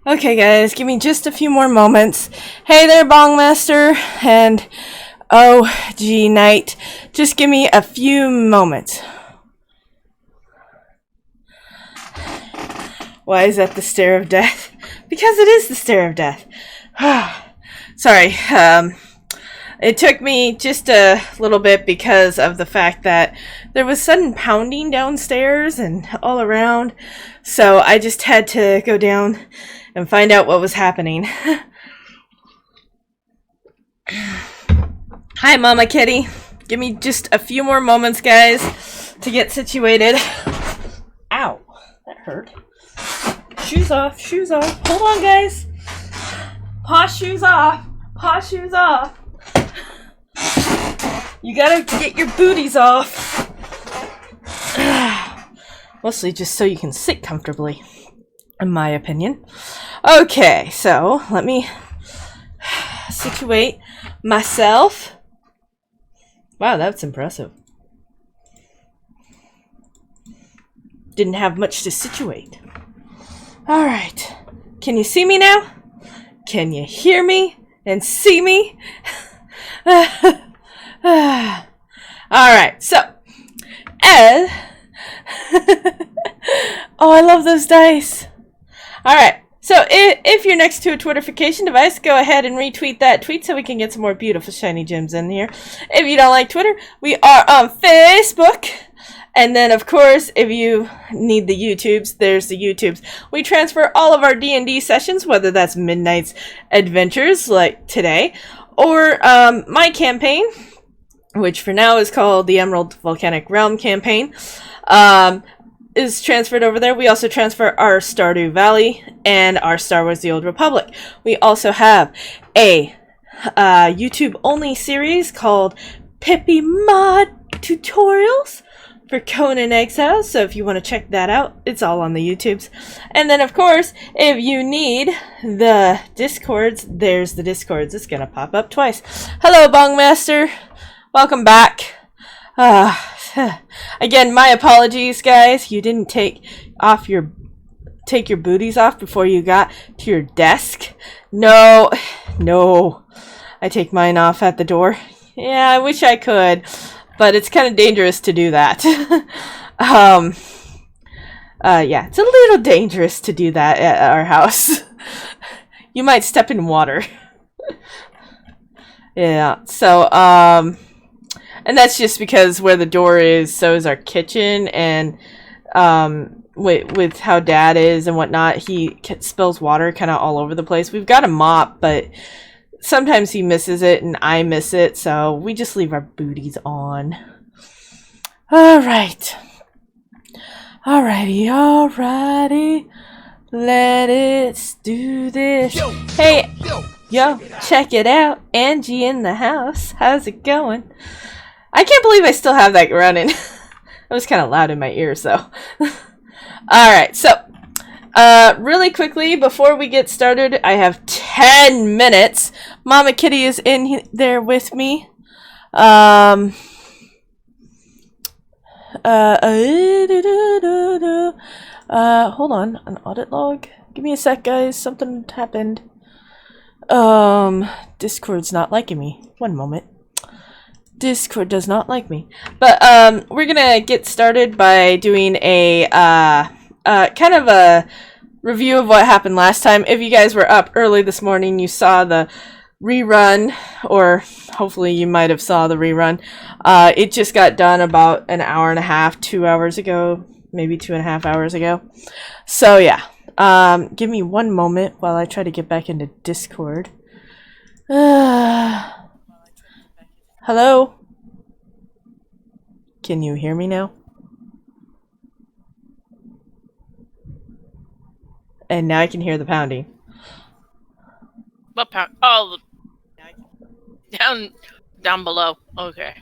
Okay, guys, give me just a few more moments. Hey there, Bongmaster, and OG Knight. Just give me a few moments. Why is that the stare of death? Because it is the stare of death. Sorry, it took me just a little bit because of the fact that there was sudden pounding downstairs and all around, so I just had to go down and find out what was happening. Hi, Mama Kitty. Give me just a few more moments, guys, to get situated. Ow, that hurt. Shoes off, shoes off. Hold on, guys. Paw shoes off. Paw shoes off. You gotta get your booties off. Mostly just so you can sit comfortably, in my opinion. Okay, so let me situate myself. Wow, that's impressive. Didn't have much to situate. Alright, can you see me now? Can you hear me and see me? Alright, so Ed. Oh, I love those dice. Alright, so if you're next to a Twitterfication device, go ahead and retweet that tweet so we can get some more beautiful shiny gems in here. If you don't like Twitter, we are on Facebook. And then, of course, if you need the YouTubes, there's the YouTubes. We transfer all of our D&D sessions, whether that's Midnight's Adventures, like today, or my campaign, which for now is called the Emerald Volcanic Realm campaign, is transferred over there. We also transfer our Stardew Valley and our Star Wars The Old Republic. We also have a YouTube-only series called Pippi Mod Tutorials for Conan Exiles, so if you want to check that out, it's all on the YouTubes. And then, of course, if you need the Discords, there's the Discords. It's gonna pop up twice. Hello, Bongmaster. Welcome back. Again, my apologies, guys. You didn't take your booties off before you got to your desk. No. I take mine off at the door. Yeah, I wish I could, but it's kind of dangerous to do that. Yeah, it's a little dangerous to do that at our house. You might step in water. Yeah, so, and that's just because where the door is, so is our kitchen, and, with how Dad is and whatnot, he spills water kind of all over the place. We've got a mop, but sometimes he misses it and I miss it, so we just leave our booties on. Alrighty. Let's do this. Hey, yo, check it out. Angie in the house. How's it going? I can't believe I still have that running. It was kind of loud in my ears, though. Alright, so really quickly, before we get started, I have 10 minutes. Mama Kitty is in there with me. Hold on, an audit log? Give me a sec, guys. Something happened. Discord's not liking me. One moment. Discord does not like me. But, we're gonna get started by doing a, kind of a review of what happened last time. If you guys were up early this morning, you saw the rerun, or hopefully you might have saw the rerun. It just got done about an hour and a half, 2 hours ago, maybe 2.5 hours ago. So yeah, give me one moment while I try to get back into Discord. Hello? Can you hear me now? And now I can hear the pounding. What pound? Oh, down below. Okay.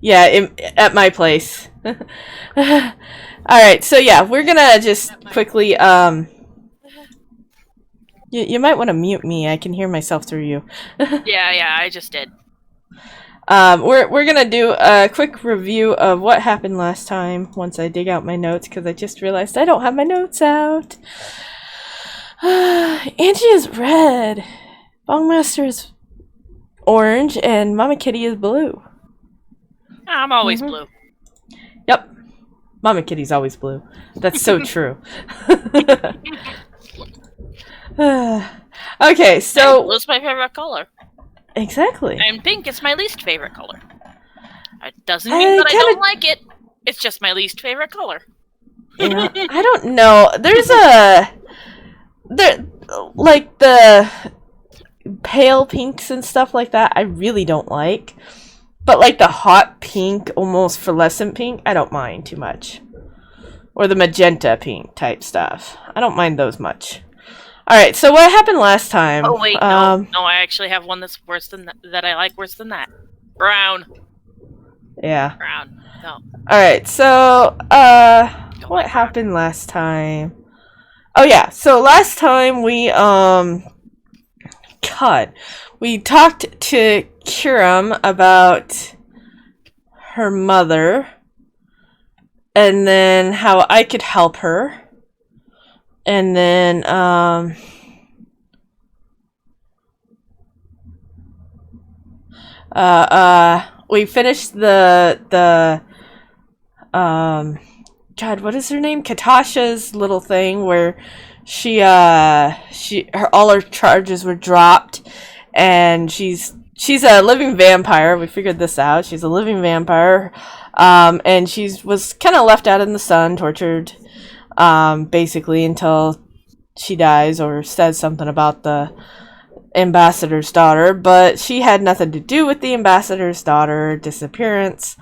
Yeah, at my place. Alright, so yeah, we're gonna just quickly, you might want to mute me. I can hear myself through you. Yeah, I just did. We're gonna do a quick review of what happened last time once I dig out my notes, because I just realized I don't have my notes out. Angie is red. Bongmaster is orange, and Mama Kitty is blue. I'm always blue. Yep. Mama Kitty's always blue. That's so true. Okay, so... Blue's my favorite color. Exactly. And pink is my least favorite color. It doesn't mean that I don't like it. It's just my least favorite color. Yeah, I don't know. There's like the pale pinks and stuff like that, I really don't like. But like the hot pink, almost fluorescent pink, I don't mind too much. Or the magenta pink type stuff. I don't mind those much. Alright, so what happened last time? Oh wait, no, I actually have one that's worse than that I like worse than that. Brown. Yeah. Brown. No. Alright, so, what happened last time? Oh yeah, so last time we talked to Kiram about her mother, and then how I could help her, and then we finished the God, what is her name? Katasha's little thing where all her charges were dropped, and she's a living vampire. We figured this out. She's a living vampire, and was kind of left out in the sun, tortured, basically until she dies or says something about the ambassador's daughter. But she had nothing to do with the ambassador's daughter disappearance.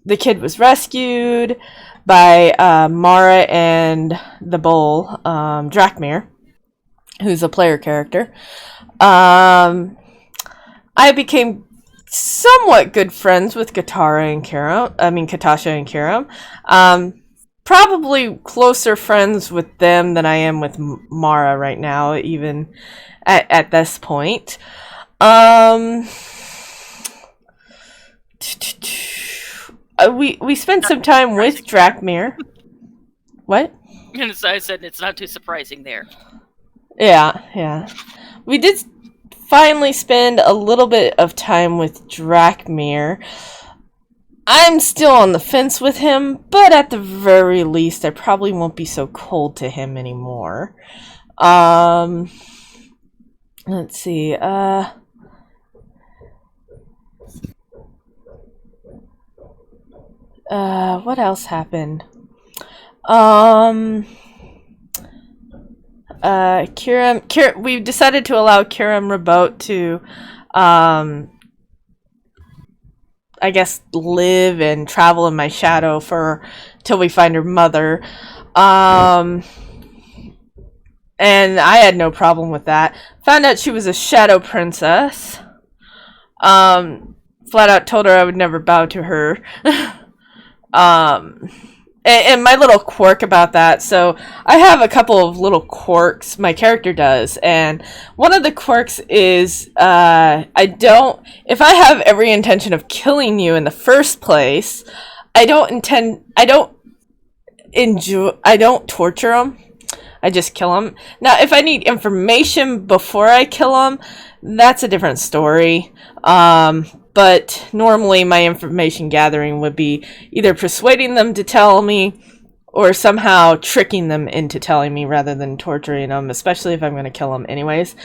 The kid was rescued by Mara and the Bull, Drakmir, who's a player character. I became somewhat good friends with Katasha and Kiram. Probably closer friends with them than I am with Mara right now, even at this point. We spent some time with Drakmir. What? So I said it's not too surprising there. Yeah. We did finally spend a little bit of time with Drakmir. I'm still on the fence with him, but at the very least, I probably won't be so cold to him anymore. Let's see. What else happened? Kiram, we decided to allow Kiram Rabot to, I guess, live and travel in my shadow till we find her mother. And I had no problem with that. Found out she was a shadow princess. Flat out told her I would never bow to her. And my little quirk about that, so I have a couple of little quirks, my character does, and one of the quirks is, if I have every intention of killing you in the first place, I don't torture them, I just kill them. Now, if I need information before I kill them, that's a different story. But normally my information gathering would be either persuading them to tell me or somehow tricking them into telling me rather than torturing them, especially if I'm going to kill them anyways.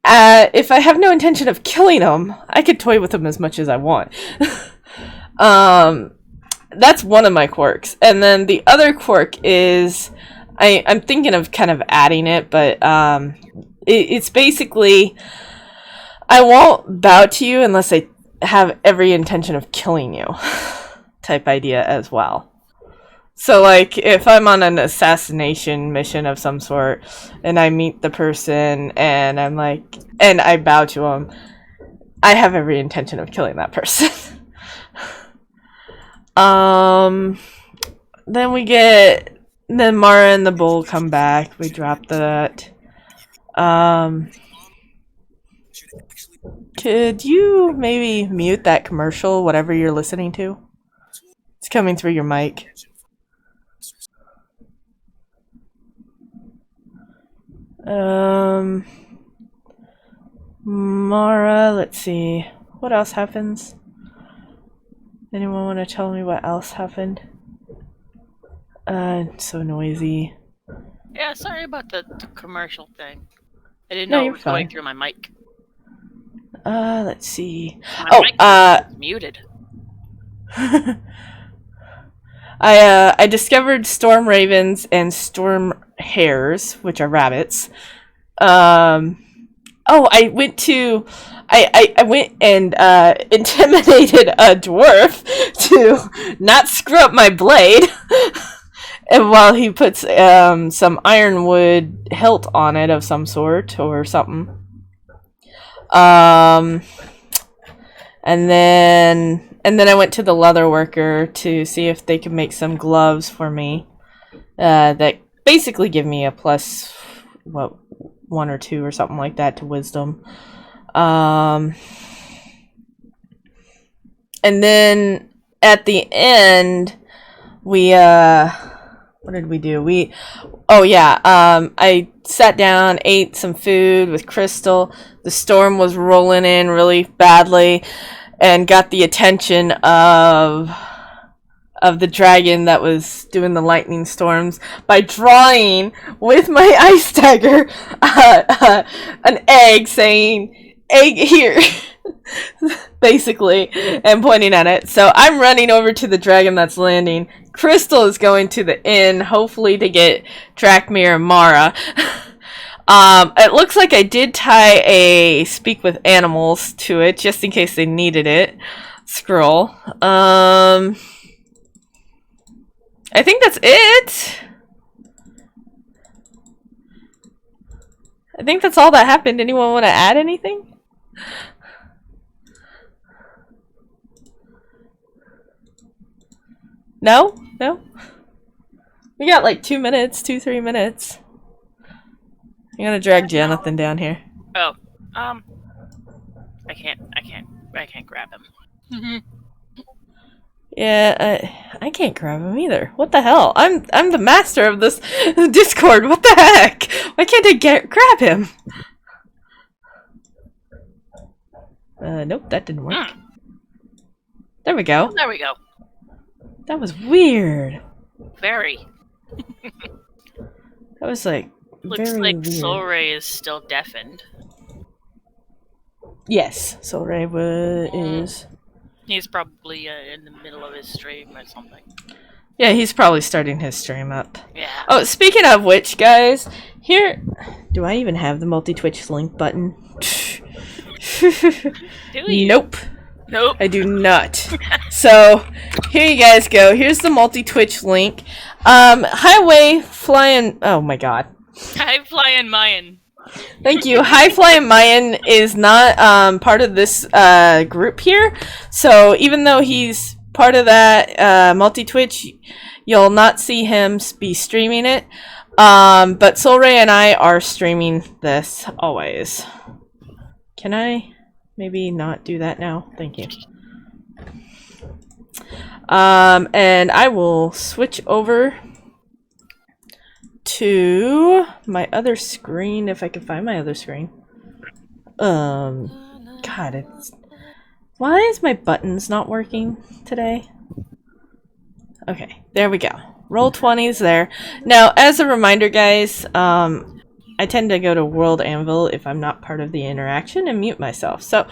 If I have no intention of killing them, I could toy with them as much as I want. That's one of my quirks. And then the other quirk is, I'm thinking of kind of adding it, but it's basically, I won't bow to you unless I have every intention of killing you type idea as well. So like if I'm on an assassination mission of some sort and I meet the person and I'm like, and I bow to them, I have every intention of killing that person. Then Mara and the Bull come back. We drop that. Could you maybe mute that commercial, whatever you're listening to? It's coming through your mic. Mara, let's see. What else happens? Anyone want to tell me what else happened? It's so noisy. Yeah, sorry about the commercial thing. I didn't No, know it you're was going fine. through my mic. Let's see. My mic is muted. I discovered storm ravens and storm hares, which are rabbits. I went and intimidated a dwarf to not screw up my blade. And while he puts some ironwood hilt on it of some sort or something. And then I went to the leather worker to see if they could make some gloves for me. That basically give me a plus 1 or 2 or something like that to wisdom. And then at the end we what did we do? I sat down, ate some food with Crystal. The storm was rolling in really badly and got the attention of the dragon that was doing the lightning storms by drawing with my ice dagger an egg saying egg here basically, and pointing at it. So I'm running over to the dragon that's landing. Crystal is going to the inn, hopefully to get Drakmir and Mara. It looks like I did tie a speak with animals to it just in case they needed it scroll. I think that's it. I think that's all that happened. Anyone want to add anything? No? No? We got like 2 minutes, 3 minutes. I'm gonna drag Jonathan down here. Oh, I can't grab him. Yeah, I can't grab him either. What the hell? I'm the master of this Discord. What the heck? Why can't I grab him? Nope, that didn't work. There we go. There we go. That was weird. Very. That was like Looks very like weird. Solray is still deafened. Yes, Solray is. He's probably in the middle of his stream or something. Yeah, he's probably starting his stream up. Yeah. Oh, speaking of which, guys, here... Do I even have the multi-Twitch link button? Do you? Nope. Nope. I do not. So, here you guys go. Here's the multi-Twitch link. Highway Flying... Oh my god. High Flying Mayan. Thank you. High Flying Mayan is not part of this group here. So, even though he's part of that multi-Twitch, you'll not see him be streaming it. But Solray and I are streaming this always. Can I maybe not do that now? Thank you. And I will switch over to my other screen if I can find my other screen. God, it's... Why is my buttons not working today? Okay, there we go. Roll 20's there. Now, as a reminder, guys, I tend to go to World Anvil if I'm not part of the interaction and mute myself. So,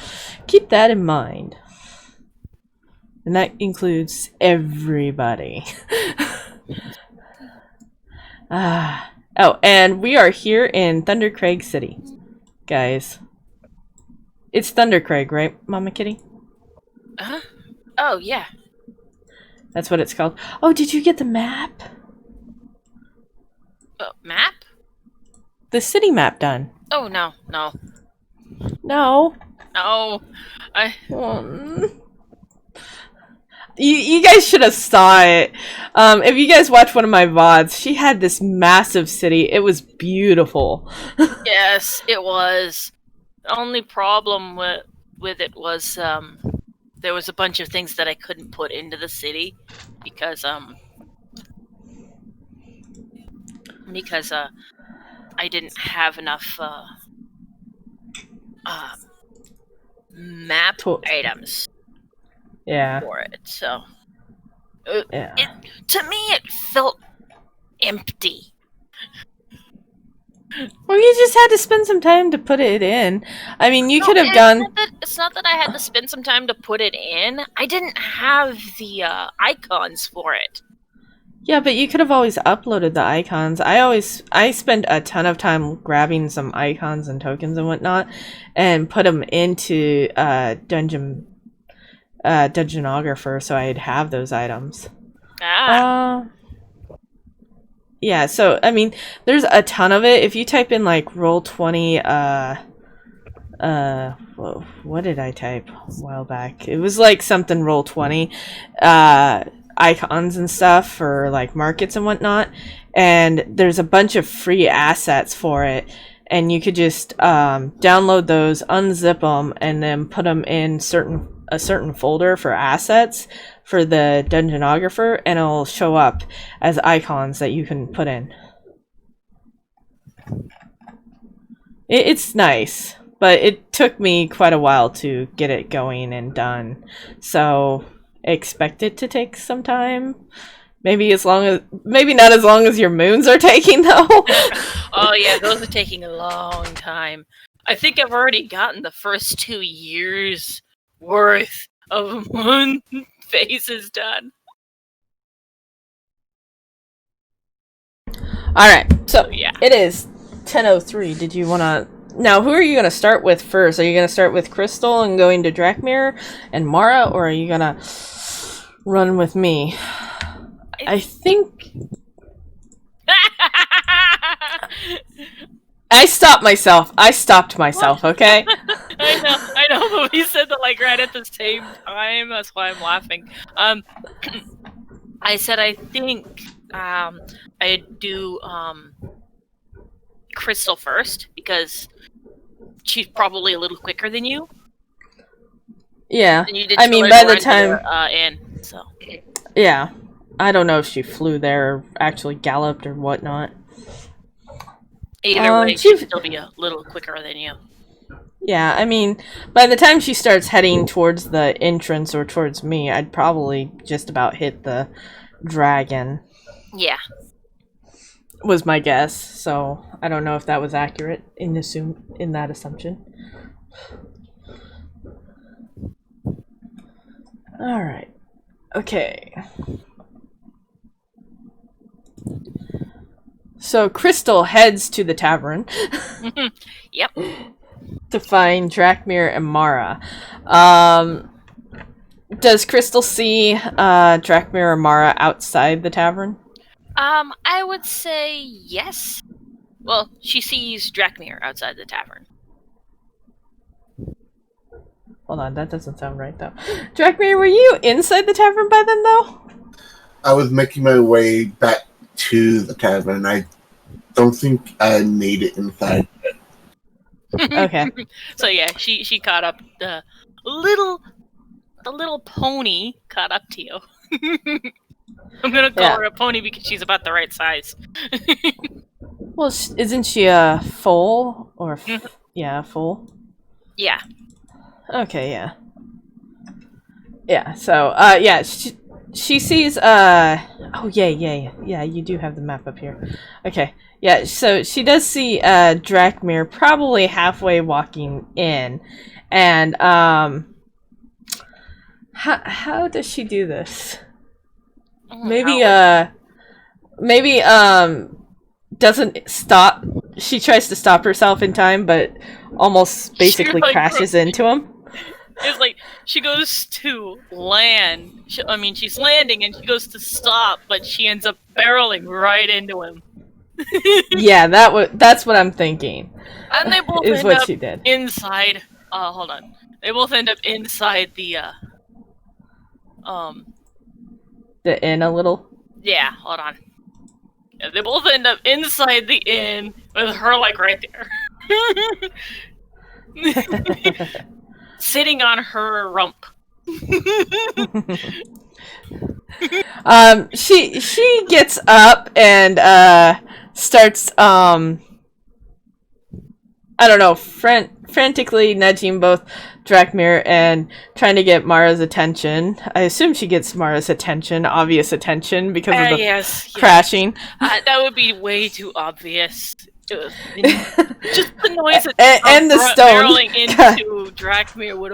keep that in mind. And that includes everybody. Oh, and we are here in Thundercraig City, guys. It's Thundercraig, right, Mama Kitty? Uh-huh. Oh, yeah. That's what it's called. Oh, did you get the map? Map? The city map done. Oh, no. No. No. No. You guys should have saw it. If you guys watch one of my VODs, she had this massive city. It was beautiful. Yes, it was. The only problem with it was there was a bunch of things that I couldn't put into the city because I didn't have enough map items for it. So to me, it felt empty. Well, you just had to spend some time to put it in. I mean, you could have done... It's not that I had to spend some time to put it in. I didn't have the icons for it. Yeah, but you could have always uploaded the icons. I spend a ton of time grabbing some icons and tokens and whatnot and put them into Dungeonographer so I'd have those items. Yeah, so, I mean, there's a ton of it. If you type in, like, Roll20, whoa, what did I type a while back? It was, like, something Roll20, icons and stuff for, like, markets and whatnot. And there's a bunch of free assets for it. And you could just, download those, unzip them, and then put them in a certain folder for assets for the Dungeonographer, and it'll show up as icons that you can put in. It's nice, but it took me quite a while to get it going and done. So expect it to take some time. Maybe not as long as your moons are taking, though. Oh yeah, those are taking a long time. I think I've already gotten the first 2 years worth of moon phases done. Alright, so yeah. It is 10:03. Did you want to... Now, who are you going to start with first? Are you going to start with Crystal and going to Drakmir and Mara, or are you going to run with me? I think... I stopped myself, okay? I know, but we said that like right at the same time. That's why I'm laughing. I said I think I'd do Crystal first because she's probably a little quicker than you. Yeah, and you did I mean by the time in, so yeah, I don't know if she flew there or actually galloped or whatnot. Either way, she'd still be a little quicker than you. Yeah, I mean, by the time she starts heading towards the entrance or towards me, I'd probably just about hit the dragon. Yeah. Was my guess, so I don't know if that was accurate in that assumption. Alright. Okay. So Crystal heads to the tavern. Yep. To find Drakmir and Mara. Does Crystal see Drakmir or Mara outside the tavern? I would say yes. Well, she sees Drakmir outside the tavern. Hold on, that doesn't sound right though. Drakmir, were you inside the tavern by then though? I was making my way back to the tavern. I don't think I made it inside. Okay. So yeah, she caught up. The little pony caught up to you. I'm gonna call her a pony because she's about the right size. Well, isn't she a foal or yeah, a foal? Yeah. Okay, yeah. Yeah. So, yeah, she sees. Oh, yeah. You do have the map up here. Okay. Yeah. So she does see Drakmir probably halfway walking in, and how does she do this? Maybe doesn't stop. She tries to stop herself in time, but almost basically crashes into him. It's like she goes to land. She's landing and she goes to stop, but she ends up barreling right into him. Yeah, that's what I'm thinking. And they both end up inside. Hold on. They both end up inside the inn a little. Yeah, hold on. Yeah, they both end up inside the inn with her like right there. Sitting on her rump. She gets up and starts I don't know, frantically nudging both Drakmir and trying to get Mara's attention. I assume she gets Mara's attention, obvious attention, because of the yes. crashing. That would be way too obvious. Just the noise and the stone barreling into Drakmir would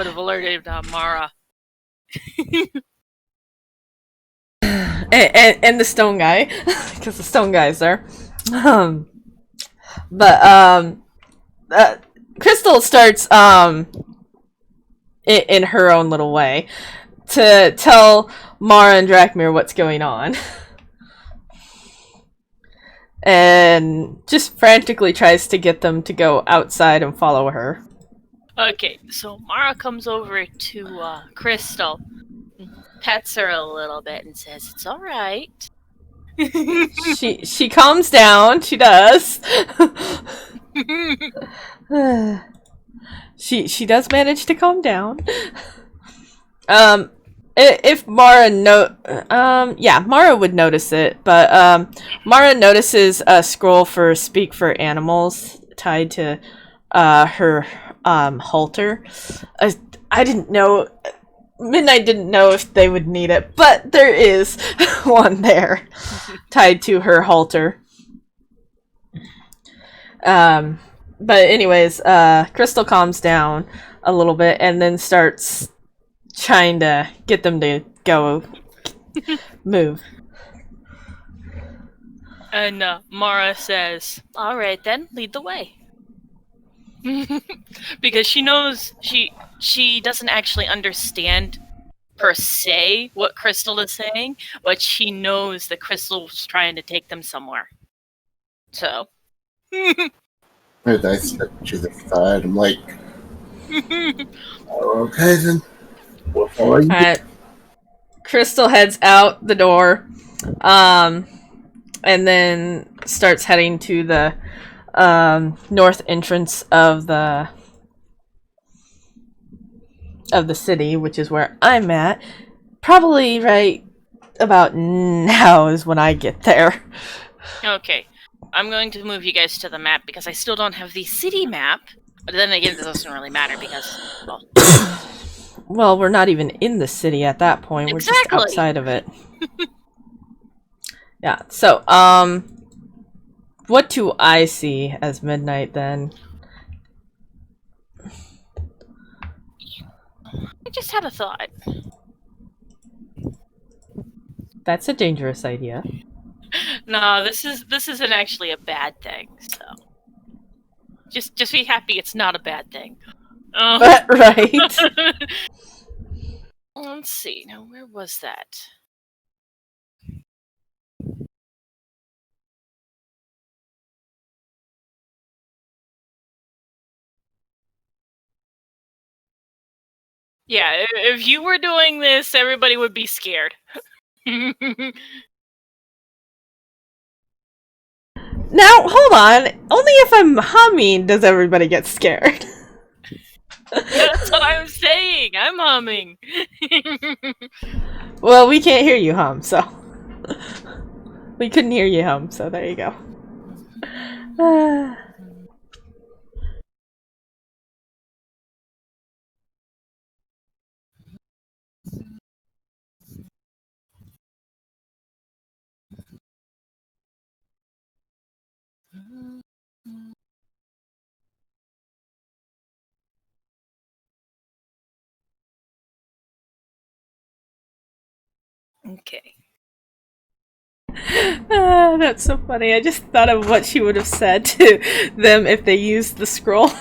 have alerted Mara. and the stone guy, because the stone guy's there. Crystal starts in her own little way to tell Mara and Drakmir what's going on. And just frantically tries to get them to go outside and follow her. Okay, so Mara comes over to Crystal, pets her a little bit, and says, "It's all right." She calms down. She does. she does manage to calm down. If Mara Mara would notice it, but Mara notices a scroll for Speak for Animals tied to her halter. I didn't know. Midnight didn't know if they would need it, but there is one there tied to her halter. But anyways, Crystal calms down a little bit and then starts trying to get them to go move. And Mara says, "All right then, lead the way." Because she knows she doesn't actually understand per se what Crystal is saying, but she knows that Crystal's trying to take them somewhere. So. And I step to the side. I'm like, okay then. We'll follow you. Alright. Crystal heads out the door, and then starts heading to the north entrance of the city, which is where I'm at. Probably right about now is when I get there. Okay. I'm going to move you guys to the map because I still don't have the city map. But then again, it doesn't really matter because, well... Well, we're not even in the city at that point. Exactly. We're just outside of it. Yeah, so, what do I see as Midnight then? I just had a thought. That's a dangerous idea. No, this isn't actually a bad thing, so... Just be happy it's not a bad thing. Right. Let's see, now where was that? Yeah, if you were doing this, everybody would be scared. Now, hold on. Only if I'm humming does everybody get scared. That's what I'm saying. I'm humming. Well, we can't hear you hum, so... We couldn't hear you hum, so there you go. Okay. That's so funny. I just thought of what she would have said to them if they used the scroll.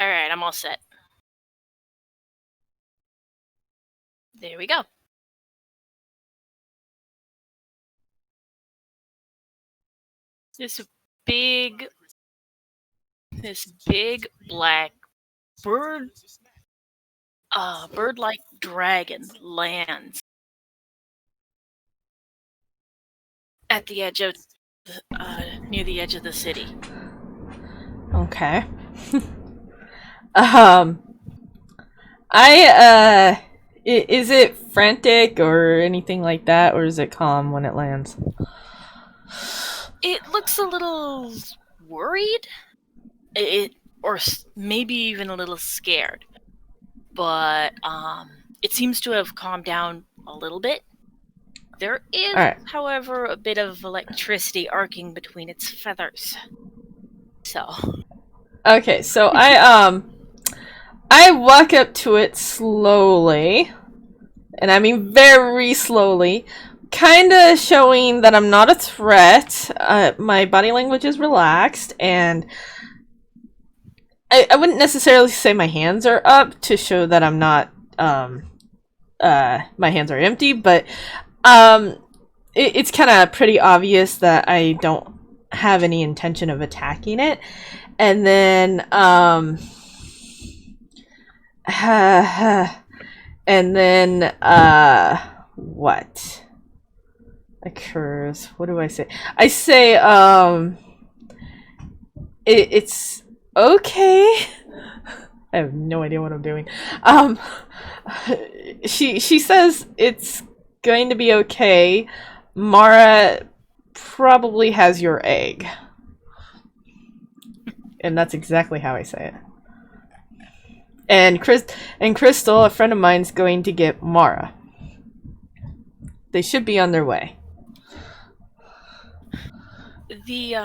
Alright, I'm all set. There we go. This big black bird-like dragon lands at the edge of near the edge of the city. Okay. Is it frantic or anything like that, or is it calm when it lands? It looks a little worried, maybe even a little scared, but it seems to have calmed down a little bit. There is, however, a bit of electricity arcing between its feathers. So. Okay, so I walk up to it slowly, and I mean very slowly, kind of showing that I'm not a threat. My body language is relaxed, and I wouldn't necessarily say my hands are up to show that I'm not, my hands are empty, but it's kind of pretty obvious that I don't have any intention of attacking it. And then, what occurs? What do I say? I say, it's okay. I have no idea what I'm doing. She says it's going to be okay. Mara probably has your egg. And that's exactly how I say it. And Crystal, a friend of mine's going to get Mara. They should be on their way. The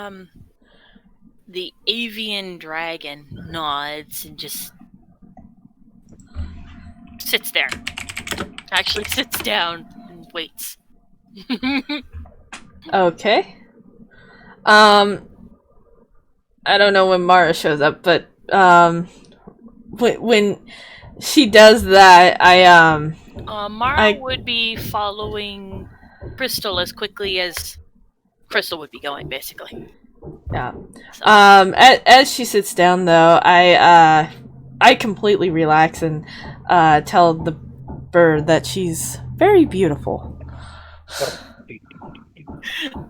avian dragon nods and just sits there. Actually sits down and waits. Okay. I don't know when Mara shows up, but when she does that, Mara would be following Crystal as quickly as Crystal would be going, basically. Yeah. So. As she sits down, though, I completely relax and tell the bird that she's very beautiful.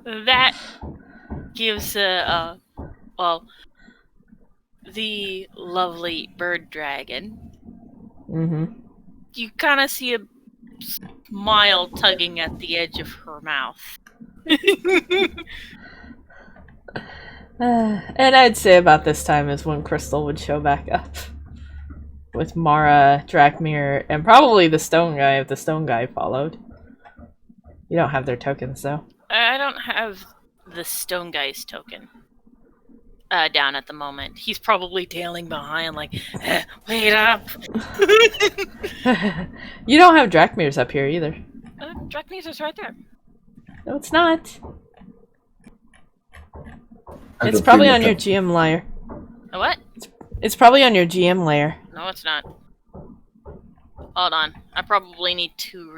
That gives the lovely bird dragon. Mm-hmm. You kind of see a smile tugging at the edge of her mouth. And I'd say about this time is when Crystal would show back up. With Mara, Drakmir, and probably the stone guy if the stone guy followed. You don't have their tokens, though. I don't have the stone guy's token down at the moment. He's probably tailing behind like, wait up! You don't have Drakmir's up here either. Drakmir's is right there. No, it's not. It's probably on your GM layer. A what? It's probably on your GM layer. No, it's not. Hold on. I probably need to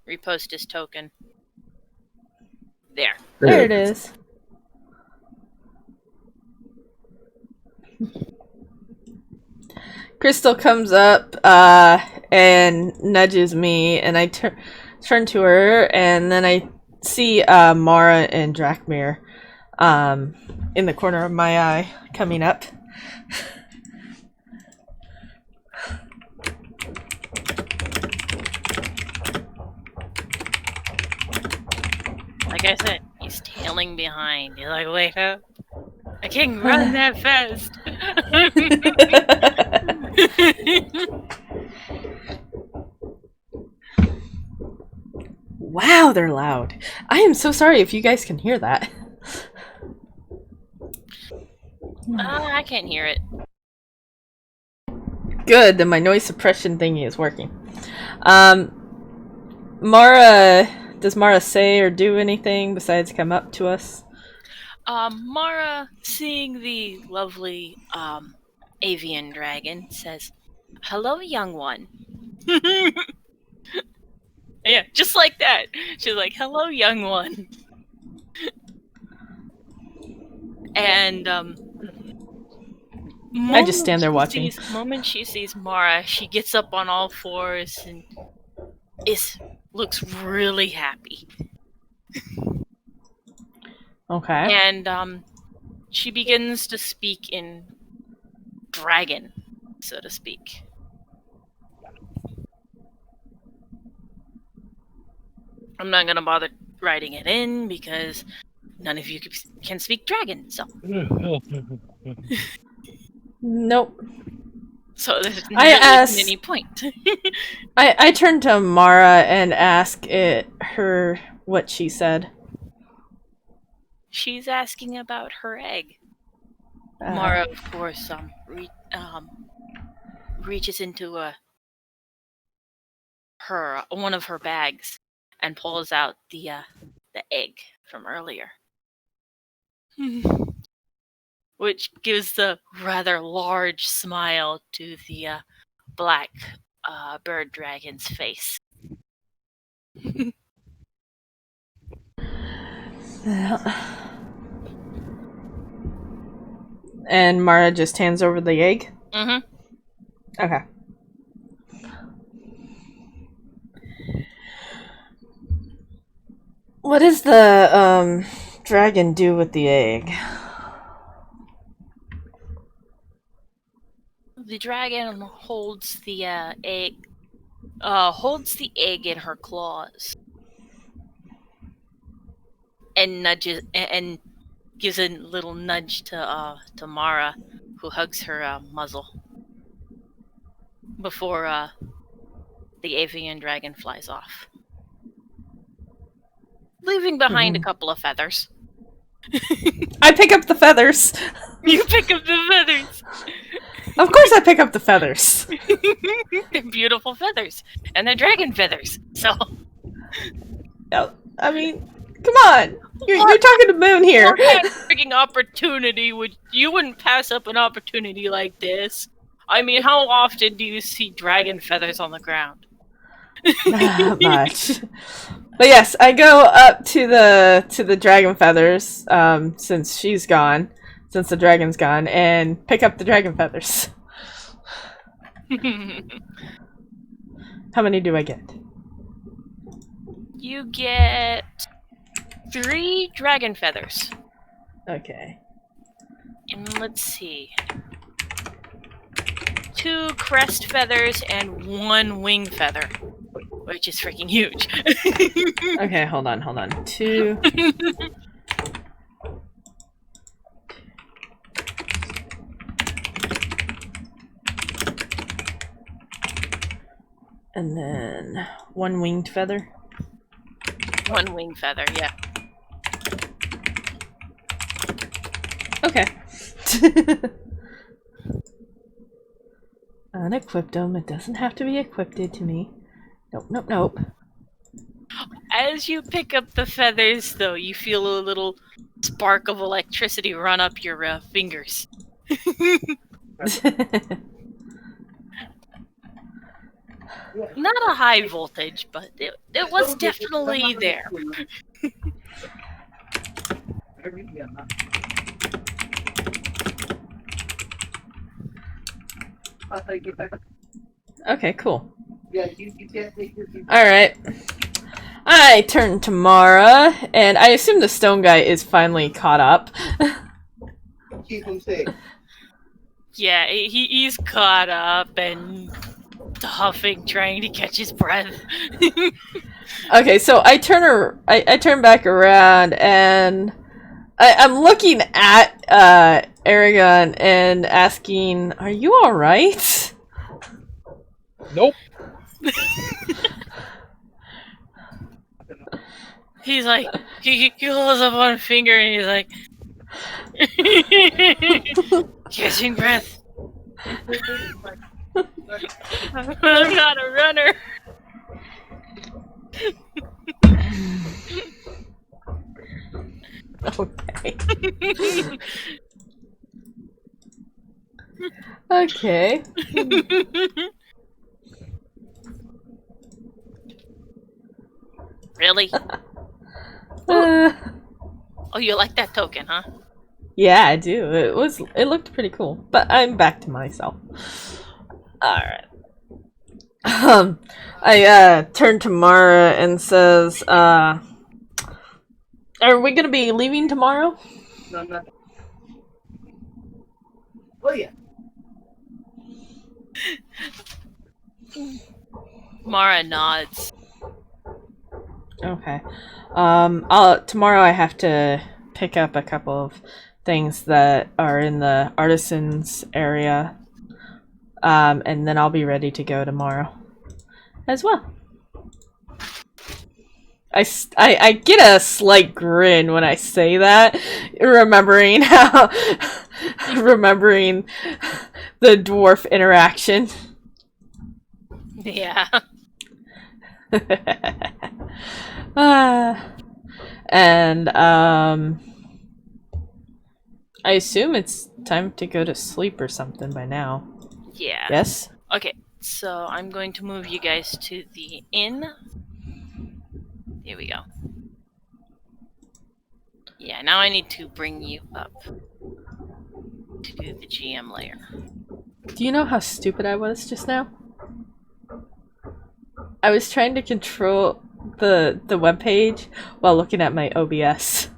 repost his token. There. There it is. Crystal comes up and nudges me, and I turn to her, and then I see Mara and Drakmir in the corner of my eye coming up. Like I said, he's tailing behind. He's like, wait up. I can't run that fast. Wow, they're loud. I am so sorry if you guys can hear that. I can't hear it. Good, then my noise suppression thingy is working. Mara, does Mara say or do anything besides come up to us? Mara, seeing the lovely avian dragon says, "Hello, young one." Yeah, just like that. She's like, "Hello, young one." And I just stand there watching. Moment she sees Mara, she gets up on all fours and looks really happy. Okay. And she begins to speak in dragon, so to speak. I'm not gonna bother writing it in because none of you can speak dragon, so Nope. so there's I asked- any point. I turn to Mara and ask her what she said. She's asking about her egg. Mara, of course, reaches into one of her bags and pulls out the egg from earlier, which gives the rather large smile to the black bird dragon's face. And Mara just hands over the egg? Mm-hmm. Okay. What does the dragon do with the egg? The dragon holds the egg. Holds the egg in her claws and nudges and gives a little nudge to Mara, who hugs her muzzle before the avian dragon flies off, leaving behind a couple of feathers. I pick up the feathers. You pick up the feathers. Of course I pick up the feathers. They're beautiful feathers, and they're dragon feathers. So, I mean, come on. You're talking to Moon here. What kind of freaking opportunity you wouldn't pass up an opportunity like this? I mean, how often do you see dragon feathers on the ground? Not much. But yes, I go up to the dragon feathers, since the dragon's gone, and pick up the dragon feathers. How many do I get? You get 3 dragon feathers. Okay. And let's see. 2 crest feathers and 1 wing feather, which is freaking huge. Okay, hold on. 2. And then 1 winged feather. 1 wing feather, yeah. Okay. Unequipped them. It doesn't have to be equipped to me. Nope. As you pick up the feathers, though, you feel a little spark of electricity run up your fingers. Not a high voltage, but it was definitely there. Okay, cool. Alright. I turn to Mara, and I assume the stone guy is finally caught up. Yeah, he's caught up and huffing, trying to catch his breath. Okay, so I turn back around, and I'm looking at Aragon and asking, "Are you alright?" Nope. He's like, he holds up one finger and he's like, catching breath. I'm not a runner. Okay. Okay. Really? Uh, Oh, you like that token, huh? yeah, I do. It looked pretty cool. But I'm back to myself. Alright. I turn to Mara and says, are we gonna be leaving tomorrow? No. Oh yeah. Mara nods. Okay. Tomorrow I have to pick up a couple of things that are in the artisans area. And then I'll be ready to go tomorrow as well. I get a slight grin when I say that, remembering the dwarf interaction. Yeah. And I assume it's time to go to sleep or something by now. Yeah. Yes? Okay, so I'm going to move you guys to the inn. Here we go. Yeah, now I need to bring you up to the GM layer. Do you know how stupid I was just now? I was trying to control the webpage while looking at my OBS.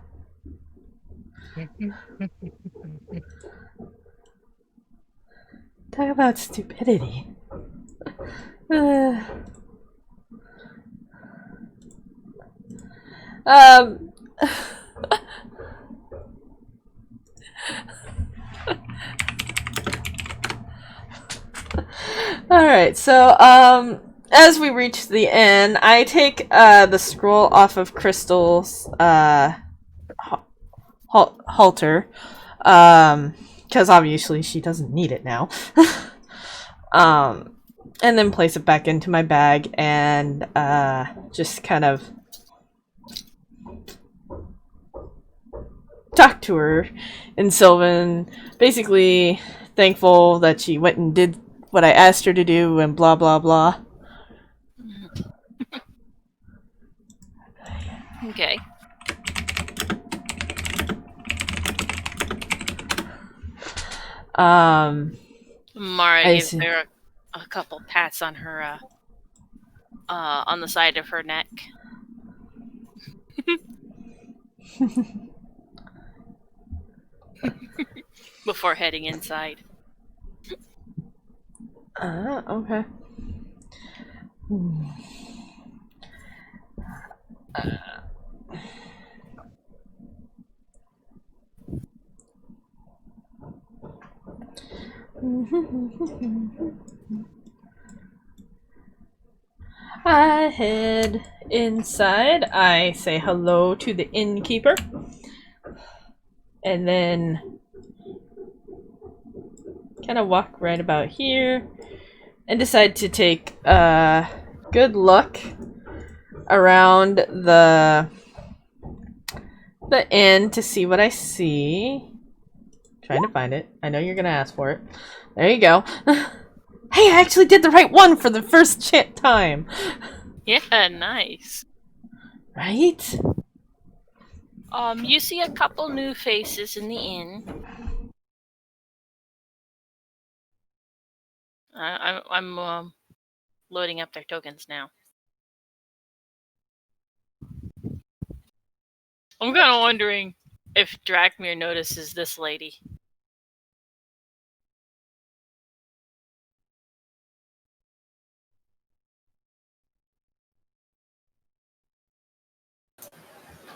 Talk about stupidity. Um. Alright, so, as we reach the inn, I take, the scroll off of Crystal's, halter, because obviously she doesn't need it now. And then place it back into my bag and, just kind of talk to her in Sylvan, basically thankful that she went and did what I asked her to do and blah blah blah. Okay. Mara gives her a couple pats on her, on the side of her neck. Before heading inside. Okay. I head inside. I say hello to the innkeeper. And then kind of walk right about here and decide to take a good look around the inn to see what I see. Trying to find it. I know you're gonna ask for it. There you go. Hey, I actually did the right one for the first time. Yeah, nice. Right? You see a couple new faces in the inn. I'm loading up their tokens now. I'm kind of wondering if Drakmir notices this lady.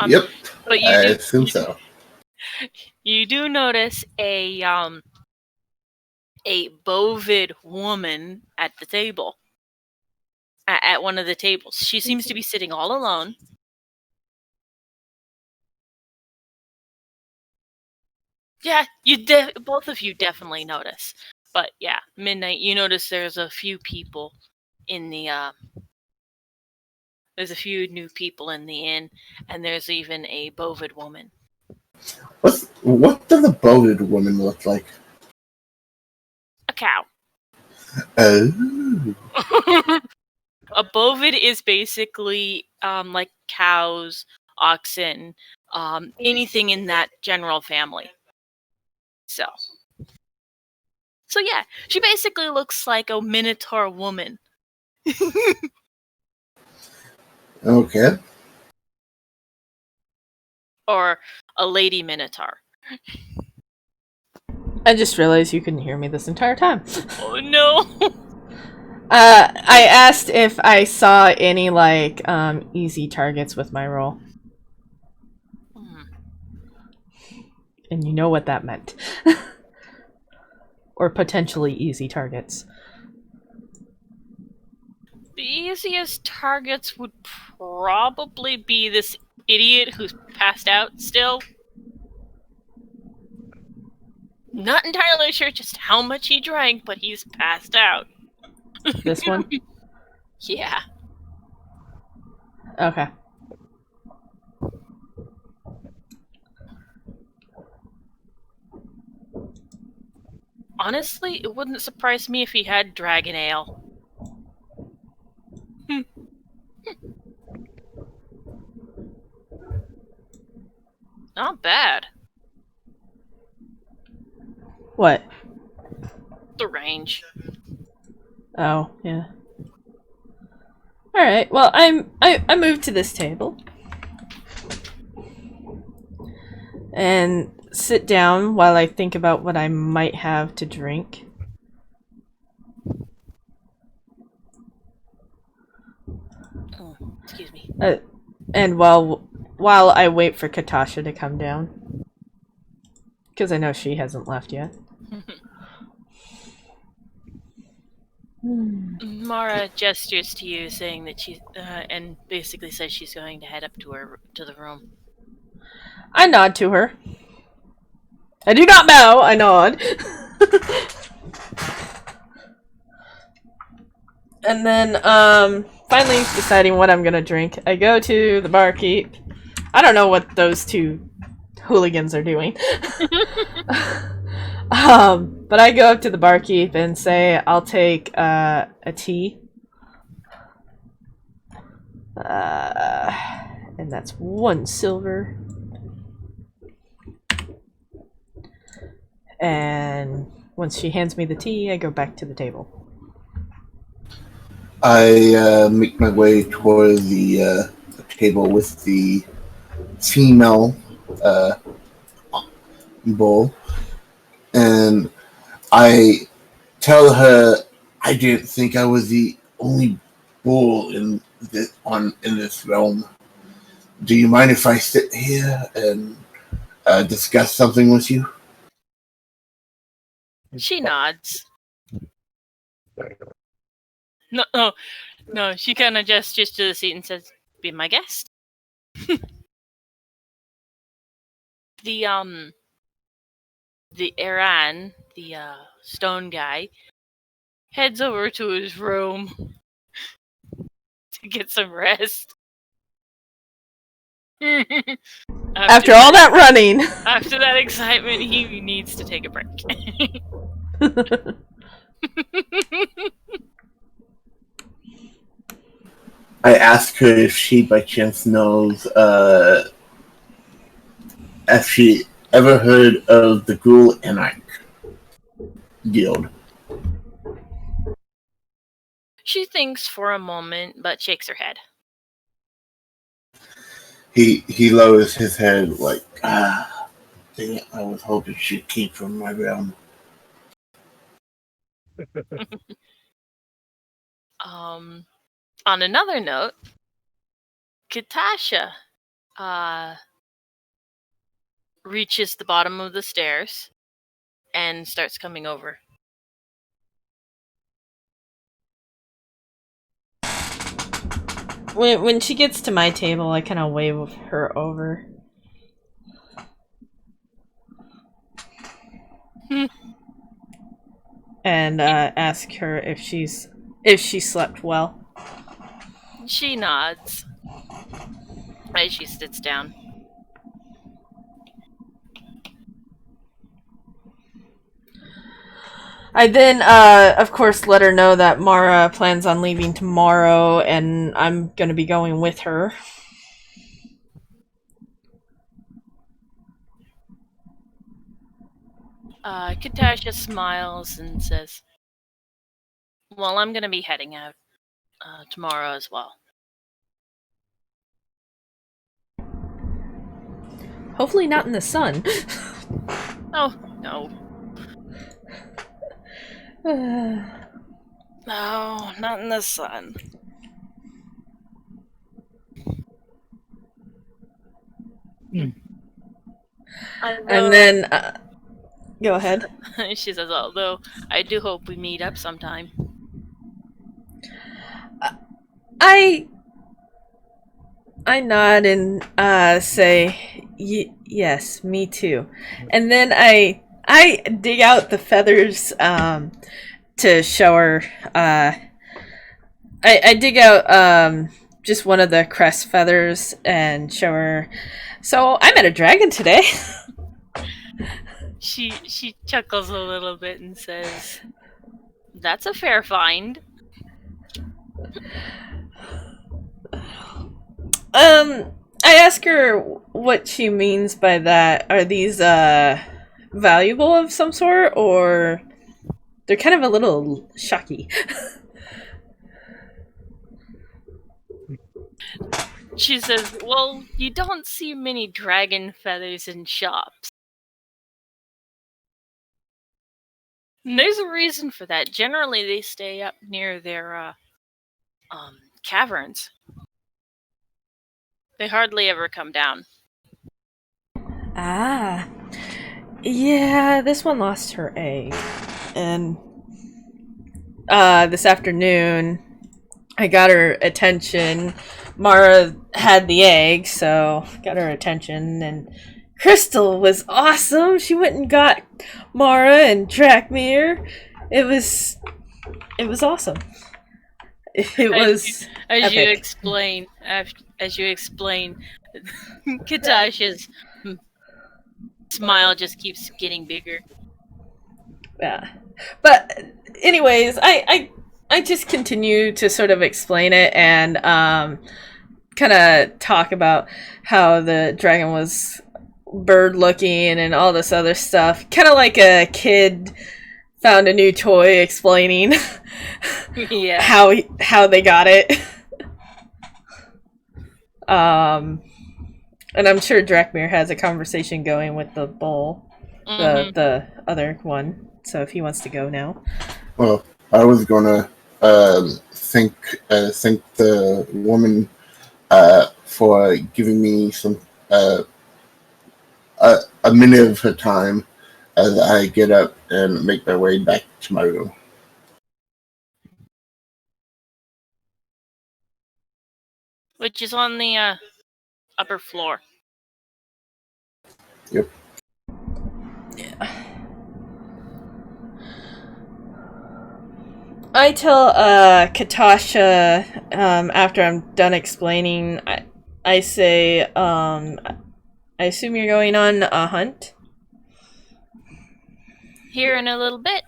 Yep. But I assume so. You do notice a bovid woman at the table. At one of the tables. She seems to be sitting all alone. Yeah, both of you definitely notice. But yeah, midnight, you notice there's a few people in the, there's a few new people in the inn, and there's even a bovid woman. What does a boated woman look like? cow. Oh. A bovid is basically like cows, oxen, anything in that general family. So yeah, she basically looks like a minotaur woman. Okay. Or a lady minotaur. I just realized you couldn't hear me this entire time. Oh no! I asked if I saw any, like, easy targets with my roll. And you know what that meant. Or potentially easy targets. The easiest targets would probably be this idiot who's passed out still. Not entirely sure just how much he drank, but he's passed out. This one? Yeah. Okay. Honestly, it wouldn't surprise me if he had dragon ale. Not bad. What? The range. Oh, yeah. Alright, well, I moved to this table. And sit down while I think about what I might have to drink. Oh, excuse me. And while I wait for Katasha to come down. Because I know she hasn't left yet. Mara gestures to you, saying that she and basically says she's going to head up to the room. I nod to her. I do not bow, I nod. And then, finally deciding what I'm gonna drink, I go to the barkeep. I don't know what those two hooligans are doing. But I go up to the barkeep and say, I'll take, a tea. And that's 1 silver. And once she hands me the tea, I go back to the table. I make my way toward the table with the female bull, and I tell her I didn't think I was the only bull in this realm. Do you mind if I sit here and discuss something with you? She nods. No. She kind of gestures to the seat and says, "Be my guest." The Iran, the stone guy, heads over to his room to get some rest. After all that running. After that excitement, he needs to take a break. I ask her if she by chance knows if she ever heard of the Ghoul Anarch Guild. She thinks for a moment, but shakes her head. He lowers his head like, dang it, I was hoping she'd keep from my realm. On another note, Katasha reaches the bottom of the stairs and starts coming over. When she gets to my table, I kind of wave her over. And ask her if she slept well. She nods as she sits down. I then, of course, let her know that Mara plans on leaving tomorrow, and I'm gonna be going with her. Katasha smiles and says, well, I'm gonna be heading out tomorrow as well. Hopefully not in the sun. Oh, no. No, not in the sun. And then, go ahead. She says, although I do hope we meet up sometime. I nod and say, yes, me too. And then I dig out the feathers to show her. I dig out just one of the crest feathers and show her. So I met a dragon today. She chuckles a little bit and says, that's a fair find. I ask her what she means by that. Are these valuable of some sort, or they're kind of a little shocky? She says, well, you don't see many dragon feathers in shops. And there's a reason for that. Generally, they stay up near their caverns. They hardly ever come down. Ah. Yeah, this one lost her egg. And this afternoon, I got her attention. Mara had the egg, so got her attention. And Crystal was awesome. She went and got Mara and Drakmir. It was awesome. It was as you epic. explain, Katasha's smile just keeps getting bigger. Yeah, but anyways, I just continue to sort of explain it and kind of talk about how the dragon was bird looking and all this other stuff, kind of like a kid found a new toy explaining Yeah. how they got it. And I'm sure Drakmir has a conversation going with the bull, the other one. So if he wants to go now. Well, I was gonna thank the woman for giving me some a minute of her time as I get up and make my way back to my room. Which is on the upper floor. Yep. Yeah. I tell Katasha after I'm done explaining. I say, I assume you're going on a hunt. Here in a little bit.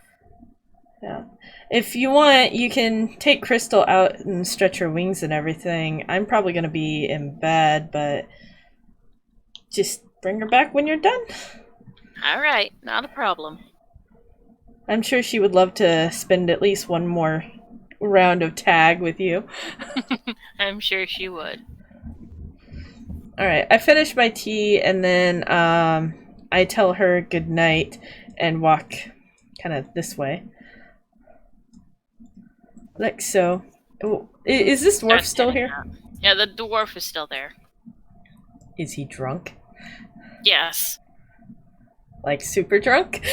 Yeah. If you want, you can take Crystal out and stretch her wings and everything. I'm probably going to be in bed, but just bring her back when you're done. Alright, not a problem. I'm sure she would love to spend at least one more round of tag with you. I'm sure she would. Alright, I finish my tea and then I tell her good night and walk kind of this way. Like so. Is this dwarf still here? Yeah, the dwarf is still there. Is he drunk? Yes. Like super drunk?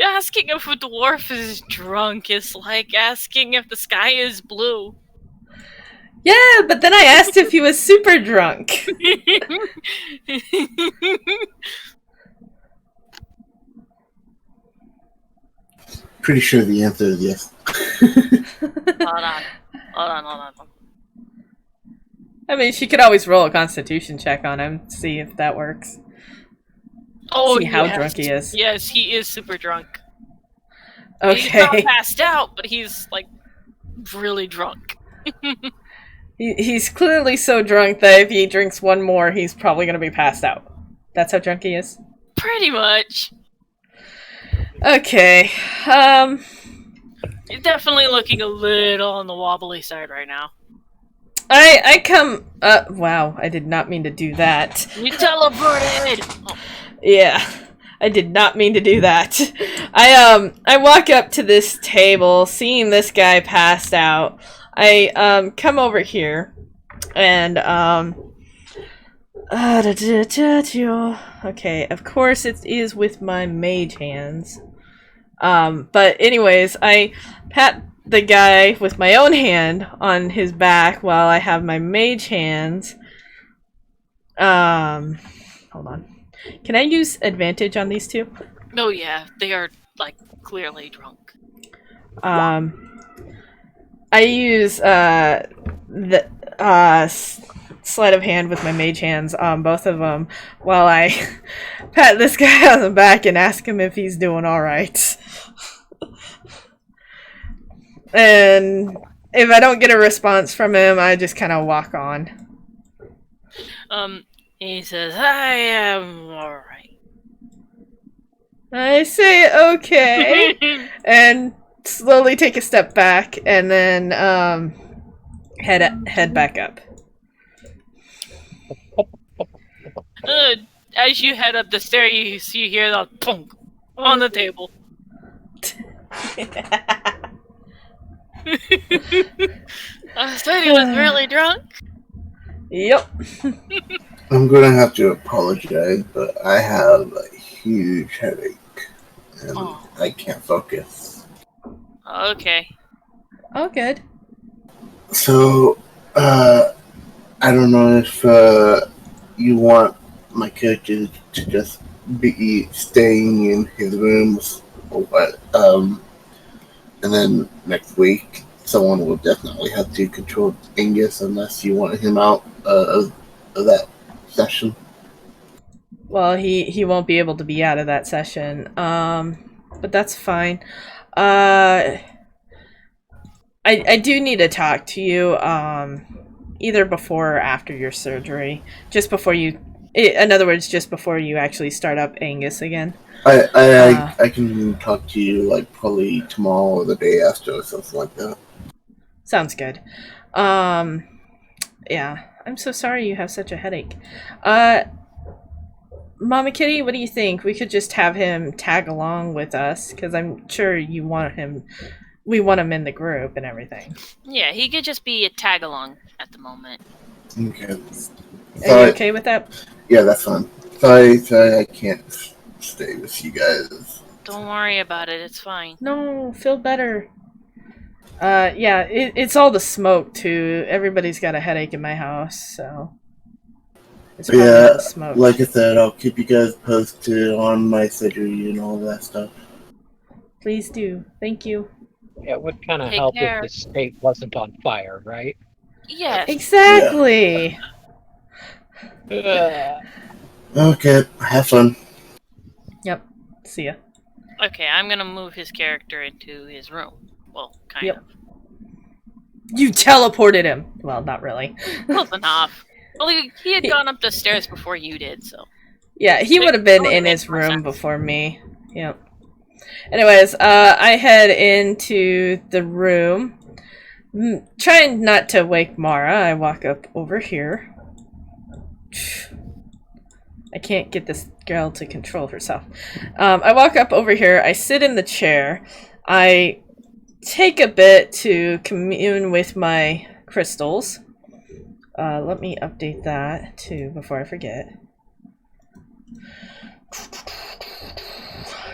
Asking if a dwarf is drunk is like asking if the sky is blue. Yeah, but then I asked if he was super drunk. Pretty sure the answer is yes. Hold on. I mean, she could always roll a constitution check on him, see if that works. Oh, See how yes. drunk he is. Yes, he is super drunk. He's not Okay. passed out, but he's like really drunk. He's clearly so drunk that if he drinks one more, he's probably going to be passed out. That's how drunk he is? Pretty much. Okay. He's definitely looking a little on the wobbly side right now. I come... wow, I did not mean to do that. You teleported! Oh. Yeah, I did not mean to do that. I walk up to this table, seeing this guy passed out. I come over here, and okay, of course it is with my mage hands. But anyways, I pat the guy with my own hand on his back while I have my mage hands. Hold on. Can I use advantage on these two? Oh yeah, they are like clearly drunk. I use the sleight of hand with my mage hands on both of them while I pat this guy on the back and ask him if he's doing all right. And if I don't get a response from him, I just kind of walk on. He says, I am alright. I say okay, and slowly take a step back, and then head back up. As you head up the stair, you hear the punk on the table. I said he was really drunk. Yep. I'm gonna have to apologize, but I have a huge headache and I can't focus. Okay. Oh, good. So, I don't know if you want my character to just be staying in his rooms or what. And then next week, someone will definitely have to control Angus unless you want him out of that session. Well, he won't be able to be out of that session. But that's fine. I do need to talk to you. Either before or after your surgery. Just before you. In other words, just before you actually start up Angus again. I can talk to you like probably tomorrow or the day after or something like that. Sounds good. Yeah. I'm so sorry you have such a headache. Mama Kitty, what do you think? We could just have him tag along with us, because I'm sure you want him. We want him in the group and everything. Yeah, he could just be a tag along at the moment. Okay. Are you okay with that? Yeah, that's fine. Sorry, I can't stay with you guys. Don't worry about it, it's fine. No, feel better. Yeah, it's all the smoke too. Everybody's got a headache in my house, so it's probably all the smoke. Like I said, I'll keep you guys posted on my surgery and all that stuff. Please do. Thank you. Yeah, it would kind of Take help care. if the state wasn't on fire, right? Yes. Exactly. Okay, have fun. Yep. See ya. Okay, I'm gonna move his character into his room. Well, kind Yep. of. You teleported him. Well, not really. Close enough. Well, he had gone up the stairs before you did, so. Yeah, he would have been in his room before me. Yep. Anyways, I head into the room. Trying not to wake Mara, I walk up over here. I can't get this girl to control herself. I walk up over here, I sit in the chair, I take a bit to commune with my crystals. Let me update that too before I forget.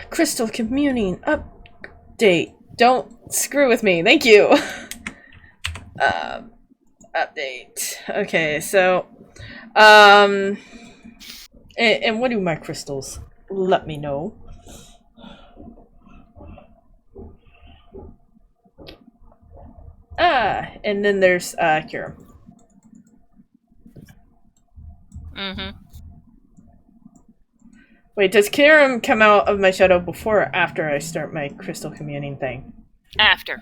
Crystal communing update. Don't screw with me. Thank you. Update. Okay, so and what do my crystals let me know? And then there's cure. Wait, does Kiram come out of my shadow before or after I start my crystal communing thing? After.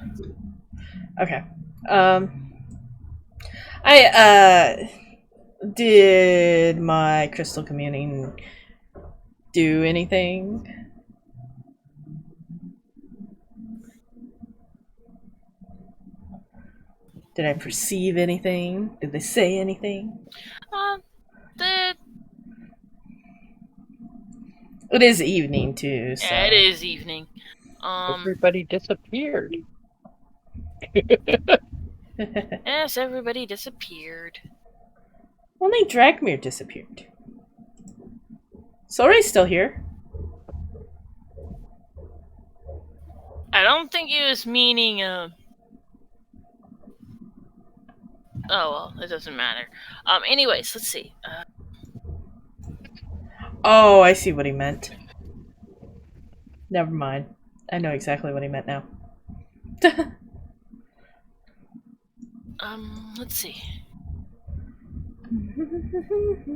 Okay. I did my crystal communing do anything? Did I perceive anything? Did they say anything? The It is evening too, so yeah, it is evening. Everybody disappeared. Yes, everybody disappeared. Only Dragmere disappeared. Sorry's still here. I don't think he was meaning, oh, well, it doesn't matter. Anyways, let's see. Oh, I see what he meant. Never mind. I know exactly what he meant now. Let's see.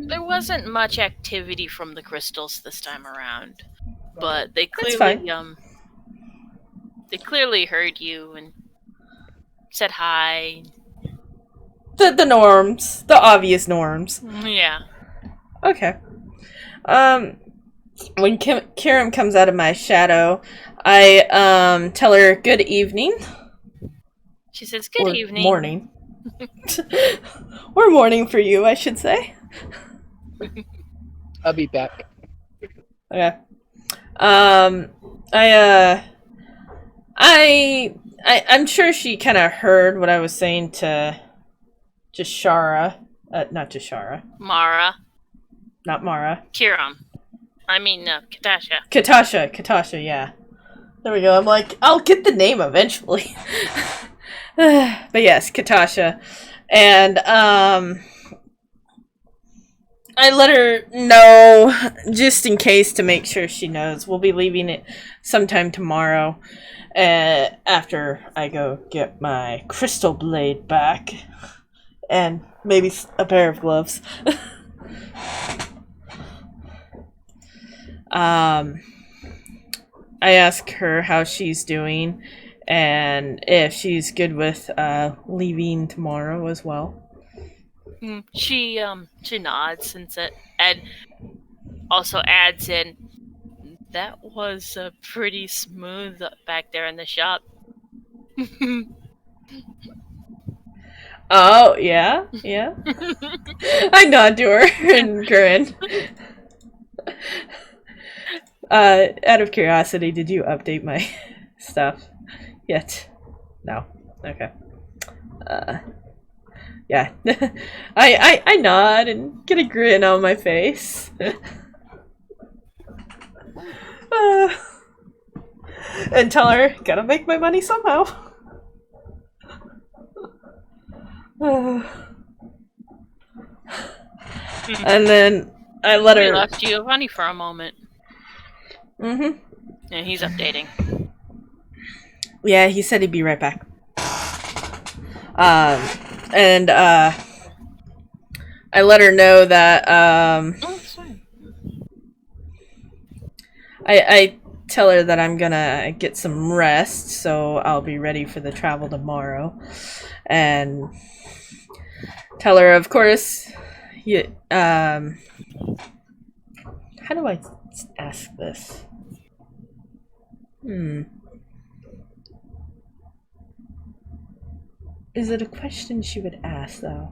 There wasn't much activity from the crystals this time around, but they That's clearly, fine. they clearly heard you and said hi. The norms. The obvious norms. Yeah. Okay. When Kiram comes out of my shadow, I tell her good evening. She says, good Or evening. morning. Or morning for you, I should say. I'll be back. Okay. I'm sure she kind of heard what I was saying to Shara. Not to Shara. Mara. Not Mara. Kiram. I mean, Katasha. Katasha, yeah. There we go. I'm like, I'll get the name eventually. But yes, Katasha. And, I let her know, just in case, to make sure she knows. We'll be leaving it sometime tomorrow, after I go get my crystal blade back. And maybe a pair of gloves. I ask her how she's doing and if she's good with leaving tomorrow as well. She nods and also adds in, that was pretty smooth back there in the shop. Oh, yeah? Yeah? I nod to her and grin. Out of curiosity, did you update my stuff yet? No. Okay. Yeah. I nod and get a grin on my face. And tell her, gotta make my money somehow. And then I let We her... left Giovanni for a moment. Mm-hmm. And he's updating. Yeah, he said he'd be right back. And I let her know that Oh, sorry. I tell her that I'm gonna get some rest, so I'll be ready for the travel tomorrow. And tell her, of course, how do I ask this? Is it a question she would ask, though?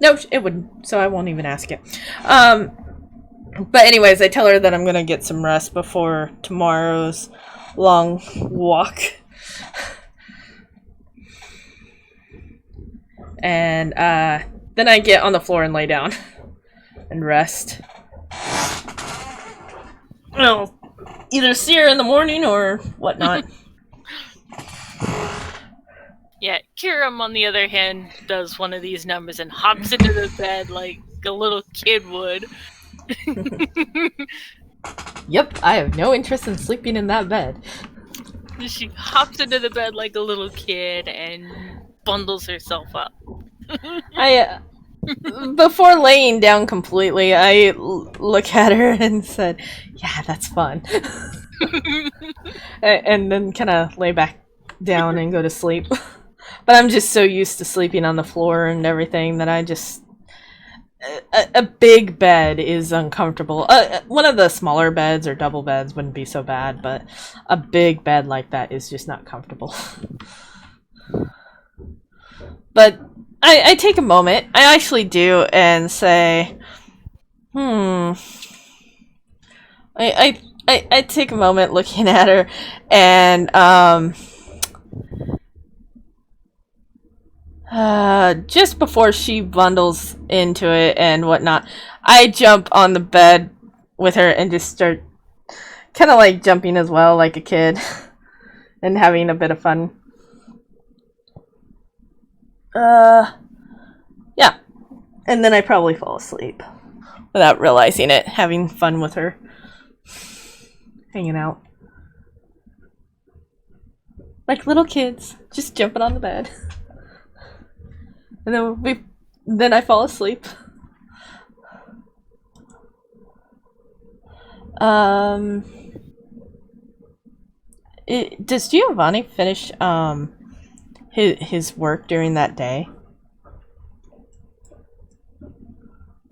No, it wouldn't, so I won't even ask it. But anyways, I tell her that I'm gonna get some rest before tomorrow's long walk. And then I get on the floor and lay down and rest. Well, either see her in the morning or whatnot. Yeah, Kiram, on the other hand, does one of these numbers and hops into the bed like a little kid would. Yep, I have no interest in sleeping in that bed. She hops into the bed like a little kid and bundles herself up. Before laying down completely, I look at her and said, "Yeah, that's fun," and then kind of lay back down and go to sleep. But I'm just so used to sleeping on the floor and everything that I just a big bed is uncomfortable. One of the smaller beds or double beds wouldn't be so bad, but a big bed like that is just not comfortable. But I take a moment. I actually do and say, I take a moment looking at her and just before she bundles into it and whatnot, I jump on the bed with her and just start kind of like jumping as well, like a kid, and having a bit of fun. Yeah. And then I probably fall asleep without realizing it, having fun with her. Hanging out. Like little kids, just jumping on the bed. And then I fall asleep. Does Giovanni finish his work during that day?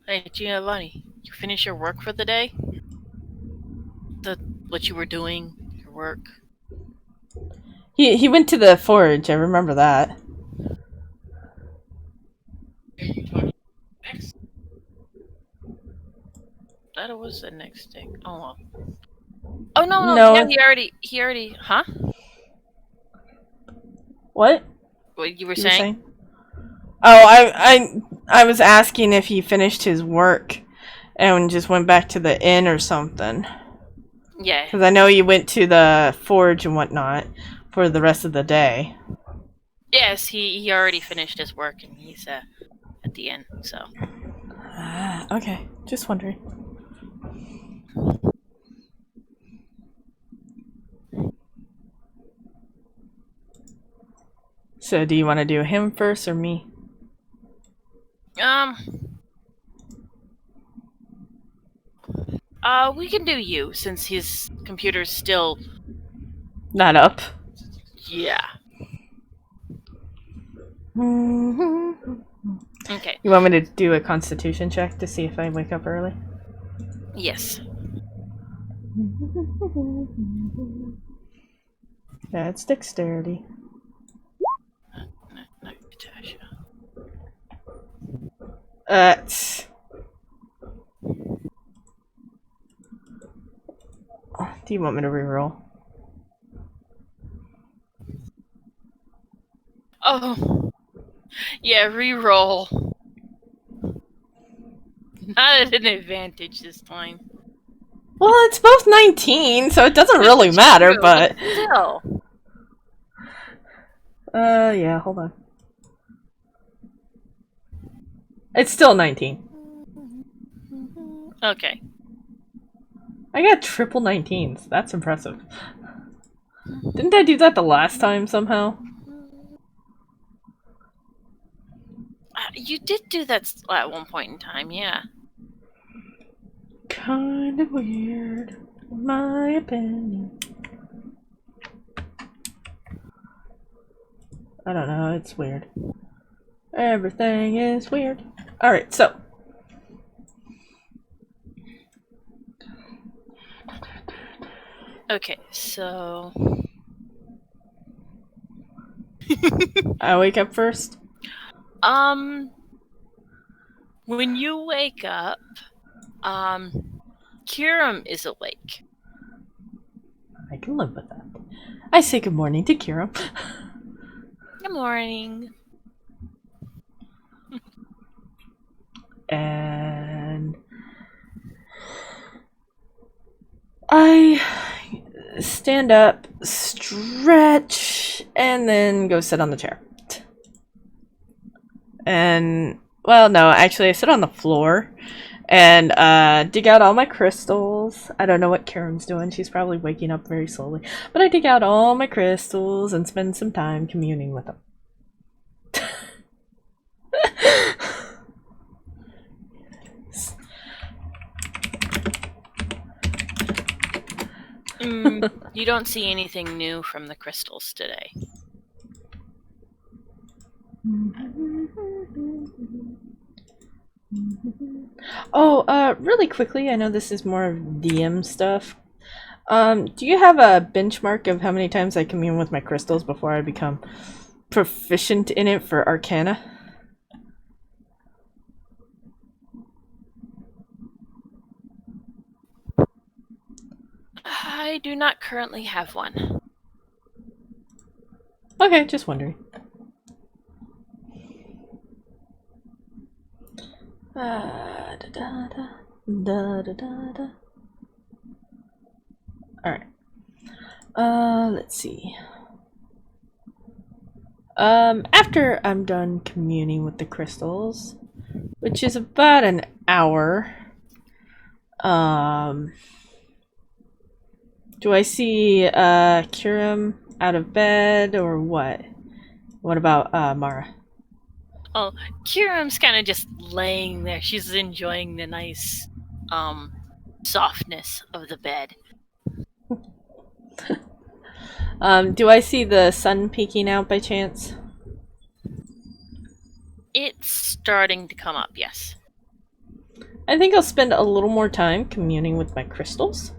Hey, Giovanni, you finish your work for the day? What you were doing, your work? He went to the forge, I remember that. That was the next thing. Oh well. Oh no! No. Yeah, he already. Huh? What? What you were saying? Oh, I was asking if he finished his work and just went back to the inn or something. Yeah. Because I know he went to the forge and whatnot for the rest of the day. Yes, he already finished his work and he's at the end. So. Okay, just wondering. So, do you want to do him first or me? We can do you since his computer's still not up. Yeah. Okay. You want me to do a constitution check to see if I wake up early? Yes. Yeah, it's dexterity. Do you want me to reroll? Oh. Yeah, reroll. Not at an advantage this time. Well, it's both 19, so it doesn't really matter, true, but... Still. Yeah, hold on. It's still 19. Okay. I got triple 19s. That's impressive. Didn't I do that the last time somehow? You did do that at one point in time, yeah. Kind of weird, in my opinion. I don't know, it's weird. Everything is weird. Alright, so. Okay, so... I wake up first? When you wake up, Kiram is awake. I can live with that. I say good morning to Kiram. Good morning. And I stand up, stretch, and then go sit on the chair. And, well, no, actually I sit on the floor and dig out all my crystals. I don't know what Karen's doing. She's probably waking up very slowly. But I dig out all my crystals and spend some time communing with them. You don't see anything new from the crystals today. Oh, really quickly, I know this is more of DM stuff. Do you have a benchmark of how many times I commune with my crystals before I become proficient in it for Arcana? I do not currently have one. Okay, just wondering. Da, da, da, da, da, da, da. Alright. Let's see. After I'm done communing with the crystals, which is about an hour, do I see, Kirim out of bed, or what? What about, Mara? Oh, Kiram's kind of just laying there. She's enjoying the nice, softness of the bed. Do I see the sun peeking out by chance? It's starting to come up, yes. I think I'll spend a little more time communing with my crystals.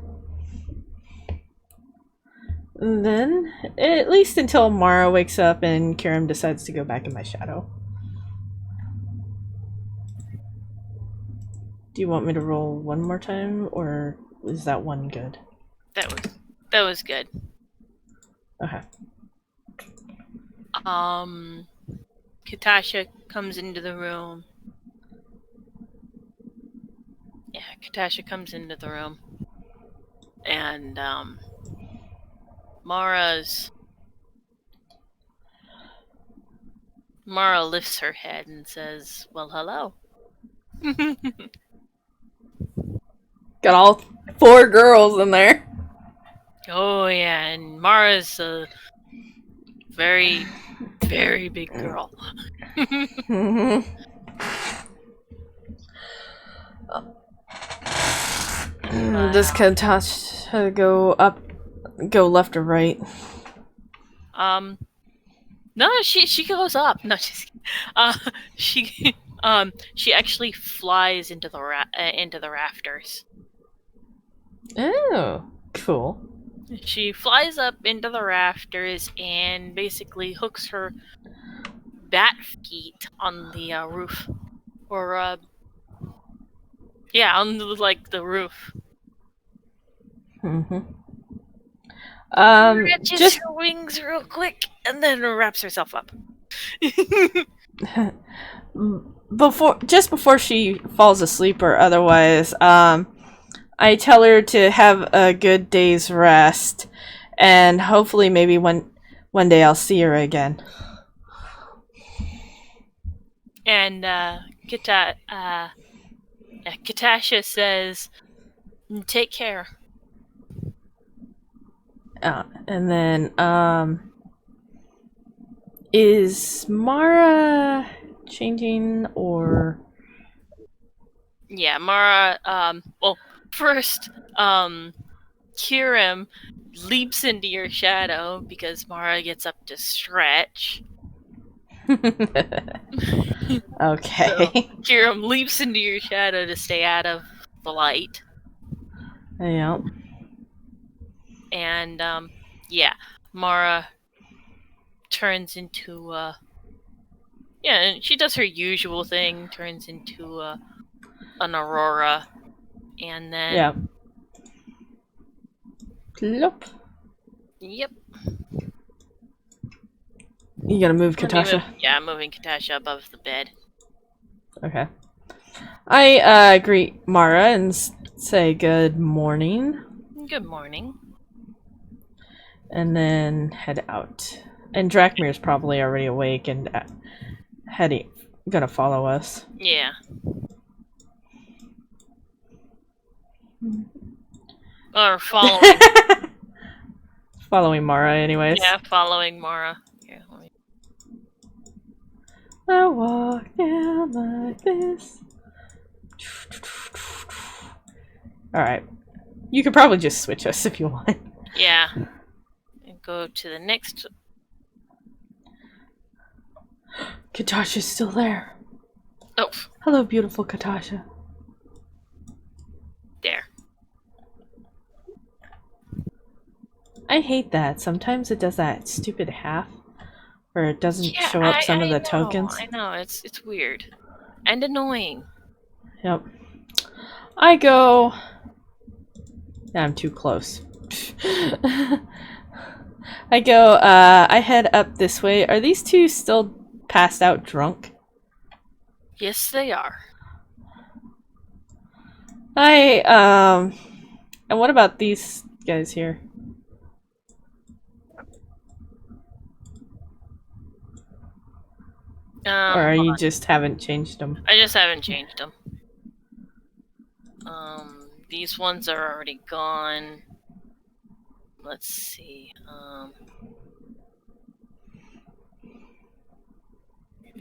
And then, at least until Mara wakes up and Kirim decides to go back in my shadow. Do you want me to roll one more time, or is that one good? That was good. Okay. Katasha comes into the room. Yeah, Katasha comes into the room. And, Mara lifts her head and says, "Well, hello." Got all 4 girls in there. Oh, yeah, and Mara's a very, very big girl. Does Katasha go left or right? No, she goes up. No, just she actually flies into the rafters. Oh, cool. She flies up into the rafters and basically hooks her bat feet on the roof, or on the roof. Stretches Just her wings real quick and then wraps herself up. before she falls asleep or otherwise, I tell her to have a good day's rest, and hopefully maybe one day I'll see her again. And Katasha says, "Take care." And then, is Mara changing, or? Yeah, Mara, well, first, Kirim leaps into your shadow because Mara gets up to stretch. Okay. So, Kirim leaps into your shadow to stay out of the light. Yeah. And, Mara turns into, and she does her usual thing, turns into, an aurora, and then... Yeah. Plop. Yep. You gotta move Katasha? I'm moving Katasha above the bed. Okay. I greet Mara and say good morning. Good morning. And then head out. And Drakmir's probably already awake and gonna follow us. Yeah. Or following. Following Mara, anyways. Yeah, following Mara. Here, let me... I walk down like this. Alright. You could probably just switch us if you want. Yeah. And go to the next. Katasha's still there. Oh, Hello, beautiful Katasha. there. I hate that. Sometimes it does that stupid half where it doesn't Yeah, show up some of the know, tokens. I know. It's weird and annoying. Yep. I go. I'm too close. I go. I head up this way. Are these two still passed out drunk? Yes, they are. And what about these guys here? Or you just haven't changed them? I just haven't changed them. These ones are already gone. Let's see.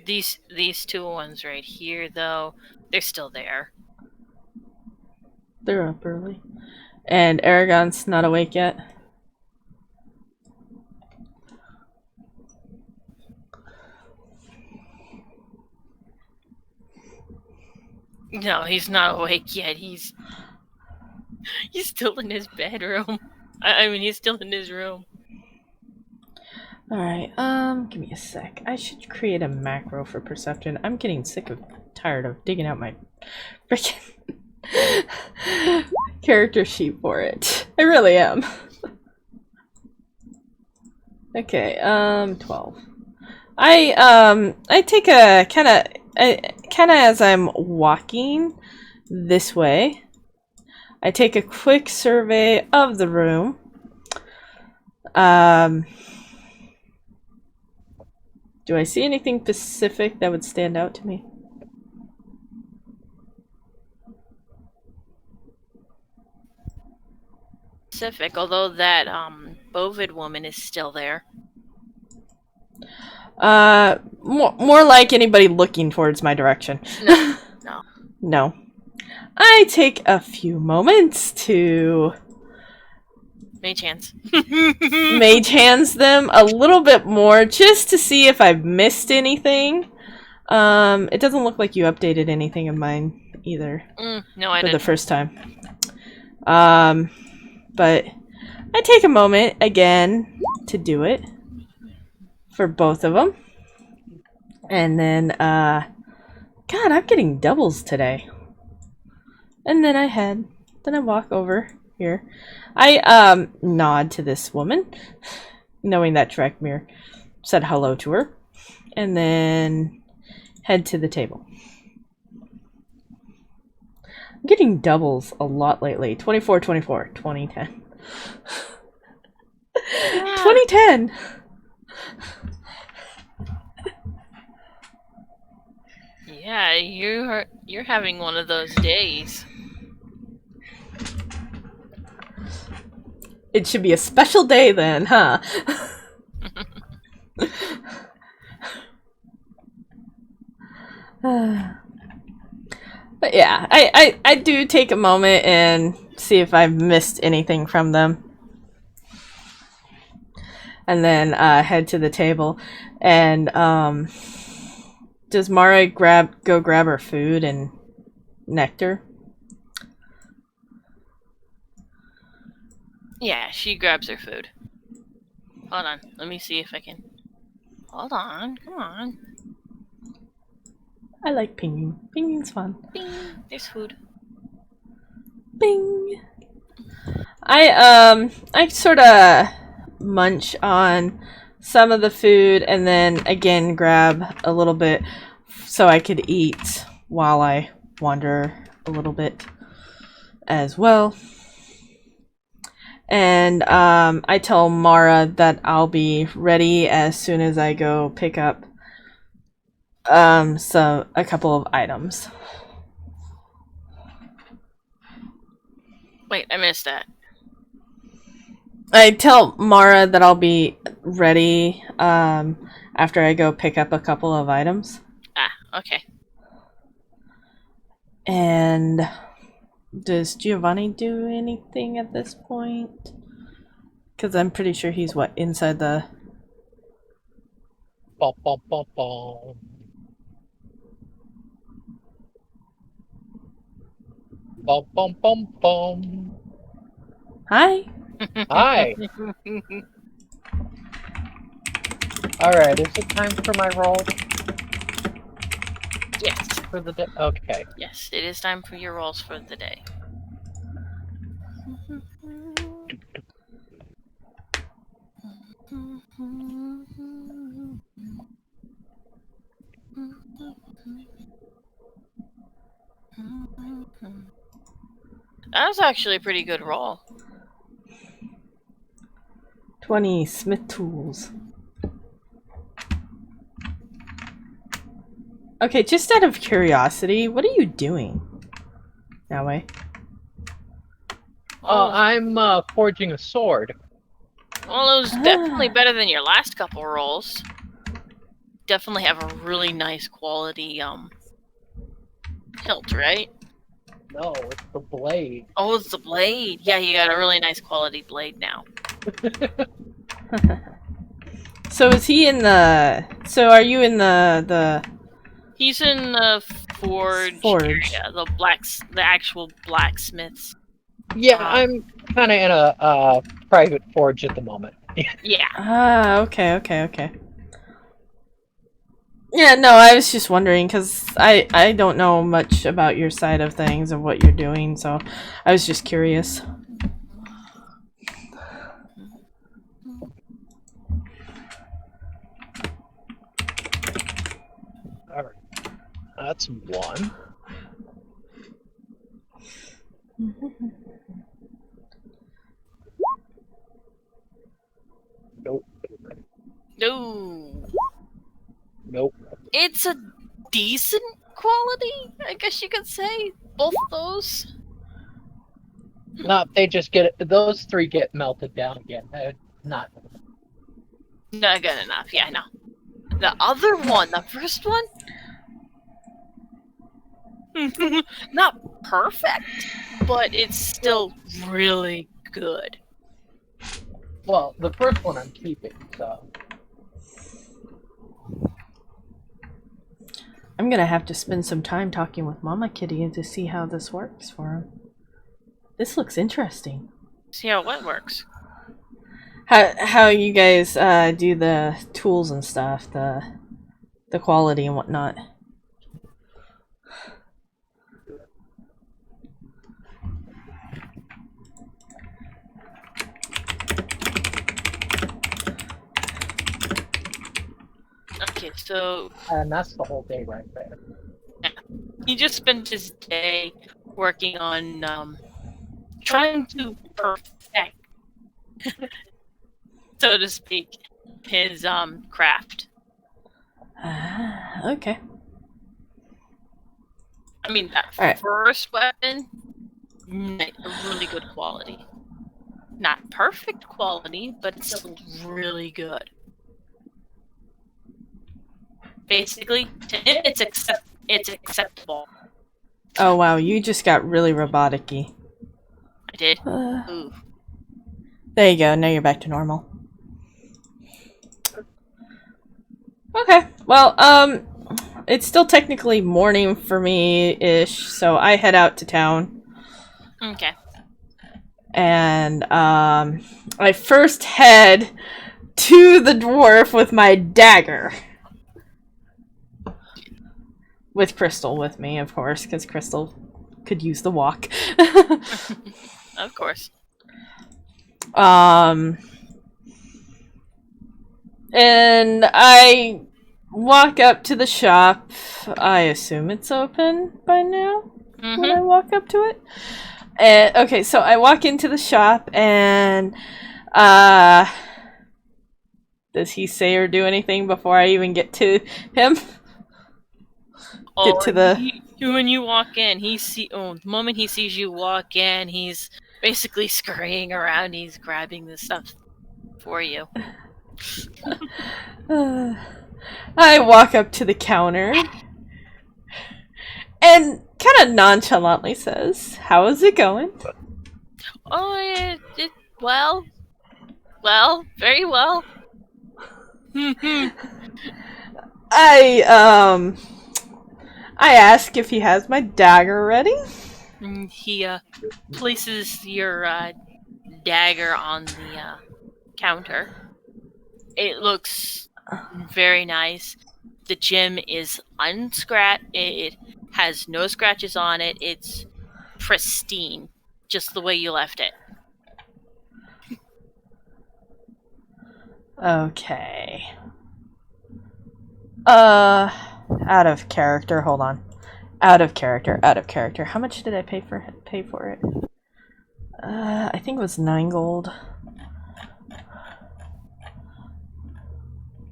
These two ones right here, though, they're still there. They're up early. And Aragon's not awake yet? No, he's not awake yet. He's still in his bedroom. I mean, he's still in his room. Alright, give me a sec. I should create a macro for perception. I'm getting tired of digging out my freaking character sheet for it. I really am. Okay, 12. I take a kind of as I'm walking this way, I take a quick survey of the room. Do I see anything specific that would stand out to me? Specific, although that Bovid woman is still there. More like anybody looking towards my direction. No. No. No. I take a few moments to Mage hands. mage hands them a little bit more just to see if I've missed anything. It doesn't look like you updated anything of mine either. No, I for didn't. the first time. But I take a moment again to do it for both of them. And then, God, I'm getting doubles today. And then I walk over here. I nod to this woman, knowing that Drekmir said hello to her, and then head to the table. I'm getting doubles a lot lately. 24, 24, 2010. 2010! Yeah, you're having one of those days. It should be a special day then, huh? But yeah, I do take a moment and see if I've missed anything from them. And then head to the table. And does Mara go grab her food and nectar? Yeah, she grabs her food. Hold on, let me see if I can. Hold on, come on. I like pinging. Pinging's fun. Bing, there's food. Bing. I sort of munch on some of the food and then again grab a little bit so I could eat while I wander a little bit as well. And I tell Mara that I'll be ready as soon as I go pick up a couple of items. Wait, I missed that. I tell Mara that I'll be ready after I go pick up a couple of items. Ah, okay. And does Giovanni do anything at this point? Because I'm pretty sure he's, what, inside the... Bum, bum, bum, bum. Bum, bum, bum, bum. Hi? Hi. Alright, is it time for my roll Yes. for the day? Okay. Yes, it is time for your rolls for the day. That was actually a pretty good roll. 20 Smith tools. Okay, just out of curiosity, what are you doing? That way. I'm forging a sword. Well, it was definitely better than your last couple rolls. Definitely have a really nice quality hilt, right? No, it's the blade. Oh, it's the blade. Yeah, you got a really nice quality blade now. So is he in the... So are you in the... He's in the forge area, the actual blacksmiths. Yeah, I'm kind of in a private forge at the moment. Yeah. Ah, okay. Yeah, no, I was just wondering, because I don't know much about your side of things and what you're doing, so I was just curious. Alright. That's one. Nope. No. Nope. It's a decent quality, I guess you could say. Both those. No, they just get those three get melted down again. Not. Not good enough, yeah, I know. The other one, the first one? Not perfect, but it's still really good. Well, the first one I'm keeping, so. I'm gonna have to spend some time talking with Mama Kitty to see how this works for him. This looks interesting. See how what works. How you guys do the tools and stuff, the quality and whatnot. Okay, so And that's the whole day right there. he just spent his day working on trying to perfect, so to speak, his craft. Okay. I mean, that Alright. first weapon, really good quality. Not perfect quality, but it's still really good. Basically, to him, it's acceptable. Oh wow, you just got really robotic-y. I did. Ooh. There you go, now you're back to normal. Okay, well, it's still technically morning for me-ish, so I head out to town. Okay. And, I first head to the dwarf with my dagger. With Crystal with me, of course, because Crystal could use the walk. Of course. And I walk up to the shop. I assume it's open by now when I walk up to it. And okay, so I walk into the shop and does he say or do anything before I even get to him? Get to the when you walk in, the moment he sees you walk in, he's basically scurrying around. He's grabbing the stuff for you. I walk up to the counter and kind of nonchalantly says, "How is it going?" Oh, well, Well, very well. I ask if he has my dagger ready. He places your dagger on the counter. It looks very nice. The gem is unscratched. It has no scratches on it. It's pristine, just the way you left it. Okay. Out of character. Hold on. Out of character. How much did I pay for it? I think it was 9 gold.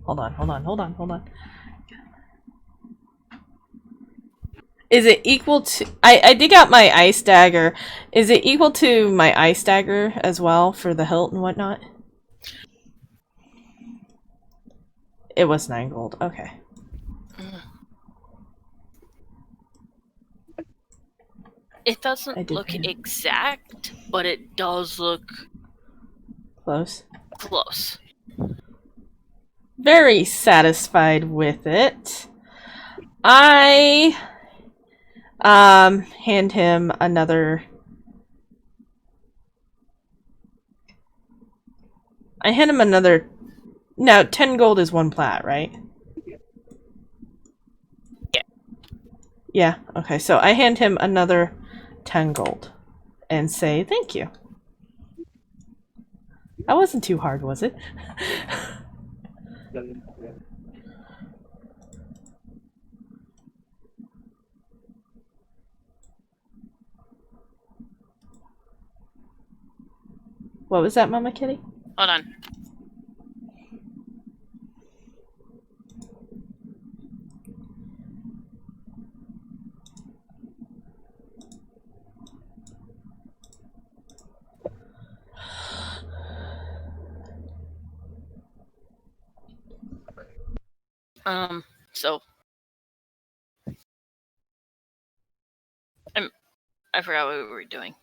Hold on. Is it equal to... I dig out my ice dagger. Is it equal to my ice dagger as well for the hilt and whatnot? It was 9 gold. Okay. It doesn't look exact, but it does look Close. close. Very satisfied with it. I hand him another... No, 10 gold is 1 plat, right? Yeah. Yeah, okay, so I hand him another 10 gold and say thank you. That wasn't too hard, was it? What was that, Mama Kitty? Hold on. So I forgot what we were doing.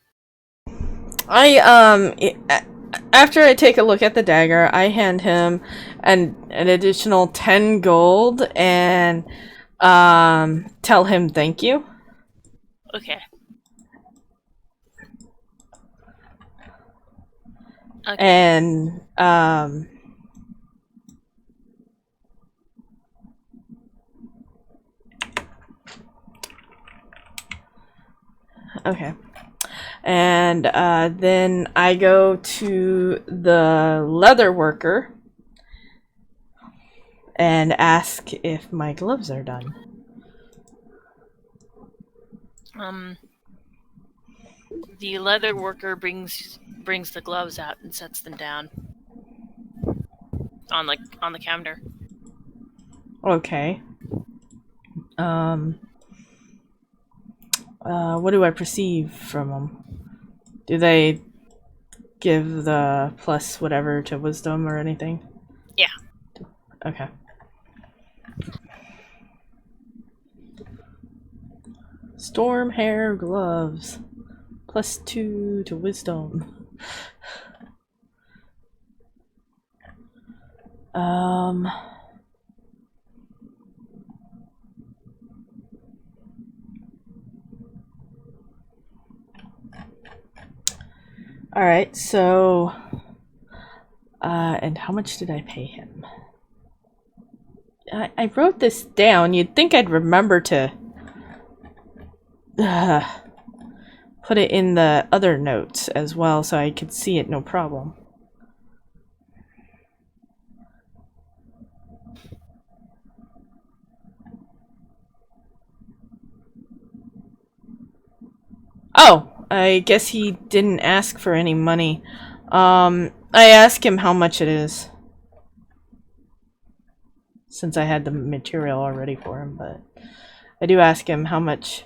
After I take a look at the dagger, I hand him an additional 10 gold and tell him thank you. Okay. And okay. And then I go to the leather worker and ask if my gloves are done. The leather worker brings the gloves out and sets them down on the counter. Okay. What do I perceive from them? Do they give the plus whatever to wisdom or anything? Yeah. Okay. Storm hair gloves. +2 to wisdom. Alright, so and how much did I pay him? I wrote this down. You'd think I'd remember to put it in the other notes as well so I could see it no problem. Oh, I guess he didn't ask for any money. I asked him how much it is. Since I had the material already for him, but I do ask him how much.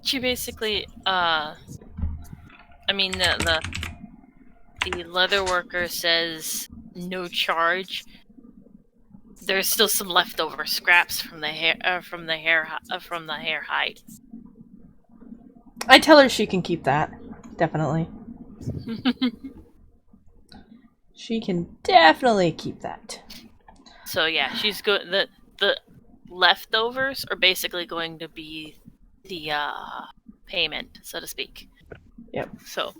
She basically, I mean, the the leather worker says no charge, there's still some leftover scraps from the hair hide. I tell her she can keep that. Definitely. She can definitely keep that. So yeah, she's good. The leftovers are basically going to be the payment, so to speak. Yep. So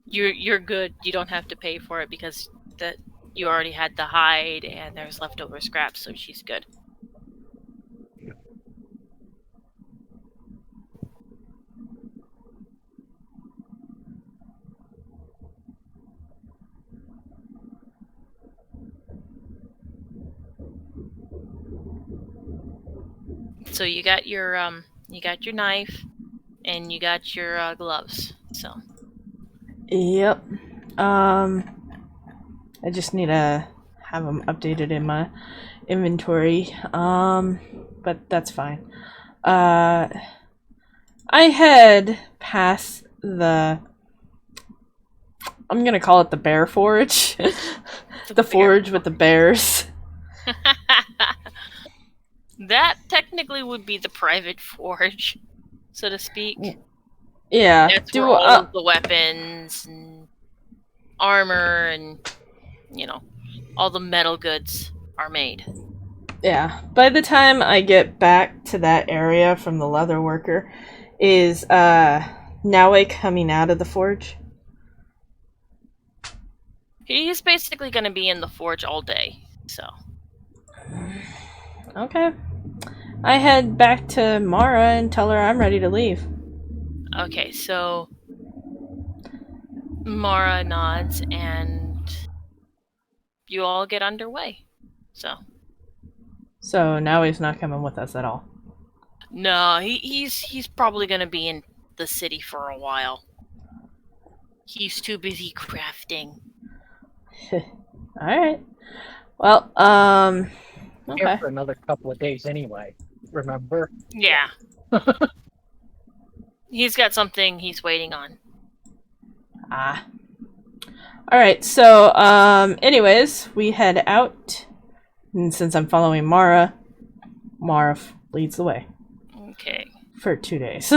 you're good. You don't have to pay for it because that you already had the hide and there's leftover scraps, so she's good. So you got your knife and you got your gloves. So Yep. I just need to have them updated in my inventory. But that's fine. I had passed the... I'm gonna call it the bear forge. The forge with the bears. That technically would be the private forge, so to speak. Yeah. That's where all of the weapons and armor and, all the metal goods are made. Yeah. By the time I get back to that area from the leather worker, is Naue coming out of the forge? He's basically going to be in the forge all day, so. Okay. I head back to Mara and tell her I'm ready to leave. Okay, so Mara nods and you all get underway. So now he's not coming with us at all. No, he's probably going to be in the city for a while. He's too busy crafting. Alright. Well, okay. Here for another couple of days anyway. Remember? Yeah. He's got something he's waiting on. Ah. Alright, so, anyways, we head out. And since I'm following Mara, Mara leads the way. Okay. For 2 days.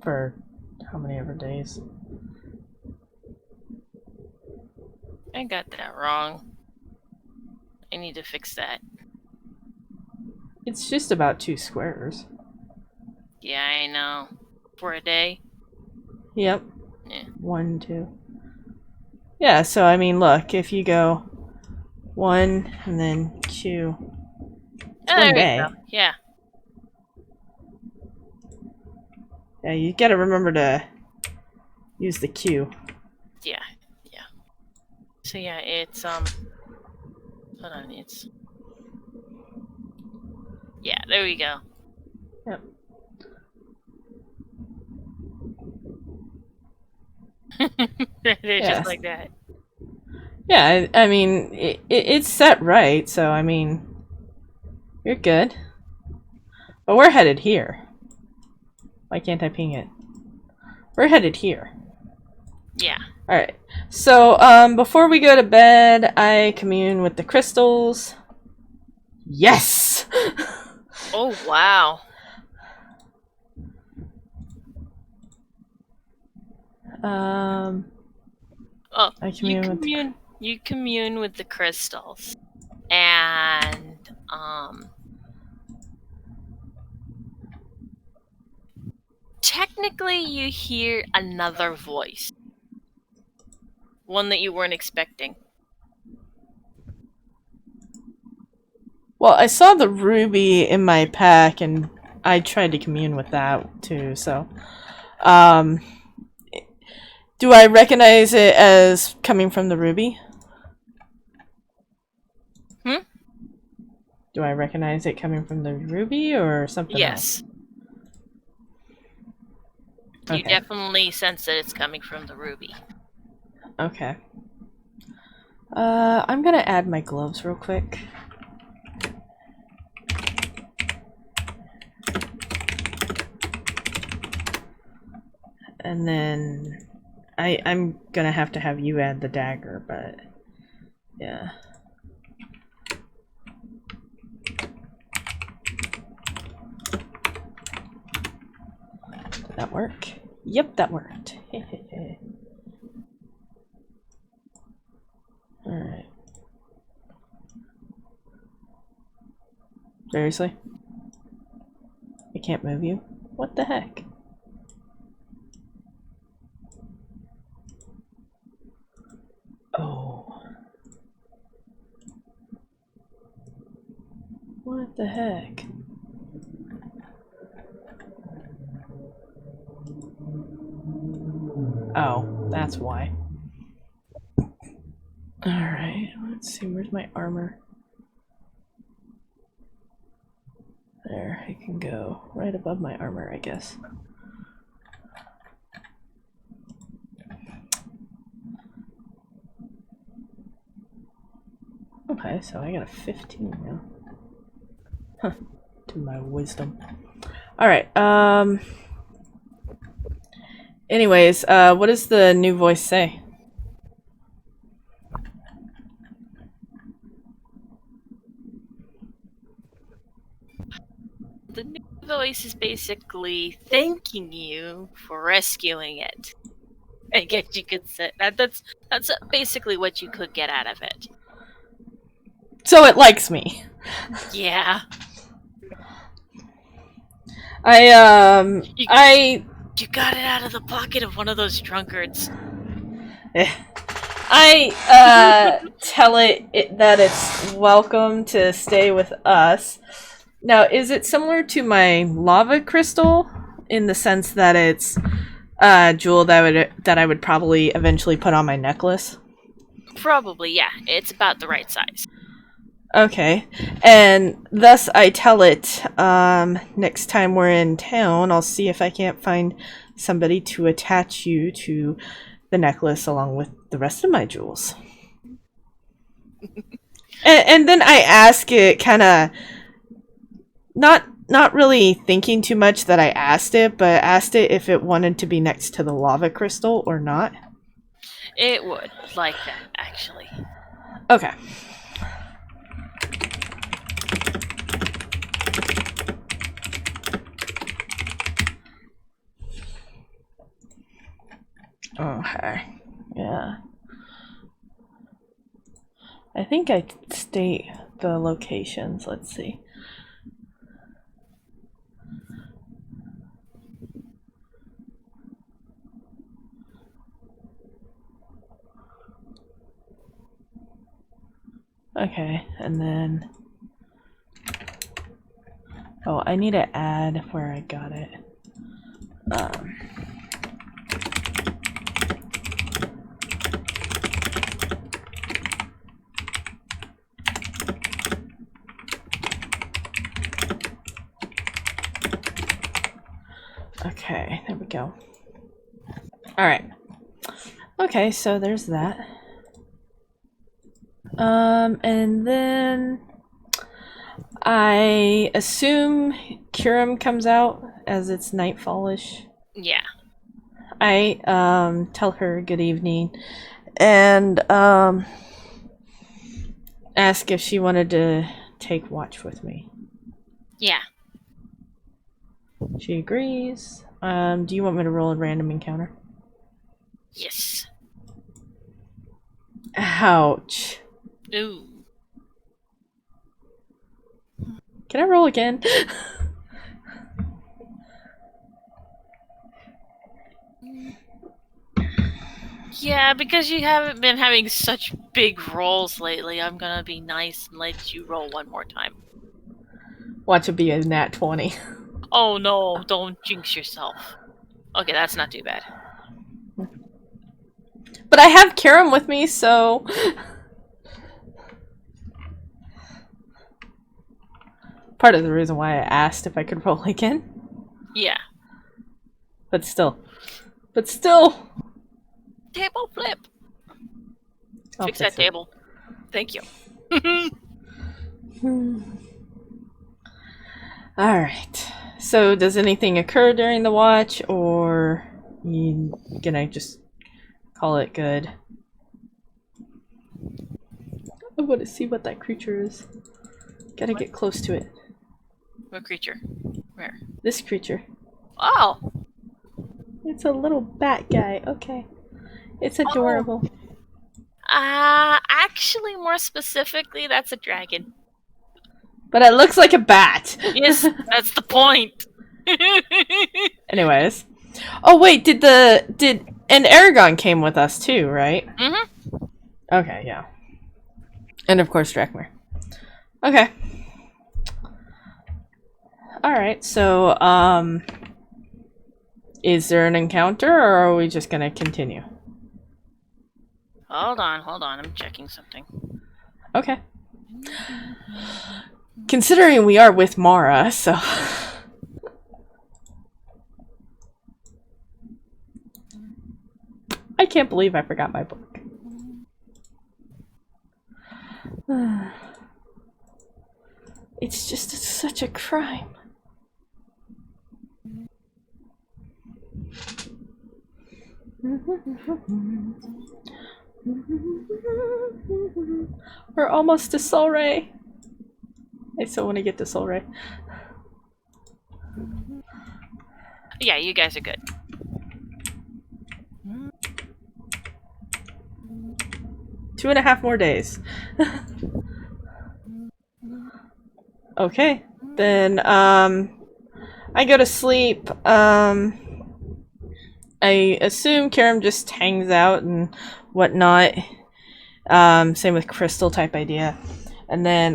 For how many ever days? I got that wrong. I need to fix that. It's just about 2 squares. Yeah, I know. For a day? Yep. Yeah. 1, 2. Yeah, so I mean, look, if you go 1 and then 2. It's one day. Go. Yeah. Yeah, you gotta remember to use the Q. Yeah. So yeah, it's hold on, yeah, there we go. Yep. Just like that. Yeah, I mean, it's set right, so I mean, you're good. But we're headed here. Why can't I ping it? We're headed here. Yeah. Alright. So, before we go to bed, I commune with the crystals. Yes! Oh, wow. Oh, you commune with the crystals. And, technically you hear another voice. One that you weren't expecting. Well, I saw the ruby in my pack, and I tried to commune with that, too, so... do I recognize it as coming from the ruby? Do I recognize it coming from the ruby, or something else? Yes. You definitely sense that it's coming from the ruby. Okay. I'm gonna add my gloves real quick. And then I'm gonna have to have you add the dagger, but yeah. Did that work? Yep, that worked. Alright. Seriously? I can't move you? What the heck? Oh. What the heck? Oh, that's why. Alright, let's see, where's my armor? There, I can go right above my armor, I guess. Okay, so I got a 15 now. Huh, to my wisdom. Alright, anyways, what does the new voice say? The new voice is basically thanking you for rescuing it. I guess you could say that's basically what you could get out of it. So it likes me. Yeah. You got it out of the pocket of one of those drunkards. I tell it that it's welcome to stay with us. Now, is it similar to my lava crystal in the sense that it's a jewel that I would probably eventually put on my necklace? Probably, yeah. It's about the right size. Okay, and thus I tell it, next time we're in town, I'll see if I can't find somebody to attach you to the necklace along with the rest of my jewels. and then I ask it, kind of, not really thinking too much that I asked it, but asked it if it wanted to be next to the lava crystal or not. It would, like that, actually. Okay. Okay. Yeah. I think I state the locations. Let's see. Okay, and then... Oh, I need to add where I got it. Okay, there we go. Alright. Okay, so there's that. And then I assume Curum comes out as it's nightfallish. Yeah. I tell her good evening and ask if she wanted to take watch with me. Yeah. She agrees. Do you want me to roll a random encounter? Yes. Ouch. Ooh. Can I roll again? Yeah, because you haven't been having such big rolls lately, I'm gonna be nice and let you roll one more time. Watch it be a nat 20. Oh no, don't jinx yourself. Okay, that's not too bad. But I have Curum with me, so... Part of the reason why I asked if I could roll again. Yeah. But still. But still! Table flip! I'll Fix that it. table. Thank you. Alright. So, does anything occur during the watch, or... you gonna just call it good? I want to see what that creature is. Gotta get close to it. What creature? Where? This creature. Oh! It's a little bat guy. Okay. It's adorable. Actually, more specifically, that's a dragon. But it looks like a bat. Yes, that's the point. Anyways. Oh wait, and Aragon came with us too, right? Mm-hmm. Okay, yeah. And of course Drakmir. Okay. Alright, so is there an encounter or are we just gonna continue? Hold on, I'm checking something. Okay. Considering we are with Mara, so I can't believe I forgot my book. It's just such a crime. We're almost to Soul Ray. I still want to get to Soul Ray. Yeah, you guys are good. Two and a half more days. Okay, then I go to sleep. I assume Karam just hangs out and whatnot. Same with Crystal type idea. And then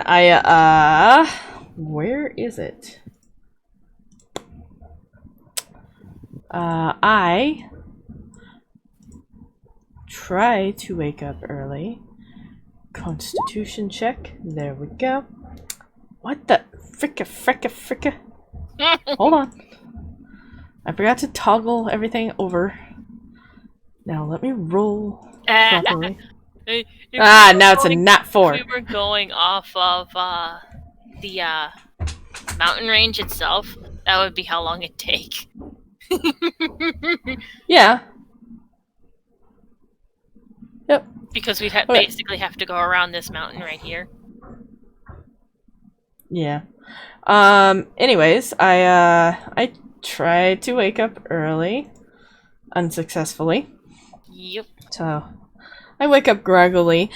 where is it? I try to wake up early. Constitution check. There we go. What the fricka? Hold on. I forgot to toggle everything over. Now let me roll properly. Now it's a nat 4. If we were going off of the mountain range itself, that would be how long it'd take. Yeah. Yep. Because we'd basically have to go around this mountain right here. Yeah. Anyways, I tried to wake up early, unsuccessfully. Yep. So I wake up groggily,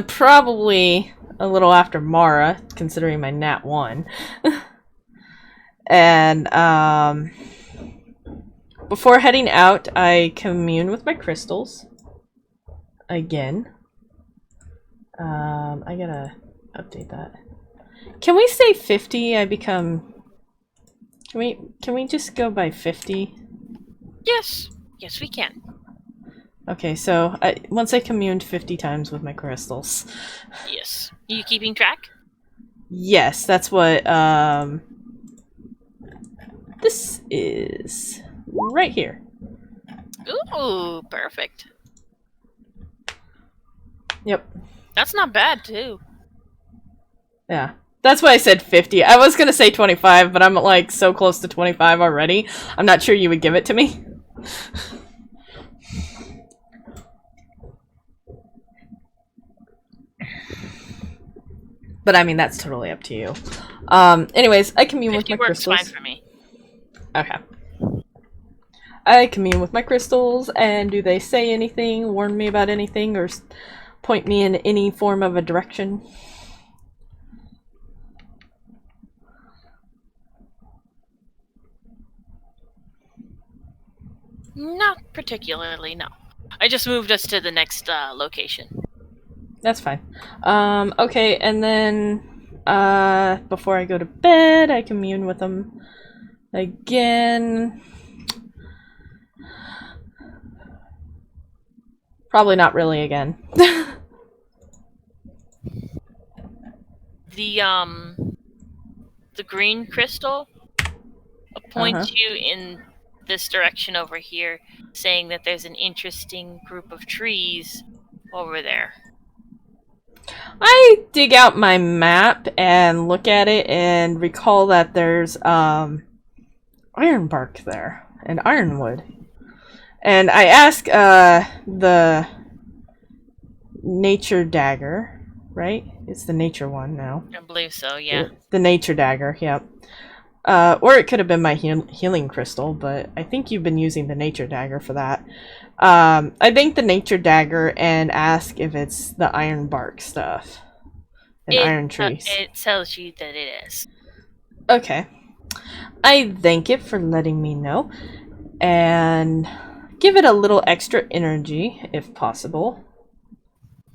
probably a little after Mara, considering my nat 1. And before heading out, I commune with my crystals again. I gotta update that. Can we say 50? I become. Can we just go by 50? Yes, we can. Okay, so once I communed 50 times with my crystals. Yes. Are you keeping track? Yes, that's what this is right here. Ooh, perfect. Yep. That's not bad, too. Yeah. That's why I said 50. I was gonna say 25, but I'm like so close to 25 already. I'm not sure you would give it to me. But I mean, that's totally up to you. Anyways, I commune with my crystals. 50 works fine for me. Okay. I commune with my crystals, and do they say anything, warn me about anything, or point me in any form of a direction? Not particularly, no. I just moved us to the next location. That's fine. Okay, and then before I go to bed, I commune with them again. Probably not really again. The green crystal points you in this direction over here, saying that there's an interesting group of trees over there. I dig out my map and look at it and recall that there's ironbark there and ironwood. And I ask the nature dagger, right? It's the nature one now. I believe so, yeah. The nature dagger, yep. Or it could have been my healing crystal, but I think you've been using the nature dagger for that. I think the nature dagger and ask if it's the iron bark stuff. And iron trees. It tells you that it is. Okay. I thank it for letting me know. And give it a little extra energy, if possible.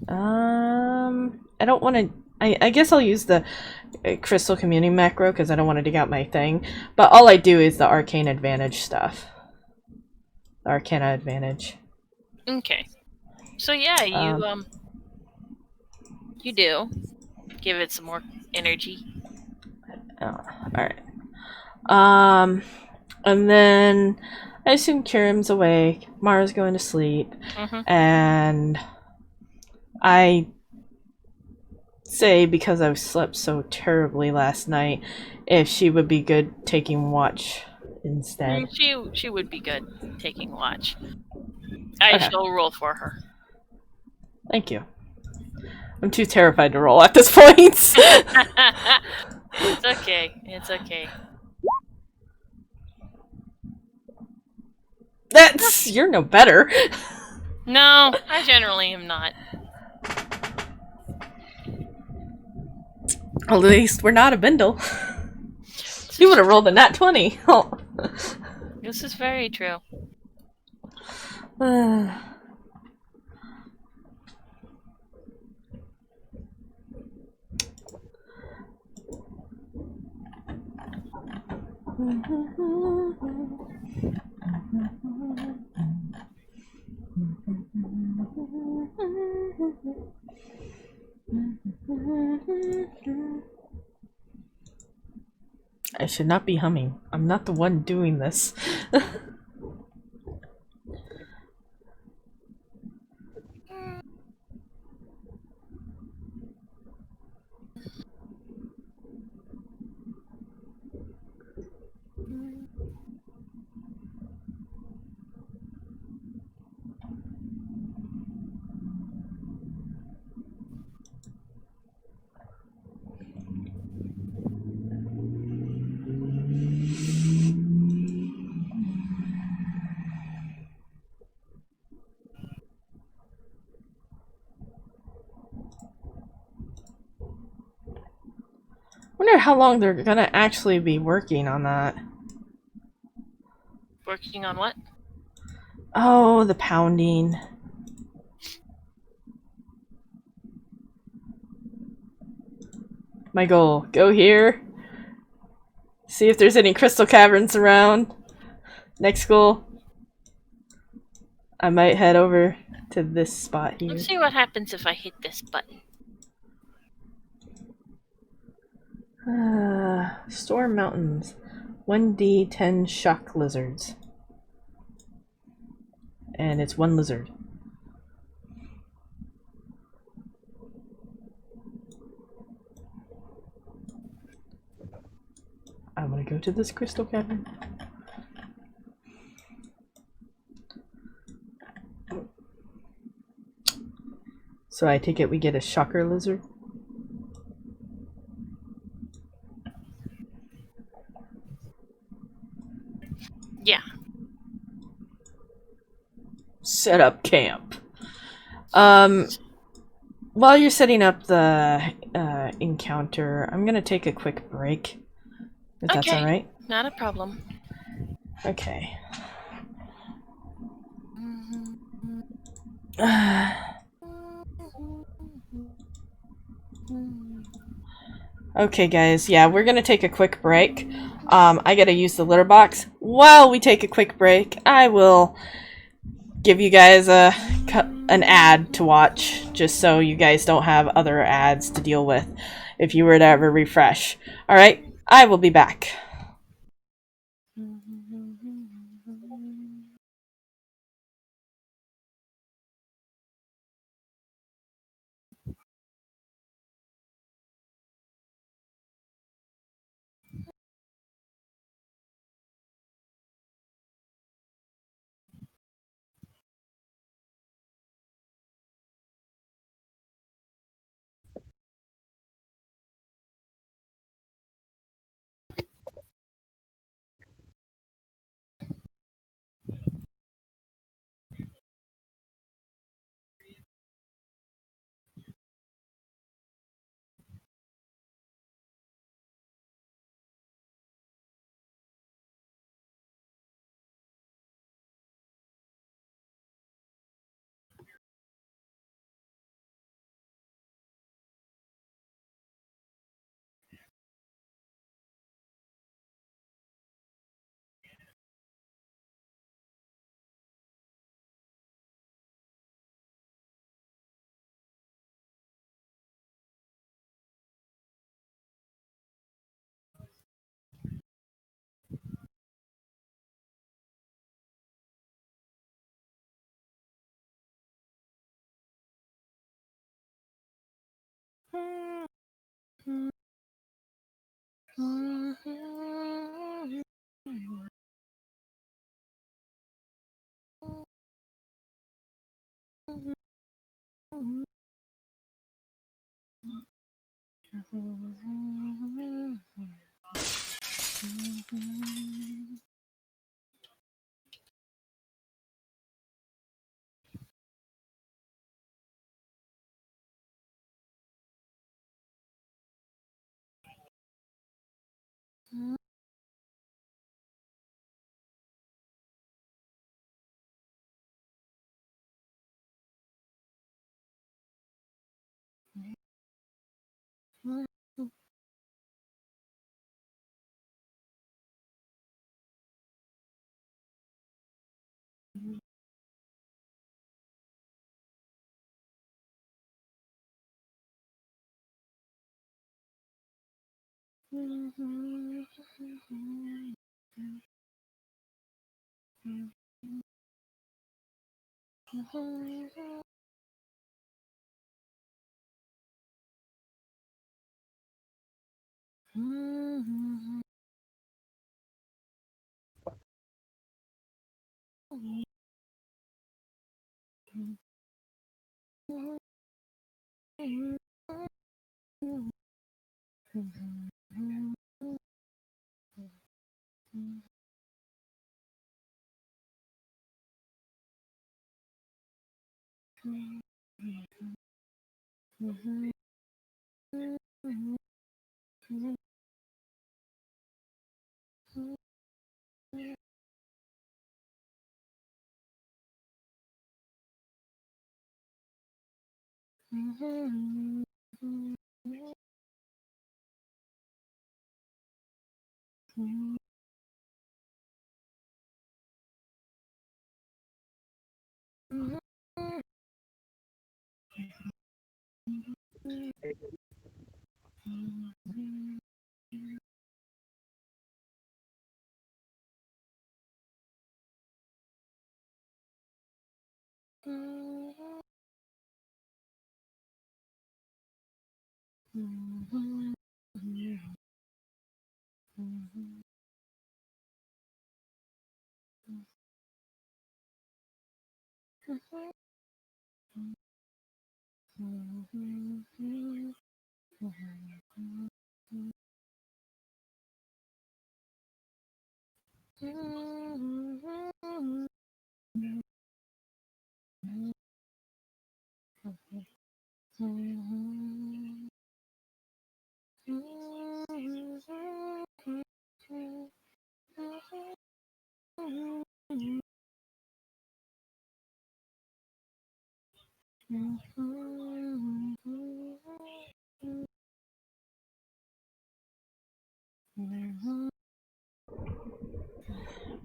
I don't want to... I guess I'll use the crystal communing macro because I don't want to dig out my thing. But all I do is the arcane advantage stuff. The arcana advantage. Okay. So yeah, you do. Give it some more energy. Oh, alright. And then I assume Kirim's awake. Mara's going to sleep. And I say, because I've slept so terribly last night, if she would be good taking watch instead. She would be good taking watch. I shall roll for her. Thank you. I'm too terrified to roll at this point. It's okay. It's okay. You're no better. No, I generally am not. At least we're not a bindle. You would have rolled a nat 20. Oh. This is very true. I should not be humming. I'm not the one doing this. Wonder how long they're gonna actually be working on that. Working on what? Oh, the pounding. My goal. Go here. See if there's any crystal caverns around. Next goal. I might head over to this spot here. Let's see what happens if I hit this button. Storm Mountains. 1d10 shock lizards. And it's one lizard. I'm gonna go to this crystal cavern. So I take it we get a shocker lizard? Yeah. Set up camp. While you're setting up the encounter, I'm gonna take a quick break. If that's alright. Not a problem. Okay. Okay, guys. Yeah, we're gonna take a quick break. I gotta use the litter box. While we take a quick break, I will give you guys an ad to watch, just so you guys don't have other ads to deal with if you were to ever refresh. Alright, I will be back.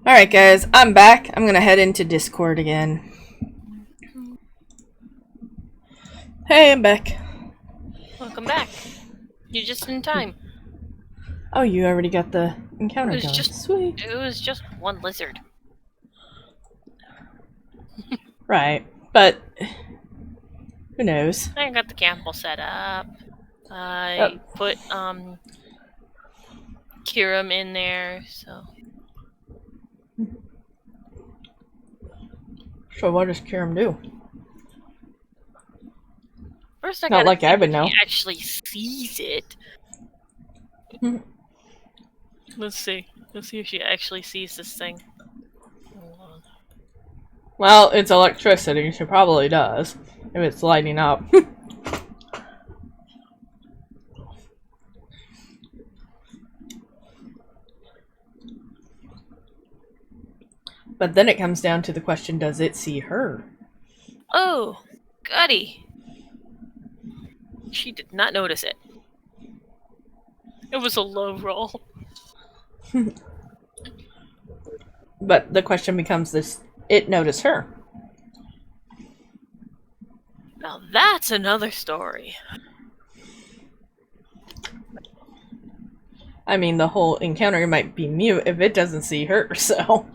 Alright, guys, I'm back. I'm gonna head into Discord again. Hey, I'm back. Welcome back. You're just in time. Oh, you already got the encounter It was going. just- Sweet. It was just one lizard. Right, but who knows? I got the camp all set up. I put Kiram in there, so So what does Kiram do? first I Not gotta like see I would if know. he actually sees it. Let's see. Let's see if she actually sees this thing. Hold on. Well, it's electricity. She probably does. If it's lighting up. But then it comes down to the question, does it see her? Oh, goody. She did not notice it. It was a low roll. But the question becomes this, it notice her. Now that's another story. I mean, the whole encounter might be mute if it doesn't see her, so...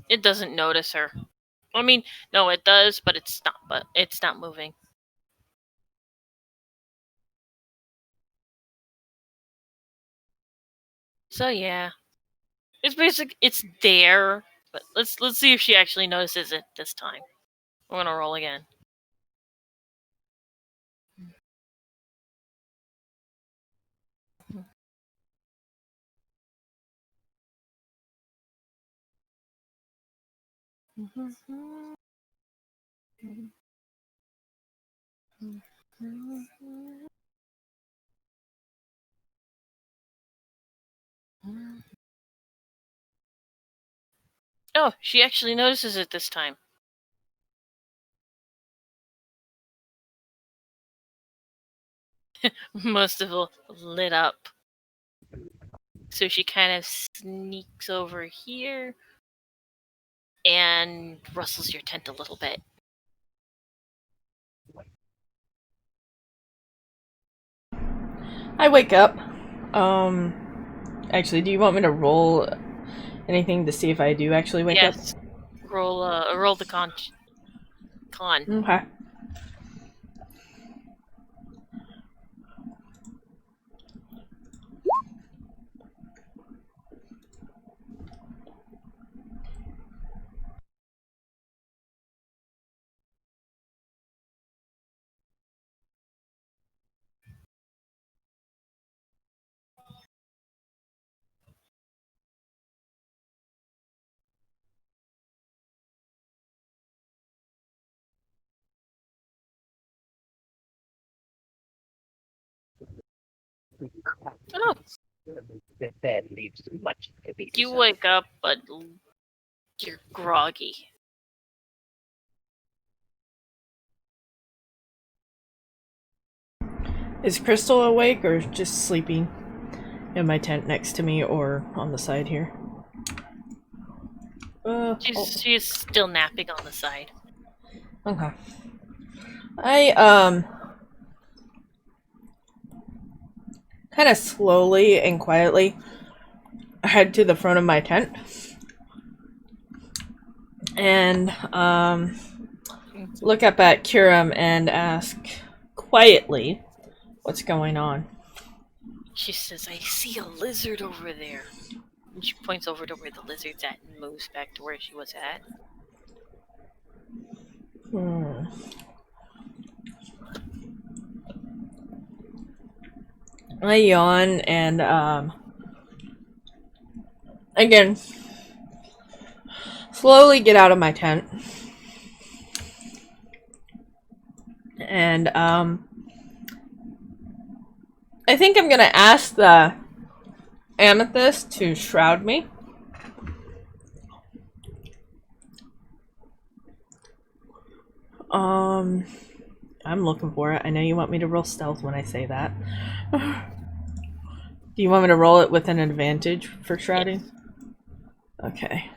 It doesn't notice her. I mean, no, it does, but it's not. But it's not moving. So yeah, it's there, but let's see if she actually notices it this time. I'm gonna roll again. Oh, she actually notices it this time. Must have lit up. So she kind of sneaks over here and rustles your tent a little bit. I wake up. Actually, do you want me to roll anything to see if I do actually wake up? Yes. Roll the con. Okay. Oh, The bed leaves much to be you desired. wake up, but you're groggy. Is Crystal awake or just sleeping in my tent next to me or on the side here? She's still napping on the side. Okay. I kind of slowly and quietly head to the front of my tent and look up at Kuram and ask quietly what's going on. She says, "I see a lizard over there." And she points over to where the lizard's at and moves back to where she was at. I yawn and again slowly get out of my tent and I think I'm gonna ask the amethyst to shroud me. I'm looking for it. I know you want me to roll stealth when I say that. Do you want me to roll it with an advantage for shrouding? Yes. Okay.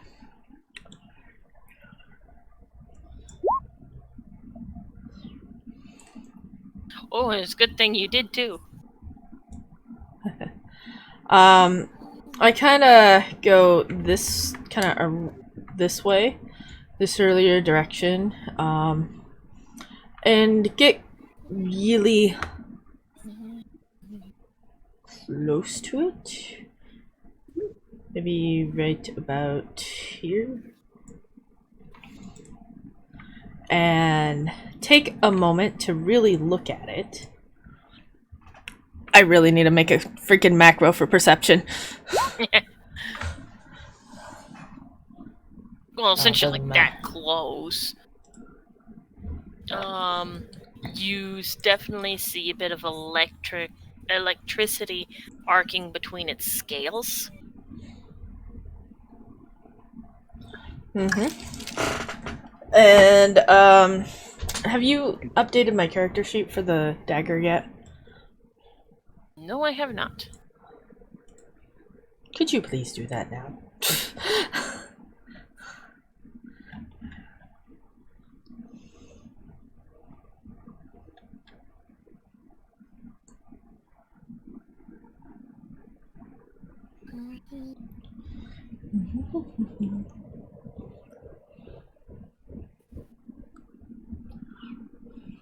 Oh, it's a good thing you did too. I kind of go this this way, this earlier direction, and get really close to it. Maybe right about here. And take a moment to really look at it. I really need to make a freaking macro for perception. Well, since you're like that close, you definitely see a bit of electricity arcing between its scales. And Have you updated my character sheet for the dagger yet? No, I have not. Could you please do that now?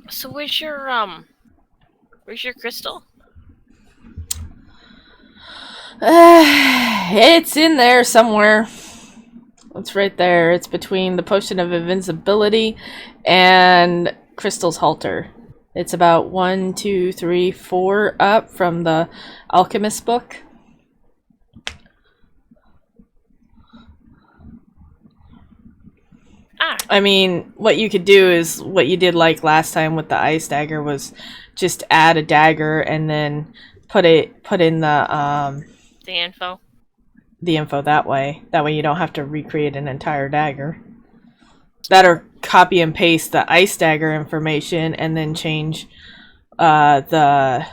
So where's your crystal? It's in there somewhere. It's right there. It's between the potion of invincibility and Crystal's halter. It's about 1, 2, 3, 4 up from the alchemist book. I mean, what you could do is what you did like last time with the ice dagger was just add a dagger and then put in the info. The info that way. That way you don't have to recreate an entire dagger. That or copy and paste the ice dagger information and then change the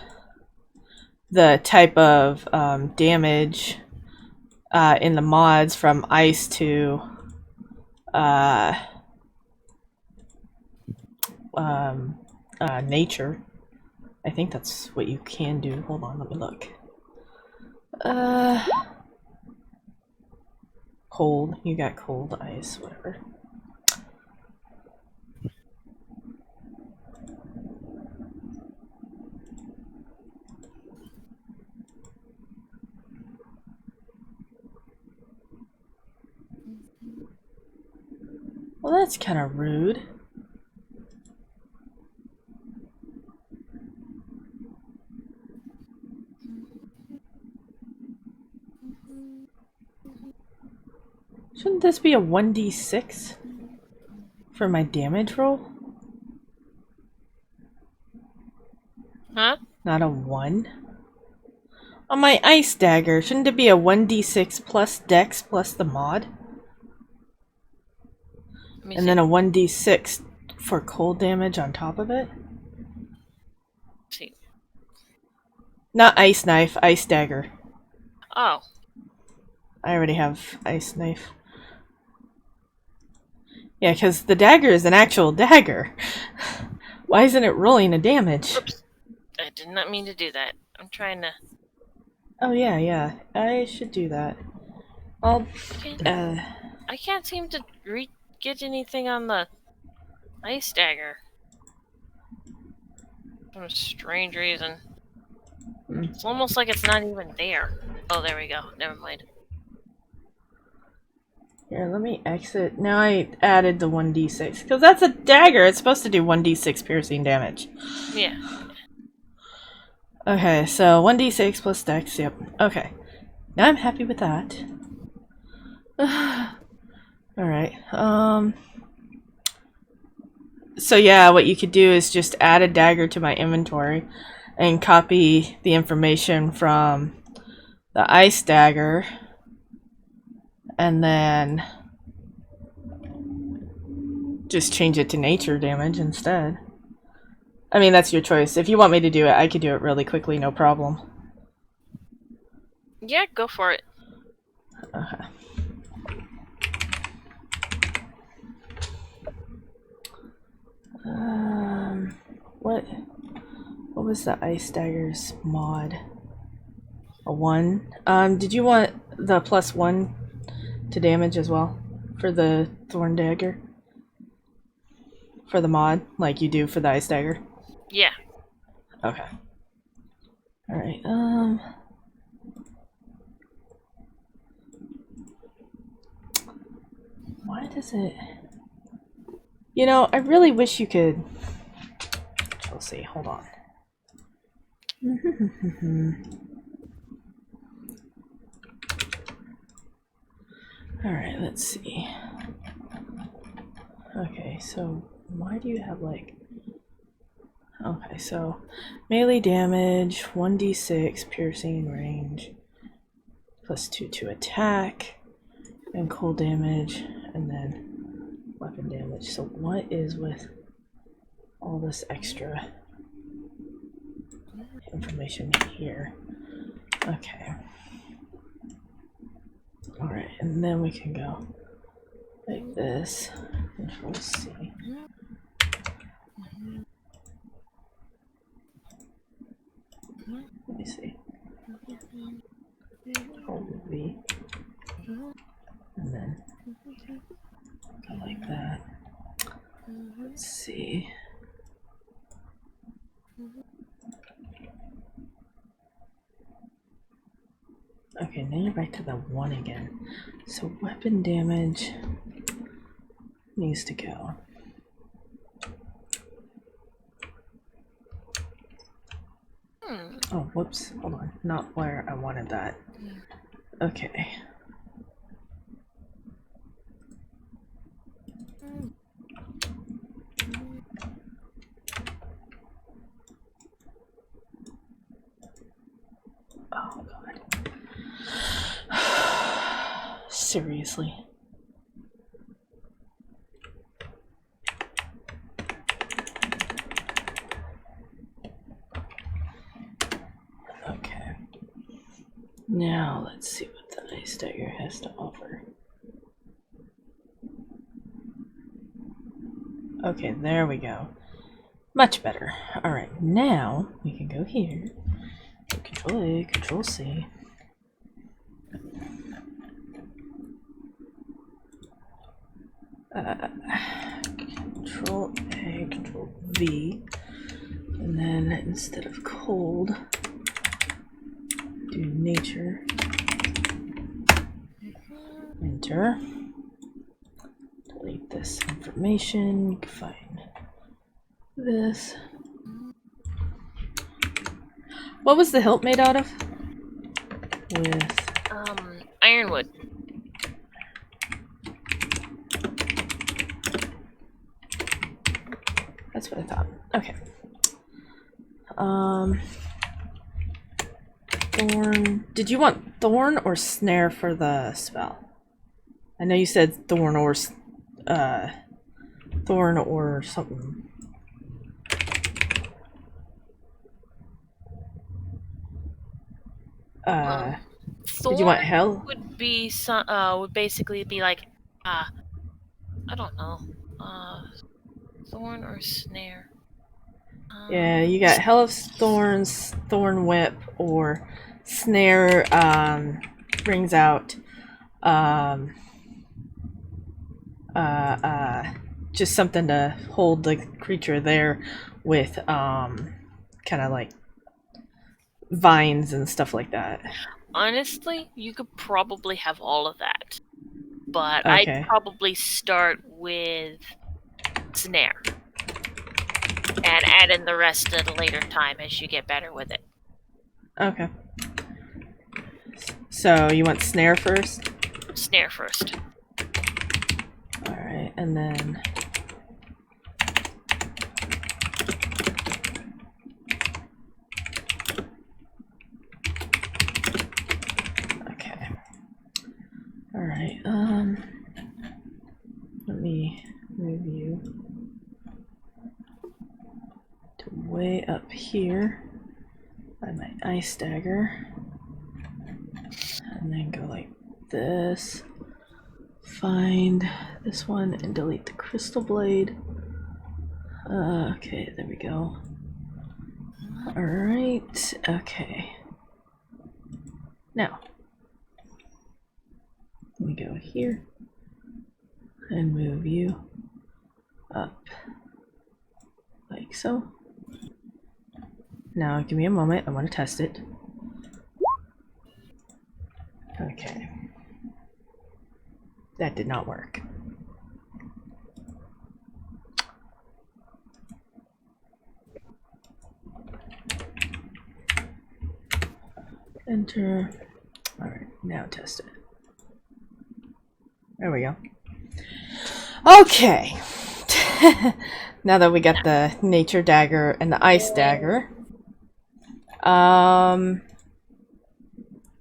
type of damage in the mods from ice to nature. I think that's what you can do. Hold on, let me look. Cold. You got cold, ice, whatever. Well, that's kind of rude. Shouldn't this be a 1d6 for my damage roll? Huh? Not a 1? On my ice dagger, shouldn't it be a 1d6 plus dex plus the mod? And then a 1d6 for cold damage on top of it? See. Not ice knife, ice dagger. Oh. I already have ice knife. Yeah, because the dagger is an actual dagger. Why isn't it rolling a damage? Oops. I did not mean to do that. I'm trying to... Oh, yeah. I should do that. I can't seem to get anything on the ice dagger. For some strange reason. It's almost like it's not even there. Oh, there we go. Never mind. Here, let me exit. Now I added the 1d6. Because that's a dagger. It's supposed to do 1d6 piercing damage. Yeah. Okay, so 1d6 plus dex. Yep. Okay. Now I'm happy with that. Alright. So yeah, what you could do is just add a dagger to my inventory and copy the information from the ice dagger and then just change it to nature damage instead. I mean, that's your choice. If you want me to do it, I could do it really quickly, no problem. Yeah, go for it. Okay. What was the ice daggers mod? A 1? Did you want the +1 to damage as well for the thorn dagger? For the mod, like you do for the ice dagger? Yeah. Okay. Alright, why does it... You know, I really wish you could... Let's see, hold on. Alright, let's see. Okay, so why do you have like... Okay, so melee damage, 1d6, piercing range, +2 to attack, and cold damage, and then weapon damage. So what is with... all this extra information here. Okay. Alright, and then we can go like this. Control C. Let me see. Control V. And then go like that. Let's see. Okay, now you're back to the 1 again. So weapon damage needs to go. Oh, whoops. Hold on. Not where I wanted that. Okay. Oh, God. Seriously. Okay. Now let's see what the ice dagger has to offer. Okay, there we go. Much better. Alright, now we can go here. Control A, Control C. Control A, Control V. And then instead of cold, do nature. Enter. Delete this information. Fine. This. What was the hilt made out of? With ironwood. That's what I thought. Okay. Thorn. Did you want thorn or snare for the spell? I know you said thorn or something. Did you want hell? Would be some. Would basically be like, I don't know. Thorn or snare. Yeah, you got Hell of Thorns, Thorn Whip, or Snare brings out just something to hold the creature there with kind of like vines and stuff like that. Honestly, you could probably have all of that. But Okay. I'd probably start with snare. And add in the rest at a later time as you get better with it. Okay. So you want snare first? Snare first. Alright, and then... Okay. Alright, let me move you to way up here by my ice dagger. And then go like this. Find this one and delete the crystal blade. Okay, there we go. Alright, okay. Now, let me go here and move you up like so. Now, give me a moment, I want to test it. Okay. That did not work. Enter. Alright, now test it. There we go. Okay. Now that we got the nature dagger and the ice dagger. And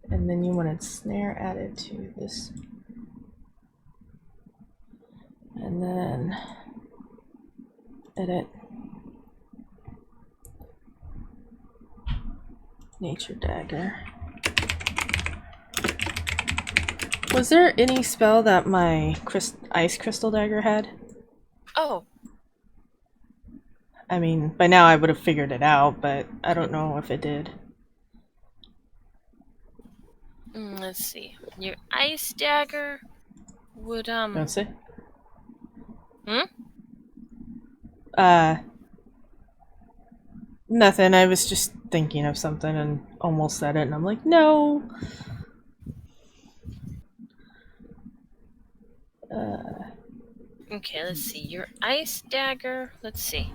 then you wanted snare added to this. And then edit. Nature dagger. Was there any spell that my ice crystal dagger had? Oh, I mean, by now I would have figured it out, but I don't know if it did. let's see. Your ice dagger would Don't say. Hmm? Nothing. I was just thinking of something and almost said it, and I'm like, no. Okay, let's see. Your ice dagger. Let's see.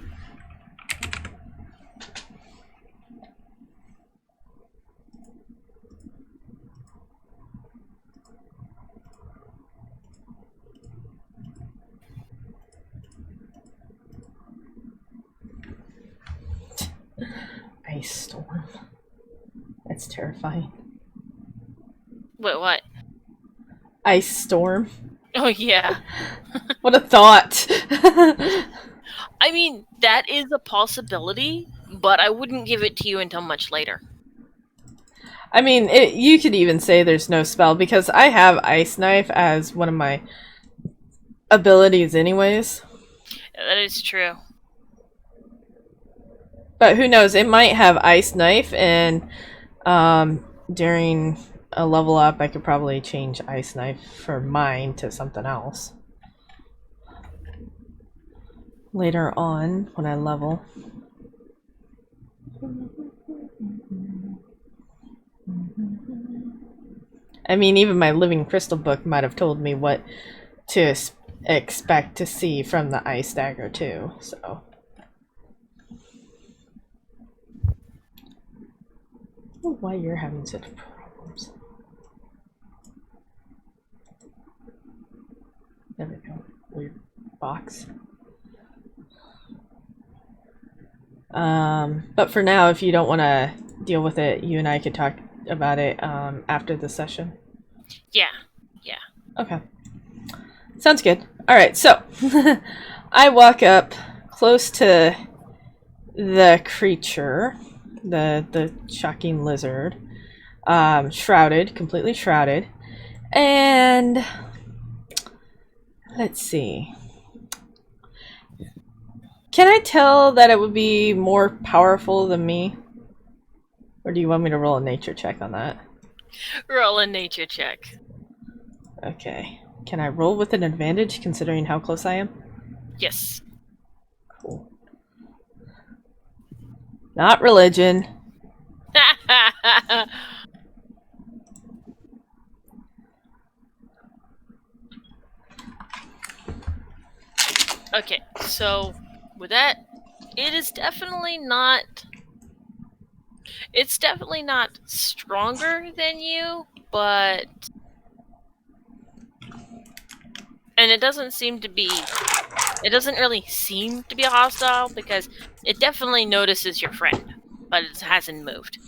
Ice storm. That's terrifying. Wait, what? Ice storm. Oh yeah. What a thought. I mean, that is a possibility, but I wouldn't give it to you until much later. I mean, you could even say there's no spell because I have Ice Knife as one of my abilities anyways. Yeah, that is true. But who knows, it might have Ice Knife and during a level up I could probably change Ice Knife for mine to something else. Later on when I level. I mean, even my Living Crystal book might have told me what to expect to see from the ice dagger too, so. I don't know why you're having such problems. There we go. Weird box. But for now, if you don't want to deal with it, you and I could talk about it after the session. Yeah. Okay. Sounds good. Alright, so I walk up close to the creature, the shocking lizard, shrouded, completely shrouded, and let's see. Can I tell that it would be more powerful than me? Or do you want me to roll a nature check on that? Roll a nature check. Okay. Can I roll with an advantage considering how close I am? Yes. Cool. Not religion. Okay, so with that, it's definitely not stronger than you, but and it doesn't really seem to be hostile because it definitely notices your friend, but it hasn't moved.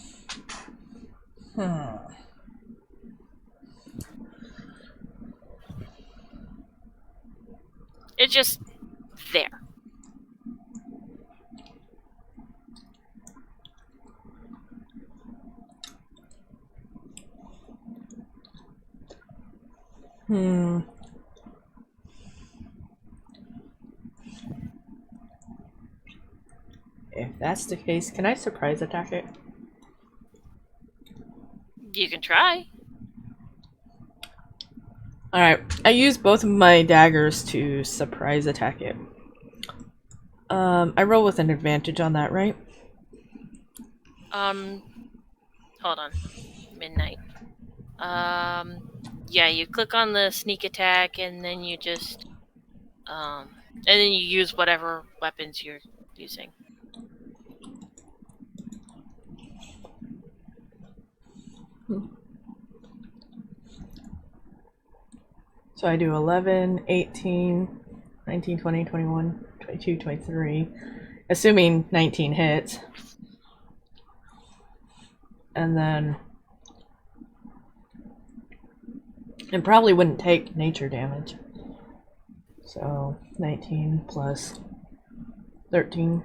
It's just there. If that's the case, can I surprise attack it? You can try. Alright, I use both of my daggers to surprise attack it. I roll with an advantage on that, right? Hold on. Midnight. Yeah, you click on the sneak attack and then you just, and then you use whatever weapons you're using. So I do 11, 18, 19, 20, 21, 22, 23. Assuming 19 hits. And then it probably wouldn't take nature damage. So 19 plus 13.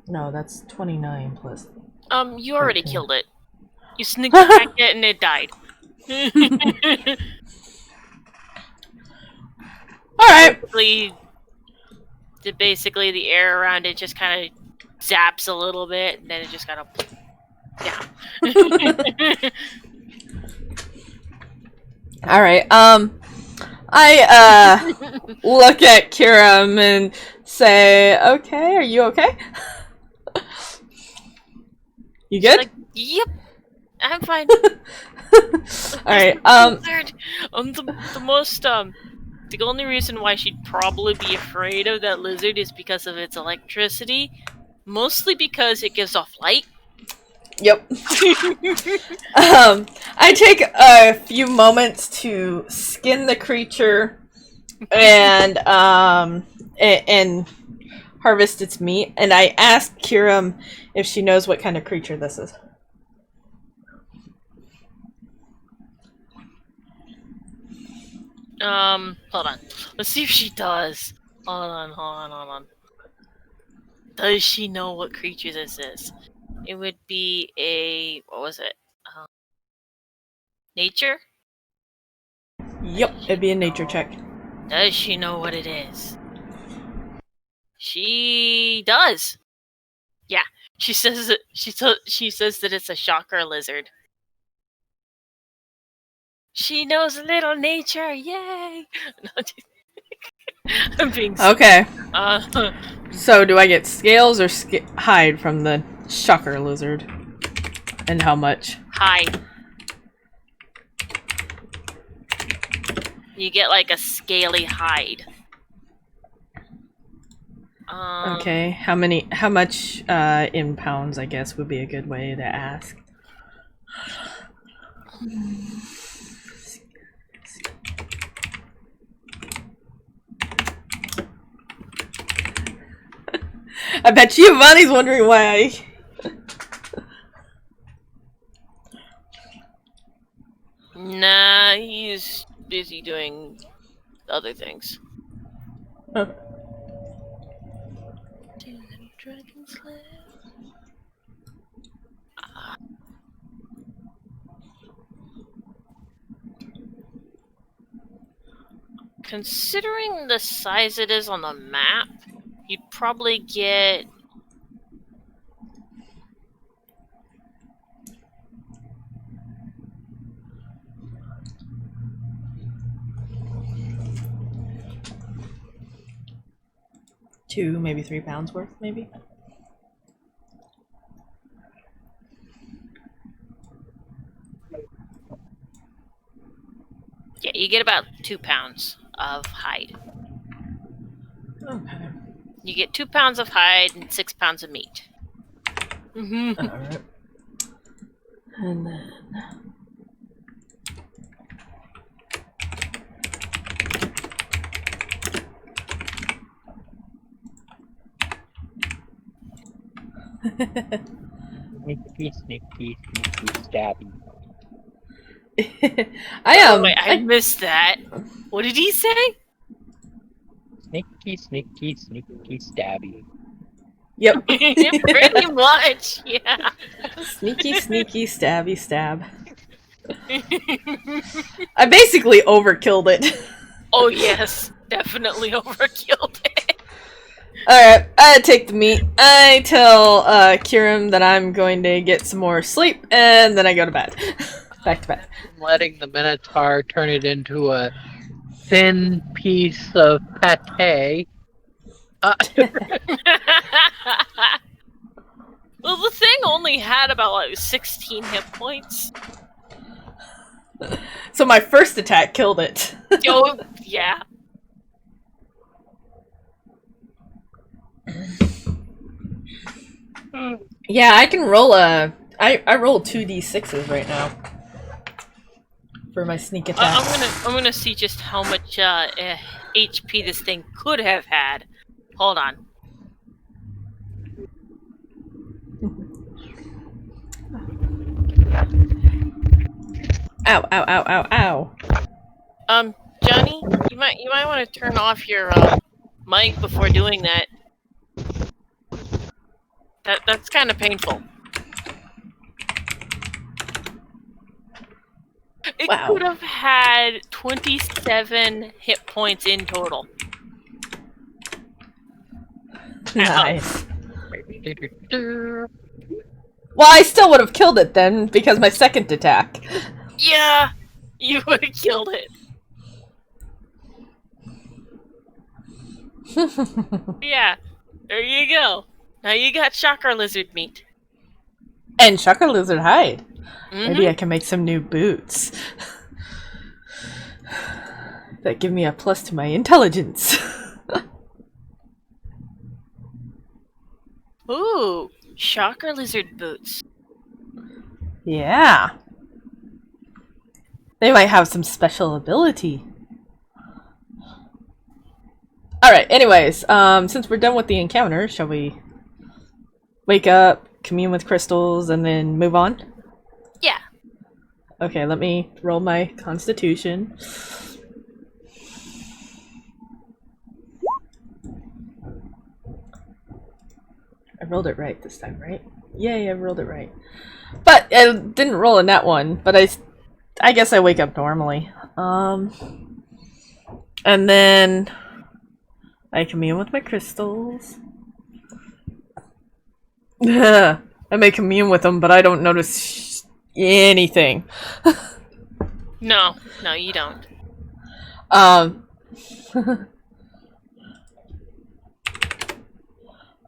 No, that's 29 plus. You already 13. killed it. You sneaked attacked it and it died. Alright. Basically, the air around it just kind of zaps a little bit, and then it just kind of down. Alright, I look at Kiram and say, okay, are you okay? You good? Like, yep, I'm fine. Alright, the only reason why she'd probably be afraid of that lizard is because of its electricity. Mostly because it gives off light. Yep. I take a few moments to skin the creature and harvest its meat, and I ask Kiram if she knows what kind of creature this is. Hold on. Let's see if she does. Hold on. Does she know what creature this is? It would be a... what was it? Nature? Yep, it'd be a nature check. Does she know what it is? She does. Yeah, she says that she says that it's a shocker lizard. She knows a little nature, yay! I'm being okay. Uh, So do I get scales or hide from the shocker lizard? And how much? hide. You get like a scaly hide. Okay, how much in pounds, I guess, would be a good way to ask. I bet Giovanni's wondering why. Nah, he's busy doing other things. Huh. Too many dragons left. Considering the size it is on the map, you'd probably get... Two, maybe 3 pounds worth, maybe? Yeah, you get about 2 pounds of hide. Okay. You get 2 pounds of hide and 6 pounds of meat. Alright. And then... Sneaky, stabby. Oh, wait, I missed that. What did he say? Sneaky, stabby. Yep. Pretty much, yeah. Sneaky, stabby, stab. I basically overkilled it. Oh yes, definitely overkilled it. Alright, I take the meat. I tell Kiram that I'm going to get some more sleep, and then I go to bed. Back to bed. Letting the Minotaur turn it into a thin piece of pate. Well, the thing only had about like 16 hit points. So my first attack killed it. Oh, yeah. Yeah, I can roll I roll 2d6s right now for my sneak attack. I'm gonna see just how much HP this thing could have had. Hold on. Ow, ow, ow, ow, ow. Johnny, you might want to turn off your mic before doing that. That's kind of painful. It Wow. could have had 27 hit points in total. Nice. Well, I still would have killed it then, because my second attack. Yeah, you would have killed it. Yeah, there you go. Now you got shocker lizard meat. And Shocker Lizard hide. Mhm. Maybe I can make some new boots. That give me a plus to my intelligence. Ooh, shocker lizard boots. Yeah. They might have some special ability. Alright, anyways, since we're done with the encounter, shall we wake up, commune with crystals, and then move on? Yeah. Okay, let me roll my constitution. I rolled it right this time, right? Yay, I rolled it right. But I didn't roll in that one, but I guess I wake up normally. And then I commune with my crystals. I may commune with them, but I don't notice anything. No, you don't.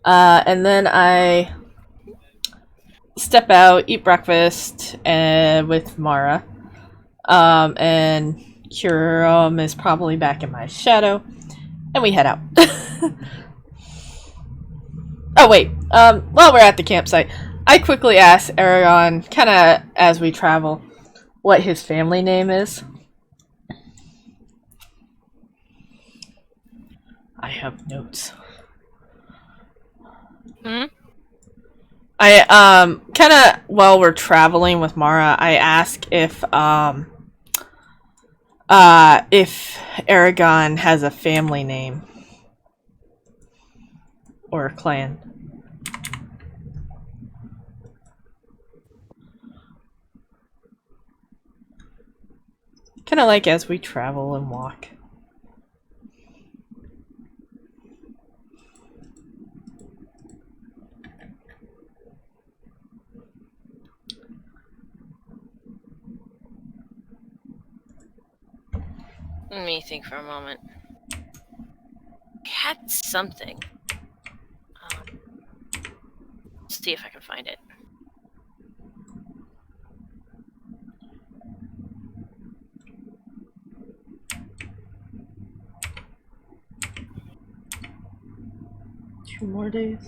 And then I step out, eat breakfast with Mara. And Kurum is probably back in my shadow. And we head out. Oh, wait. While we're at the campsite, I quickly ask Aragon, kind of as we travel, what his family name is. I have notes. Hmm? I kind of while we're traveling with Mara, I ask if Aragon has a family name or a clan. Kind of like as we travel and walk. Let me think for a moment. I had something. Let's see if I can find it. Two more days.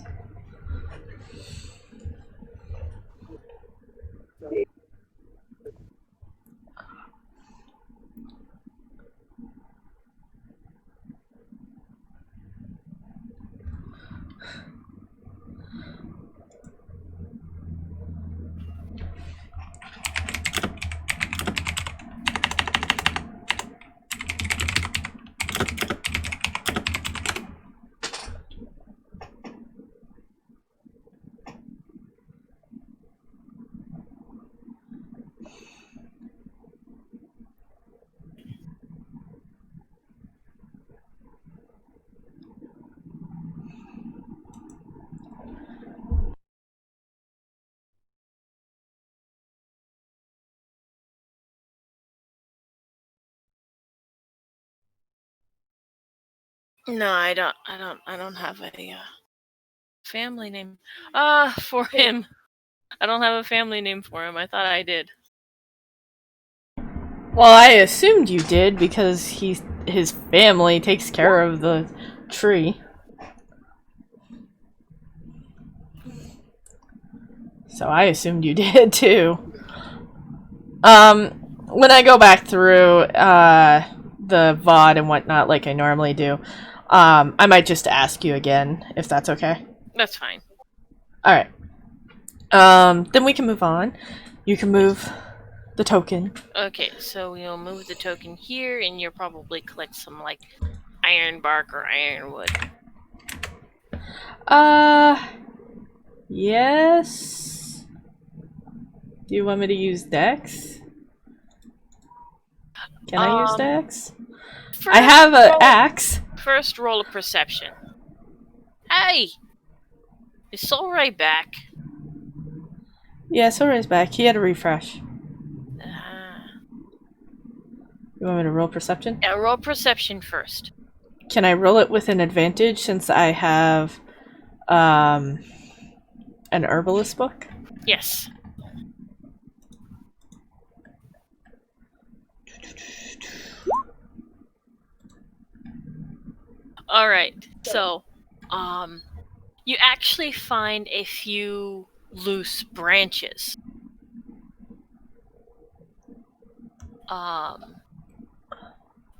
No, I don't have a family name. For him. I don't have a family name for him. I thought I did. Well, I assumed you did because his family takes care of the tree. So I assumed you did too. When I go back through the VOD and whatnot like I normally do, I might just ask you again if that's okay. That's fine. Alright. Then we can move on. You can move the token. Okay, so we'll move the token here, and you'll probably collect some, like, iron bark or ironwood. Yes. Do you want me to use Dex? Can I use Dex? I have an axe. First roll of perception. Hey! Is Soul Ray back? Yeah, Sora's back. He had a refresh. You want me to roll perception? Yeah, roll perception first. Can I roll it with an advantage since I have an herbalist book? Yes. Alright, so, you actually find a few loose branches.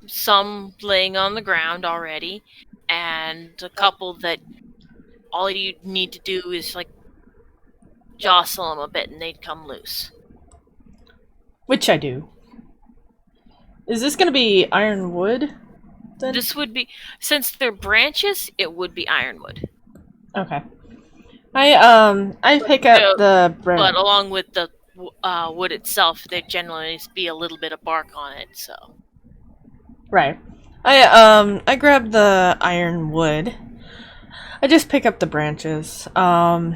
Some laying on the ground already, and a couple that all you need to do is, like, jostle them a bit and they'd come loose. Which I do. Is this going to be ironwood? Then? This would be, since they're branches, it would be ironwood. Okay. I pick up the branch. But along with the wood itself, there generally be a little bit of bark on it, so. Right. I grab the ironwood. I just pick up the branches. For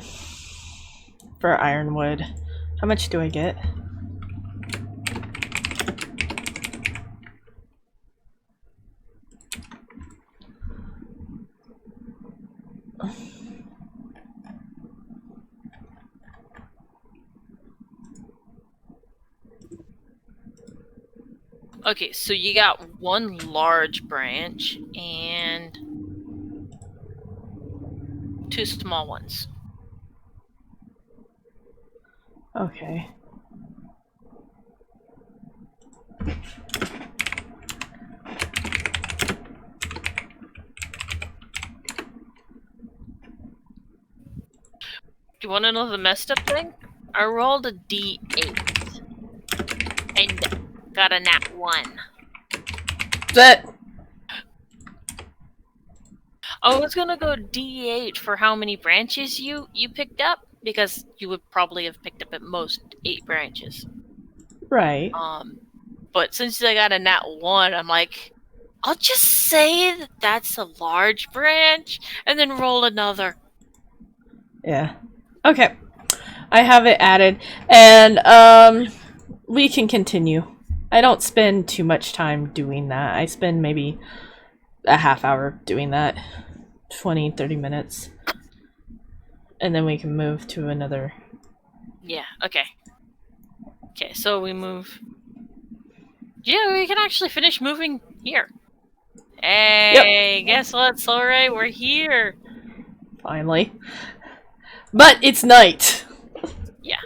ironwood. How much do I get? Okay, so you got one large branch and 2 small ones. Okay. Do you want to know the messed up thing? I rolled a D8 and got a nat 1. That. I was gonna go D8 for how many branches you picked up, because you would probably have picked up at most 8 branches. Right. But since I got a nat 1, I'm like, I'll just say that that's a large branch, and then roll another. Yeah. Okay. I have it added, and we can continue. I don't spend too much time doing that. I spend maybe a half hour doing that. 20, 30 minutes. And then we can move to another. Yeah, okay. Okay, so we move. Yeah, we can actually finish moving here. Hey, Yep. Guess what, Soray? We're here. Finally. But it's night. Yeah.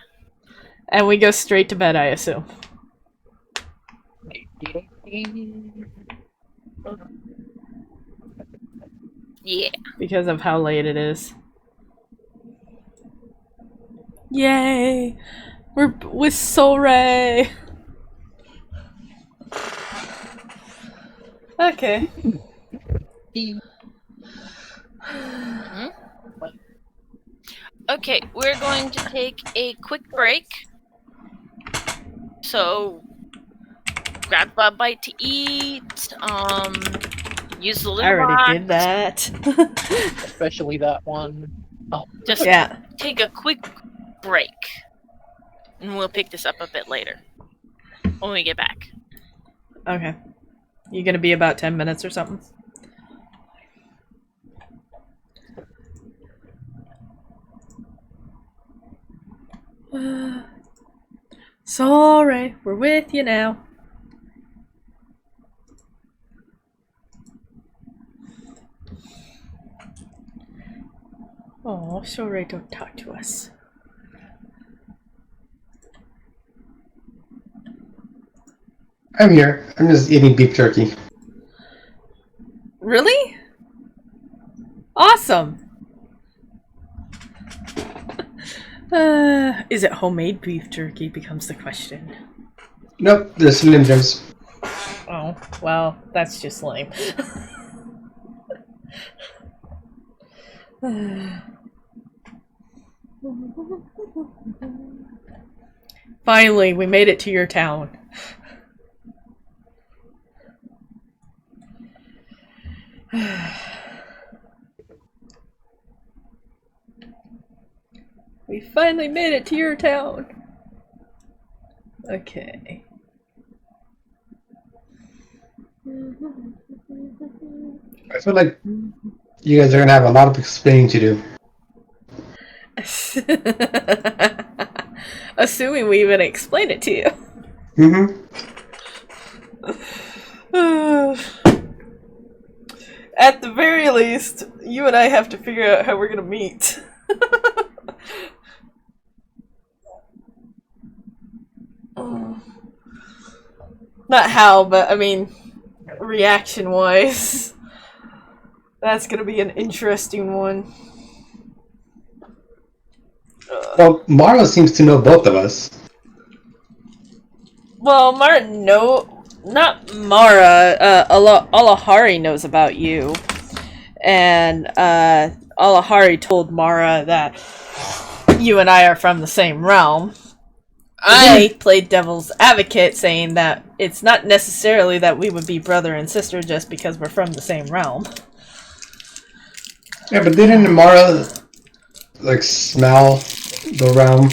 And we go straight to bed, I assume. Yeah. Because of how late it is. Yay! We're with Soray! Okay. Okay, we're going to take a quick break. So, grab a bite to eat, use the little I already rock. did that. Especially that one. Oh, Just take a quick break. And we'll pick this up a bit later. When we get back. Okay. You gonna be about 10 minutes or something? Sorry, we're with you now. Oh, sorry, don't talk to us. I'm here. I'm just eating beef jerky. Really? Awesome. Is it homemade beef jerky becomes the question. Nope, the Slim Jims. Oh, well, that's just lame. Finally, we made it to your town. We finally made it to your town. Okay. I feel like you guys are gonna have a lot of explaining to do. Assuming we even explain it to you. At the very least, you and I have to figure out how we're gonna meet. Not how, but I mean, reaction-wise. That's gonna be an interesting one. Well, Marla seems to know both of us. Well, not Mara. Alahari knows about you. And Alahari told Mara that you and I are from the same realm. I played devil's advocate, saying that it's not necessarily that we would be brother and sister just because we're from the same realm. Yeah, but didn't Mara like smell the realm?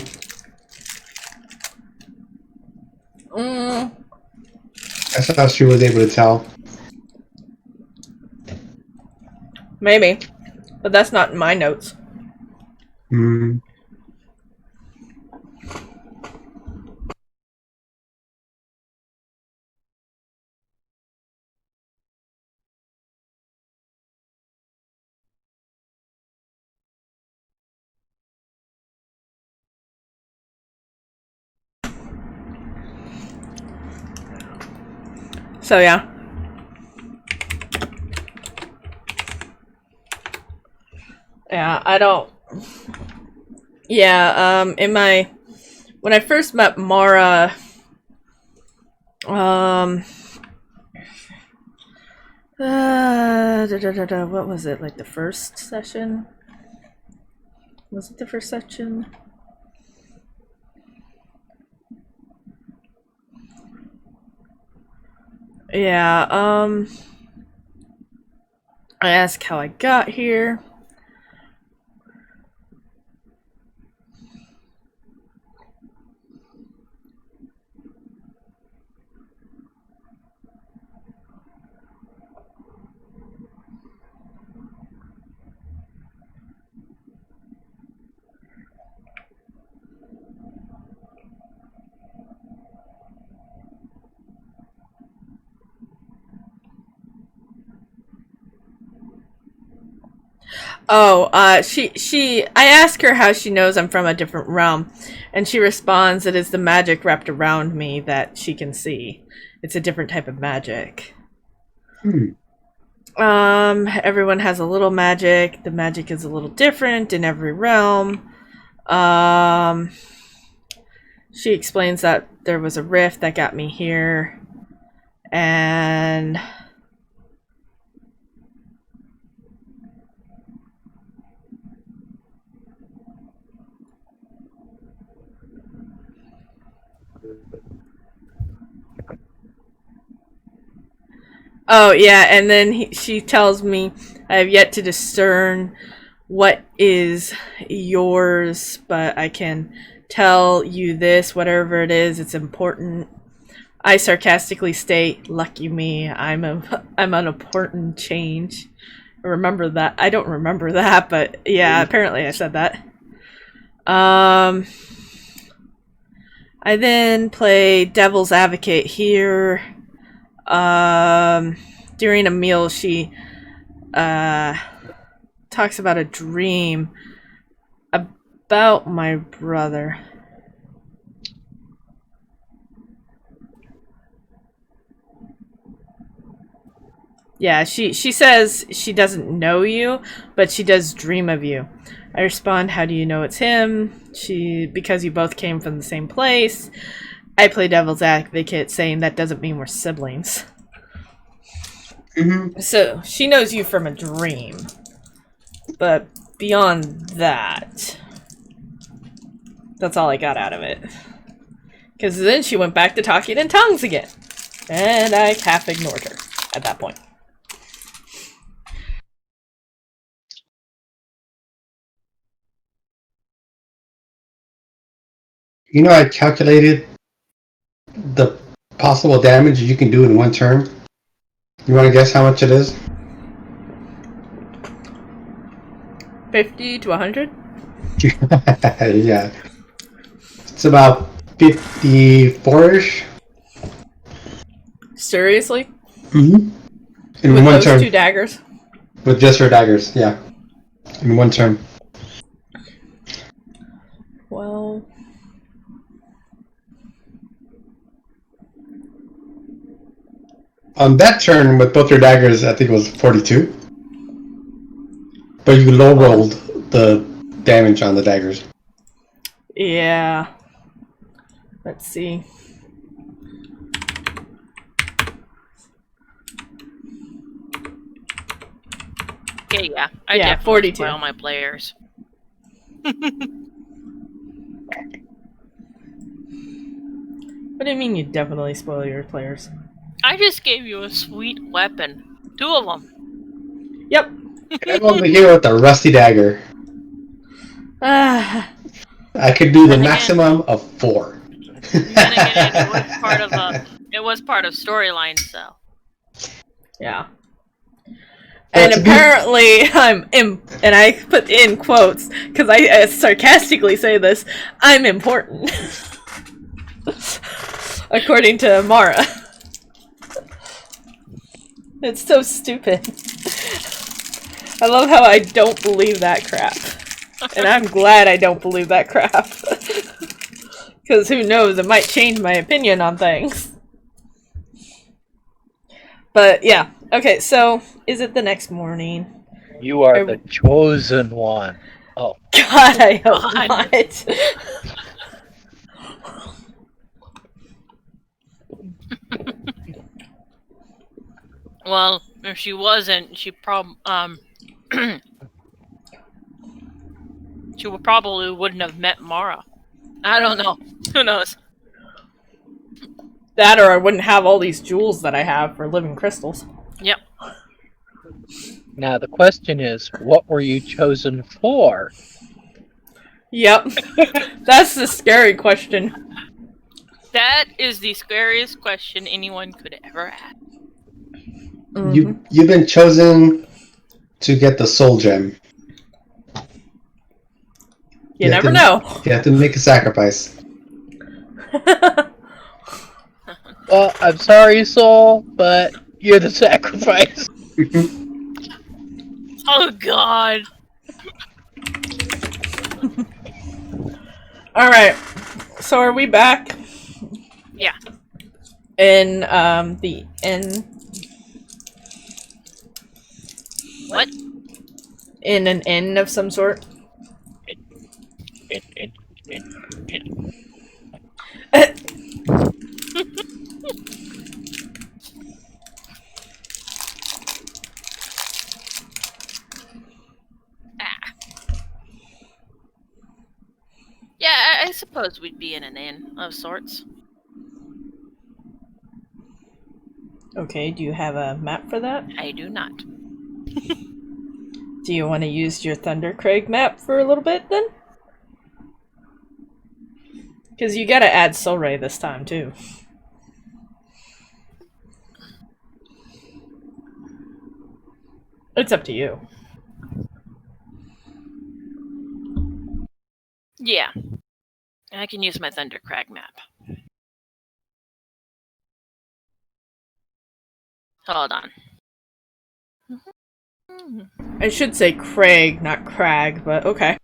I thought she was able to tell. Maybe, but that's not in my notes. So yeah. Yeah, I don't... Yeah, when I first met Mara, what was it, like the first session? Was it the first session? Yeah, I asked how I got here. Oh, I asked her how she knows I'm from a different realm, and she responds, it is the magic wrapped around me that she can see. It's a different type of magic. Everyone has a little magic. The magic is a little different in every realm. She explains that there was a rift that got me here, and... Oh, yeah, and then she tells me I have yet to discern what is yours, but I can tell you this, whatever it is, it's important. I sarcastically state, lucky me, I'm an important change. Remember that. I don't remember that, but yeah, apparently I said that. I then play devil's advocate here. During a meal, she talks about a dream about my brother. Yeah, she says she doesn't know you, but she does dream of you. I respond, how do you know it's him? Because you both came from the same place. I play devil's advocate, saying that doesn't mean we're siblings. So, she knows you from a dream. But beyond that... That's all I got out of it. Because then she went back to talking in tongues again. And I half ignored her at that point. You know, I calculated the possible damage you can do in one turn. You want to guess how much it is? 50 to 100? Yeah. It's about 54-ish. Seriously? Mm-hmm. In With one those turn. 2 daggers? With just her daggers, yeah. In one turn. Well... On that turn, with both her daggers, I think it was 42. But you low rolled the damage on the daggers. Yeah. Let's see. Okay, yeah. I Yeah, definitely 42. spoil my players. What do you mean you definitely spoil your players? I just gave you a sweet weapon. 2 of them. Yep. I'm over here with the rusty dagger. Ah. I could do the Then again- maximum of 4. Then again, it was part of storyline, so. Yeah. And apparently, and I put in quotes, because I sarcastically say this, I'm important. According to Mara. It's so stupid. I love how I don't believe that crap. And I'm glad I don't believe that crap. Because who knows, it might change my opinion on things. But yeah, okay, so is it the next morning? You are the chosen one. Oh. God, I hope not. Well, if she wasn't, she probably wouldn't have met Mara. I don't know. Who knows? That or I wouldn't have all these jewels that I have for living crystals. Yep. Now the question is, what were you chosen for? Yep. That's the scary question. That is the scariest question anyone could ever ask. Mm-hmm. You've been chosen to get the soul gem. You never know. You have to make a sacrifice. Well, I'm sorry, Soul, but you're the sacrifice. Oh God. Alright. So are we back? Yeah. In the inn? What? In an inn of some sort? Yeah, I suppose we'd be in an inn of sorts. Okay, do you have a map for that? I do not. Do you want to use your Thunder Craig map for a little bit then? Because you gotta add Soul Ray this time too. It's up to you. Yeah. I can use my Thunder Crag map. Hold on. I should say Craig, not Crag, but okay.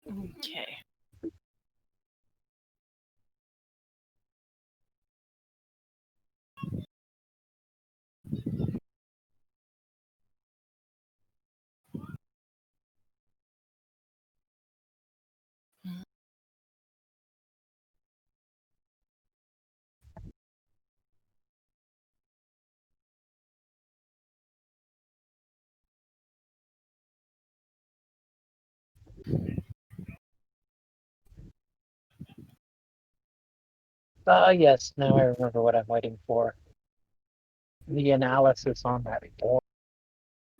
Okay. Yes, now I remember what I'm waiting for. The analysis on that board.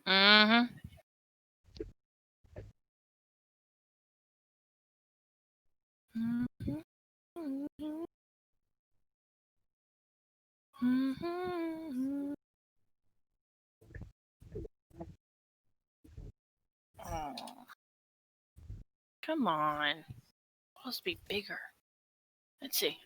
Mm-hmm. Oh, come on. Supposed to be bigger. Let's see.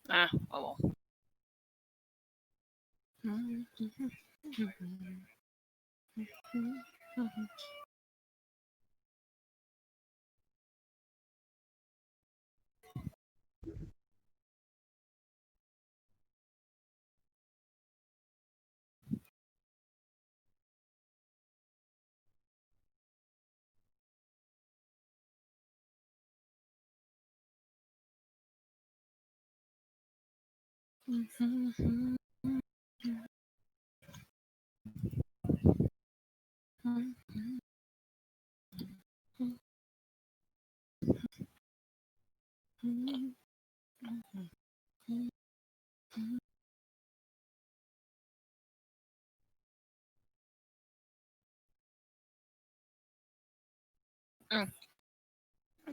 Ah, oh well.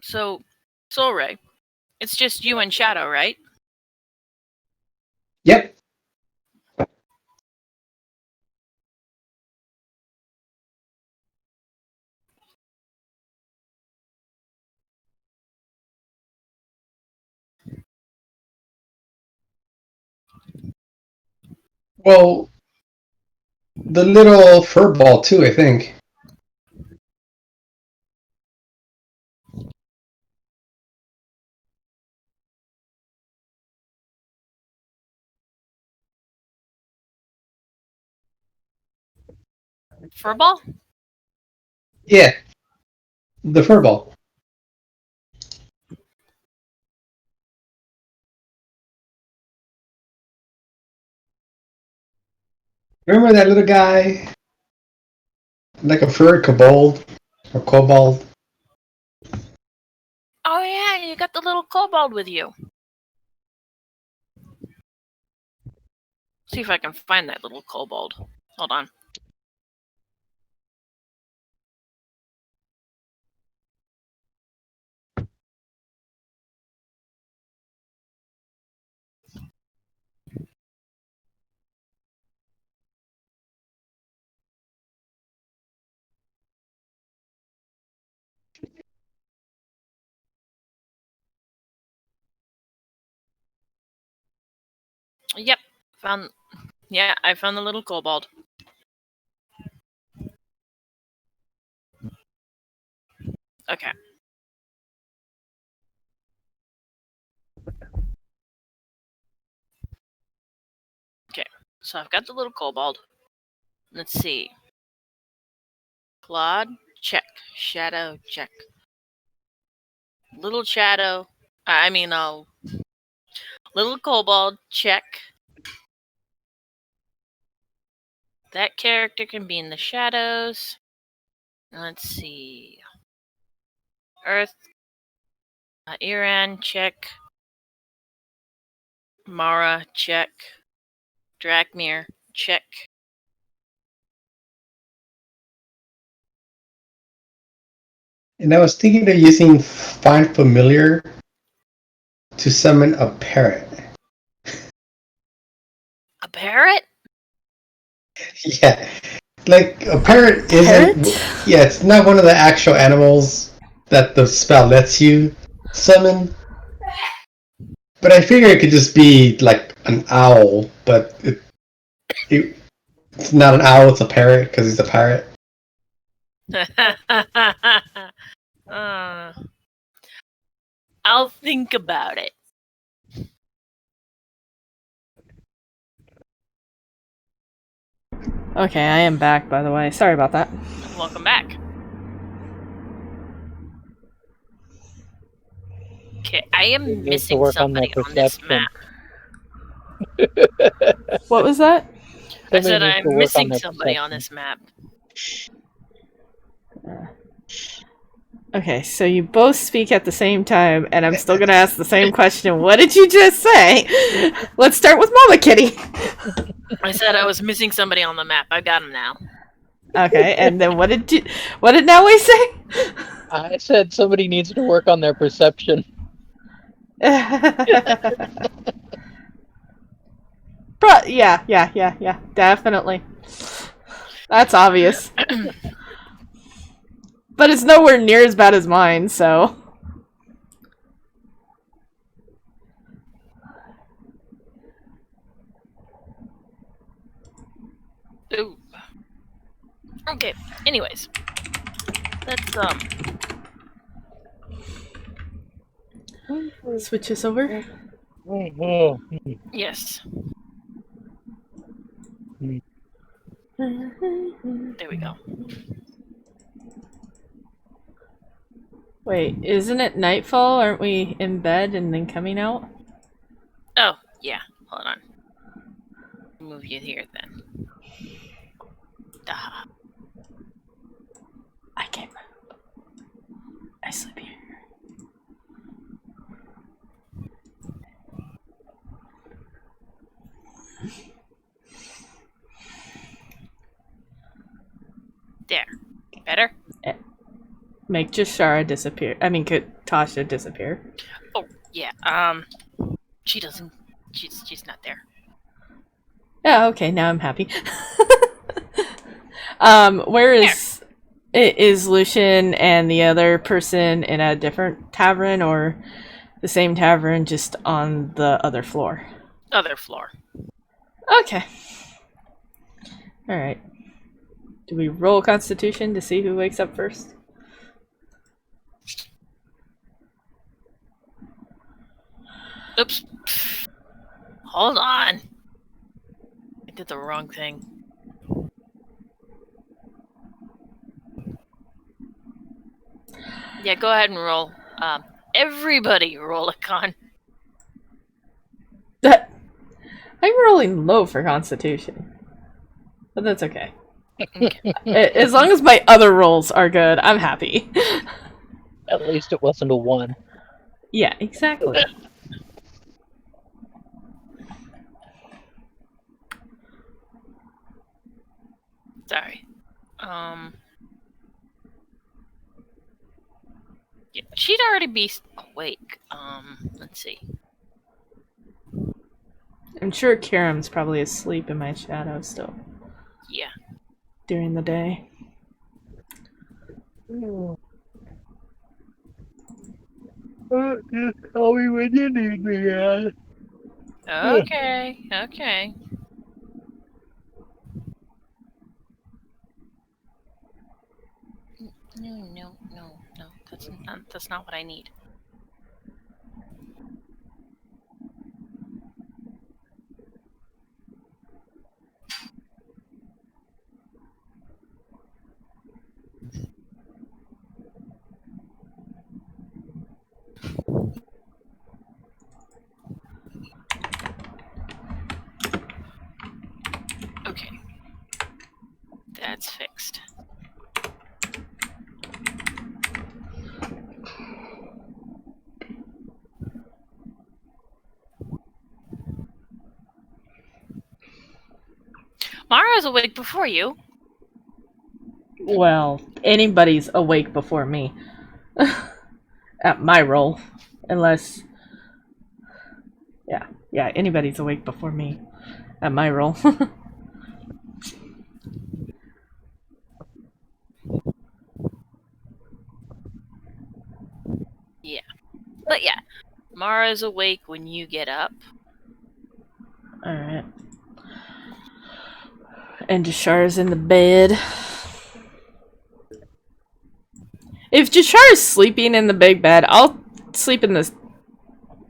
So, Soul Ray, it's just you and Shadow, right? Yep. Well, the little fur ball too, I think. Furball? Yeah, the fur ball. Remember that little guy? Like a furry kobold or kobold? Oh yeah, you got the little kobold with you. See if I can find that little kobold. Hold on. Yep, found. Yeah, I found the little kobold. Okay. Okay, so I've got the little kobold. Let's see. Claude, check. Shadow, check. Little shadow. Little kobold, check. That character can be in the shadows. Let's see. Earth. Iran, check. Mara, check. Drakmir, check. And I was thinking of using Find Familiar to summon a parrot. A parrot? Yeah. Like, a parrot isn't... Parrot? Yeah, it's not one of the actual animals that the spell lets you summon. But I figure it could just be, like, an owl, but it's not an owl, it's a parrot, because he's a pirate. I'll think about it. Okay, I am back, by the way. Sorry about that. Welcome back. Okay, I am Need to missing work on their somebody on this perception. map. What was that? I Somebody said needs I'm to work on missing their somebody on perception. this map. Okay, so you both speak at the same time, and I'm still gonna ask the same question. What did you just say? Let's start with Mama Kitty. I said I was missing somebody on the map. I got him now. Okay, and then what did Nawe say? I said somebody needs to work on their perception. Yeah, definitely. That's obvious. But it's nowhere near as bad as mine, so. Ooh. Okay. Anyways, let's Switch this over. yes. There we go. Wait, isn't it nightfall? Aren't we in bed and then coming out? Oh, yeah. Hold on. Move you here then. Ah. I sleep here. There. Better? Make Jashara disappear. I mean, could Tasha disappear? Oh, yeah. She doesn't. She's not there. Yeah, okay, now I'm happy. Where is Lucian and the other person in a different tavern or the same tavern just on the other floor? Other floor. Okay. Alright. Do we roll Constitution to see who wakes up first? Oops. Hold on. I did the wrong thing. Yeah, go ahead and roll. Everybody roll a con. I'm rolling low for Constitution. But that's okay. Okay. As long as my other rolls are good, I'm happy. At least it wasn't a 1. Yeah, exactly. Sorry. Yeah, she'd already be awake. Let's see. I'm sure Karam's probably asleep in my shadow still Yeah. during the day. Just tell me when you need me, Ann. Okay. Okay. No. That's not what I need. Okay. That's fixed. Mara's awake before you. Well, anybody's awake before me. At my roll. Unless... Yeah, anybody's awake before me. At my roll. Yeah. But yeah, Mara's awake when you get up. Alright. And Jashar's in the bed. If Jashar's sleeping in the big bed, I'll sleep in the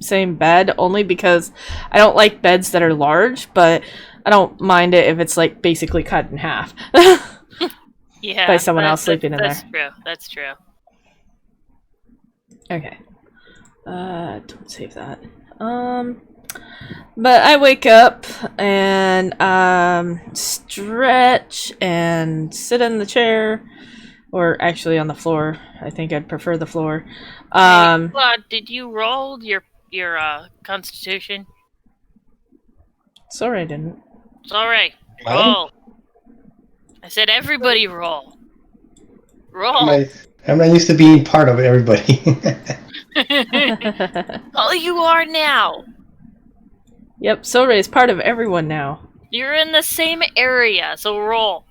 same bed, only because I don't like beds that are large, but I don't mind it if it's like basically cut in half. Yeah. By someone else sleeping in there. That's true. That's true. Okay. Don't save that. But I wake up and stretch and sit in the chair, or actually on the floor. I think I'd prefer the floor. Hey, Claude, did you roll your Constitution? Sorry, I didn't. It's all right. What? Roll. I said everybody roll. Roll. I'm not used to being part of everybody. Oh, you are now. Yep, Sorey is part of everyone now. You're in the same area, so roll.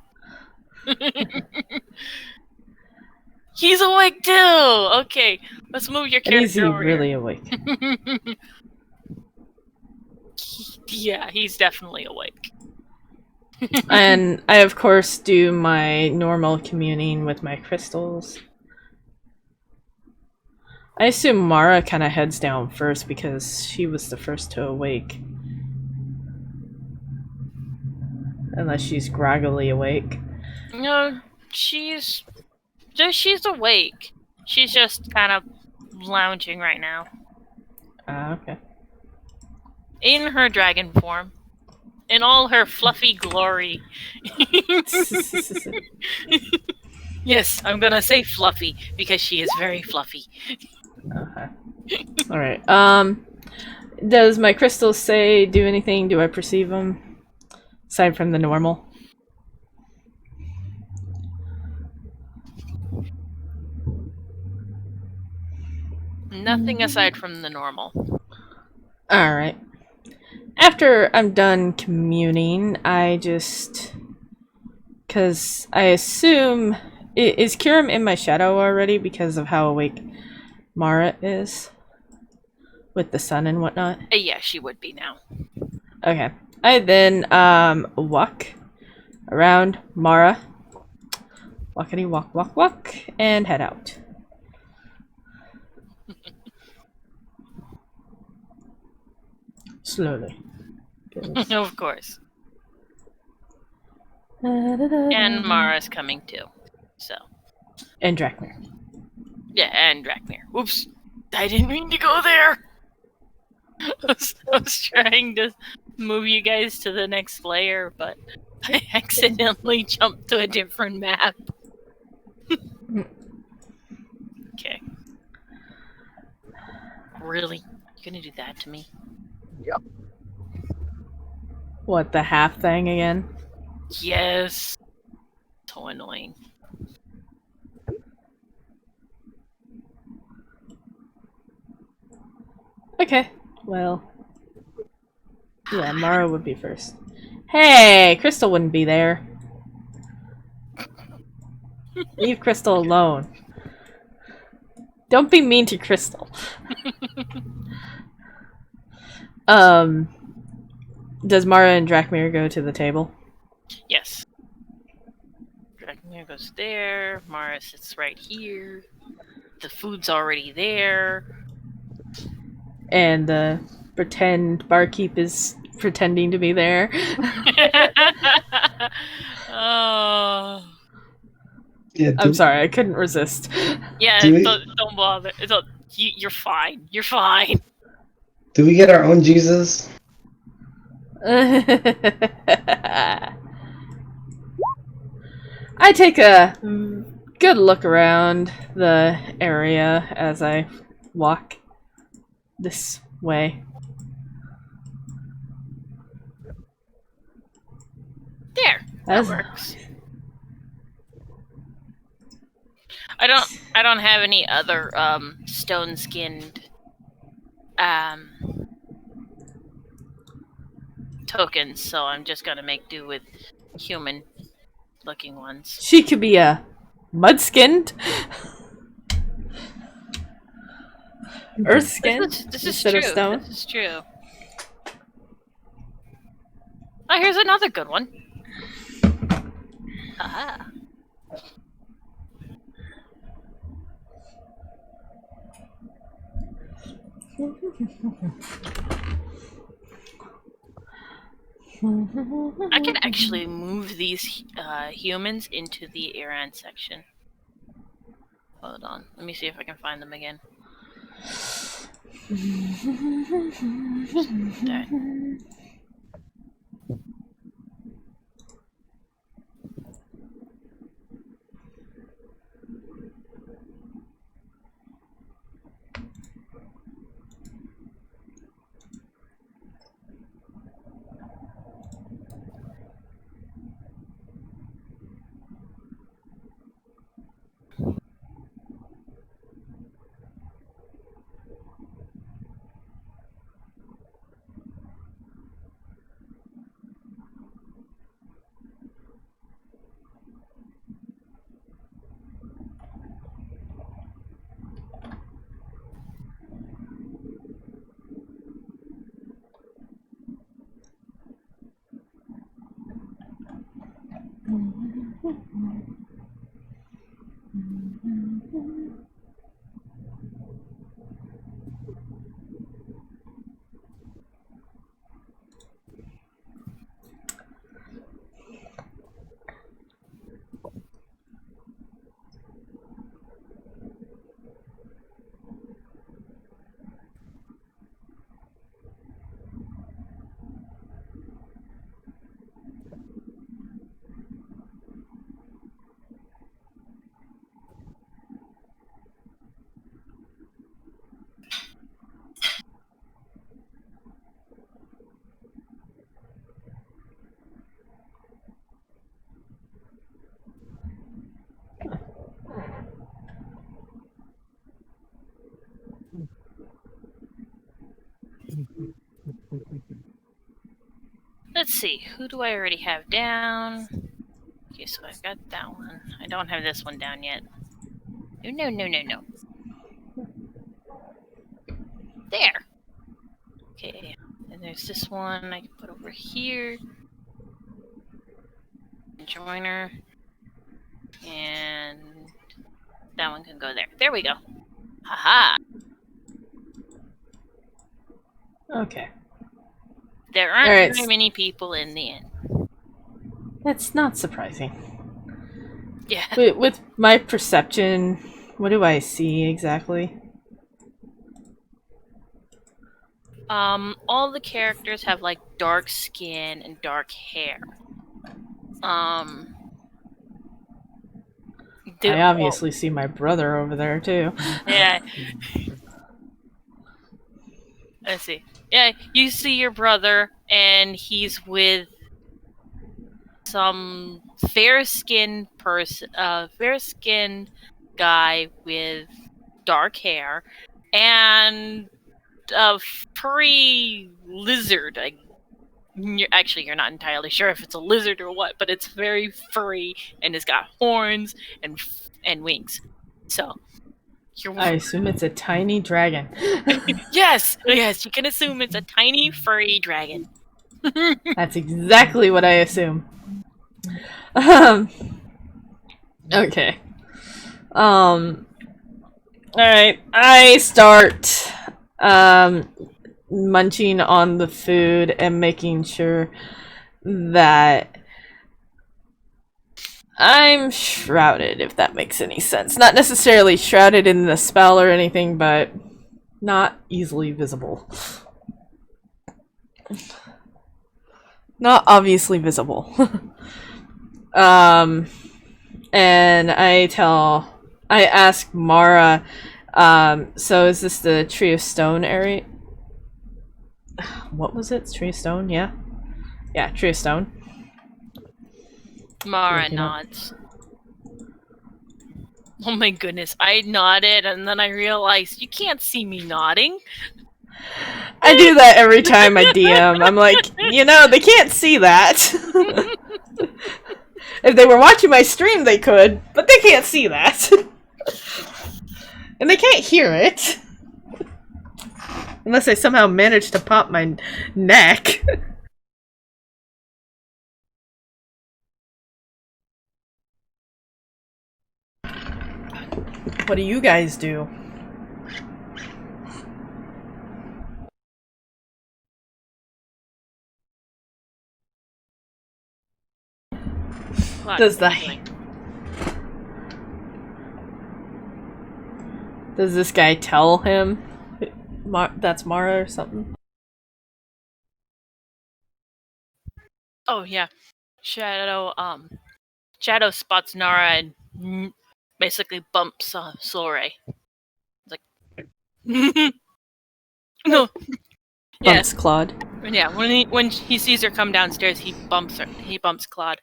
He's awake too. Okay, let's move your And is he character over really here. awake? Yeah, he's definitely awake. And I, of course, do my normal communing with my crystals. I assume Mara kind of heads down first because she was the first to awake. Unless she's groggily awake. No, she's awake. She's just kind of lounging right now. Okay. In her dragon form. In all her fluffy glory. Yes, I'm gonna say fluffy, because she is very fluffy. Okay. Alright, does my crystals say do anything? Do I perceive them? Aside from the normal? Nothing aside from the normal. Alright. After I'm done communing, I just... Because I assume... Is Kiram in my shadow already because of how awake Mara is? With the sun and whatnot? Yeah, she would be now. Okay. I then walk around Mara. Walkity walk, walk, walk, and head out. Slowly. Of course. And Mara's coming too. So. And Drakmir. Yeah, and Drakmir. Oops. I didn't mean to go there. I was trying to move you guys to the next layer, but I accidentally jumped to a different map. Okay. Really? You gonna do that to me? Yep. What, the half thing again? Yes. So annoying. Okay, well. Yeah, Mara would be first. Hey, Crystal wouldn't be there. Leave Crystal alone. Don't be mean to Crystal. Does Mara and Drakmir go to the table? Yes. Dracmir goes there. Mara sits right here. The food's already there. And the pretend barkeep is pretending to be there. Oh. Yeah, I'm sorry, I couldn't resist. Yeah, Do we- don't bother. You're fine. You're fine. Do we get our own Jesus? I take a good look around the area as I walk this way. There. That works. I don't have any other stone-skinned tokens, so I'm just gonna make do with human-looking ones. She could be a mud-skinned, earth-skinned This is instead true. of stone. This is true. Oh, here's another good one. Aha. I can actually move these humans into the Iran section. Hold on. Let me see if I can find them again. There. Let's see, who do I already have down? Okay, so I've got that one. I don't have this one down yet. No. There! Okay, and there's this one I can put over here. Joiner. And that one can go there. There we go. Haha! Okay. There aren't Alright. very many people in the inn. That's not surprising. Yeah. With my perception, what do I see exactly? All the characters have like dark skin and dark hair. I obviously see my brother over there too. Yeah. Let's see. Yeah, you see your brother, and he's with some fair-skinned fair-skinned guy with dark hair, and a furry lizard. You're not entirely sure if it's a lizard or what, but it's very furry and it's got horns and wings. So, I assume it's a tiny dragon. yes, you can assume it's a tiny furry dragon. That's exactly what I assume. Okay. Alright. I start munching on the food and making sure that I'm shrouded, if that makes any sense. Not necessarily shrouded in the spell or anything, but not easily visible. Not obviously visible. And I ask Mara, so is this the Tree of Stone area? What was it? Tree of Stone? Yeah. Yeah, Tree of Stone. Mara nods. Oh my goodness, I nodded and then I realized you can't see me nodding. I do that every time I DM. I'm like, they can't see that. If they were watching my stream, they could, but they can't see that. And they can't hear it. Unless I somehow manage to pop my neck. What do you guys do? Does this guy tell him that's Mara or something? Oh yeah, Shadow spots Nara and basically bumps Soray. Like, no, Bumps Claude. Yeah, when he sees her come downstairs, he bumps her. He bumps Claude.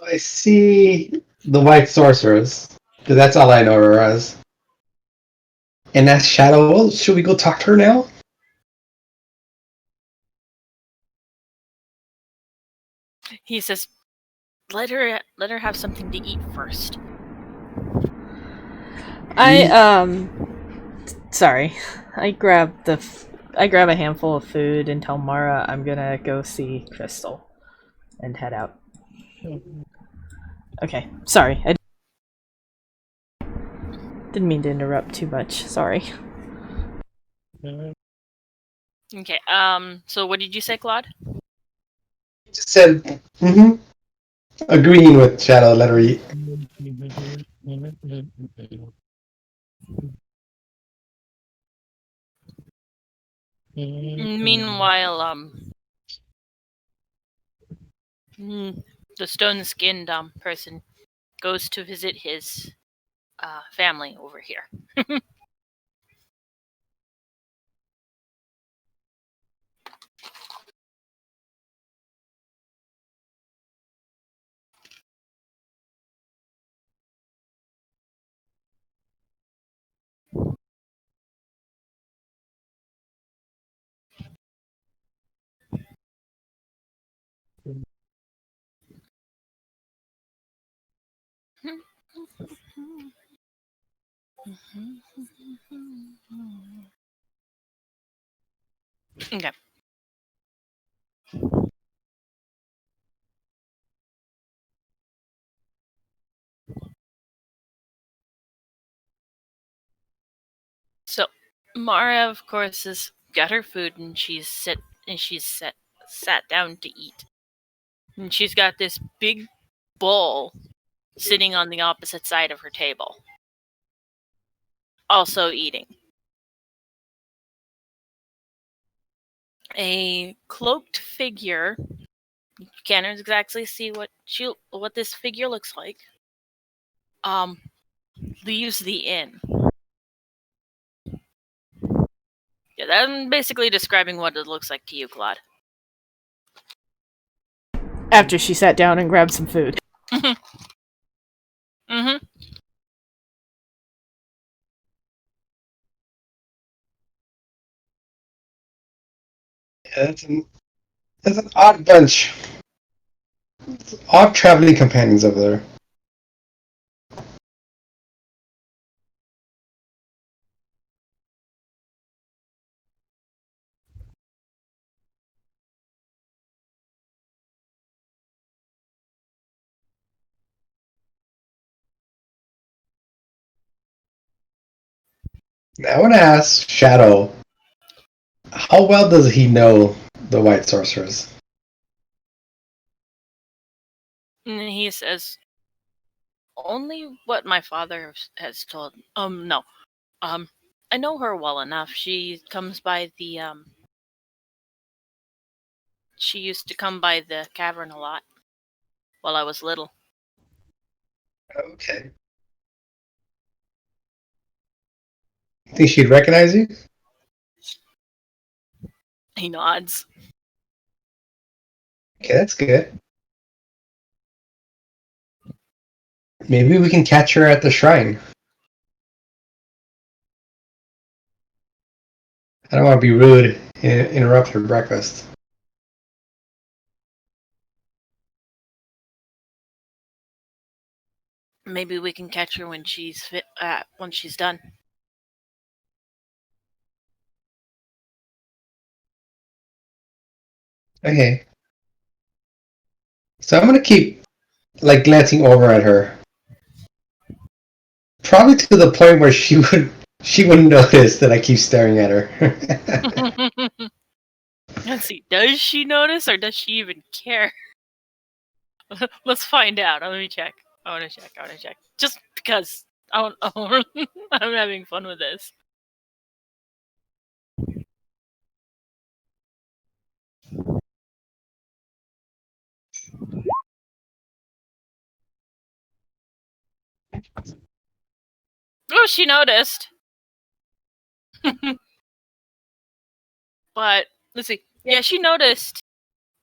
I see the White Sorceress, because that's all I know her as. And that's Shadow. Well, should we go talk to her now? He says, "Let her have something to eat first." Sorry. I grab a handful of food and tell Mara I'm gonna go see Crystal and head out. Okay, sorry. I didn't mean to interrupt too much. Sorry. Okay. So what did you say, Claude? Just said, agreeing with Shadow. Let her eat. Meanwhile, the stone-skinned person goes to visit his family over here. Okay. So Mara, of course, has got her food and she's sat down to eat. And she's got this big bowl sitting on the opposite side of her table, also eating. a cloaked figure. You can't exactly see what this figure looks like. Leaves the inn. Yeah, I'm basically describing what it looks like to you, Claude. After she sat down and grabbed some food. Mm-hmm. Yeah, that's an odd bunch. Odd traveling companions over there. I want to ask Shadow, how well does he know the White Sorceress? And he says, only what my father has told. No. I know her well enough. She comes by the, She used to come by the cavern a lot while I was little. Okay. Think she'd recognize you? He nods. Okay, that's good. Maybe we can catch her at the shrine. I don't want to be rude and interrupt her breakfast. Maybe we can catch her when she's when she's done. Okay. So I'm gonna keep glancing over at her. Probably to the point where she wouldn't notice that I keep staring at her. Let's see. Does she notice or does she even care? Let's find out. Let me check. I want to check. Just because I'm having fun with this. Oh, she noticed. But let's see. Yeah, she noticed,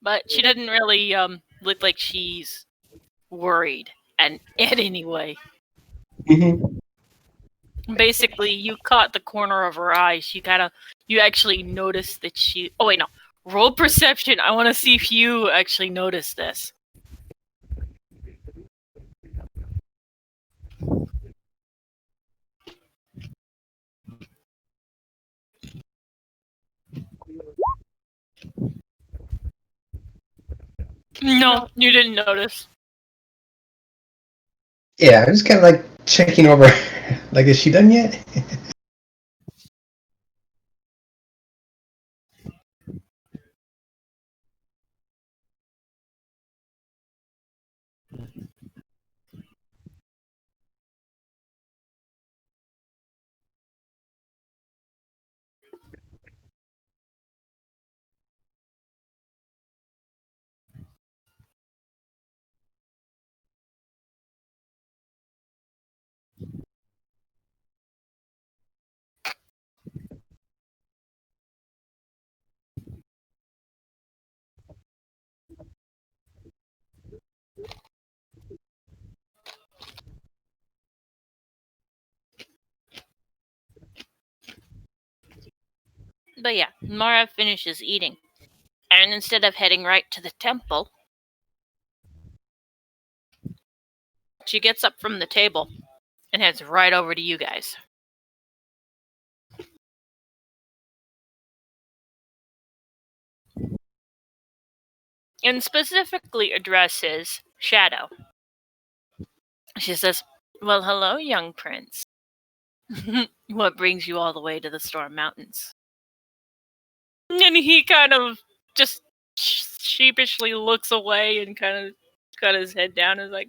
but she didn't really look like she's worried. And anyway, Mhm. basically, you caught the corner of her eye. You actually noticed that she. Oh wait, no. Roll perception. I want to see if you actually noticed this. No, you didn't notice. Yeah, I'm just kind of checking over. Is she done yet? But yeah, Mara finishes eating. And instead of heading right to the temple, she gets up from the table and heads right over to you guys. And specifically addresses Shadow. She says, well, hello, young prince. What brings you all the way to the Storm Mountains? And he kind of just sheepishly looks away and kind of got his head down and is like,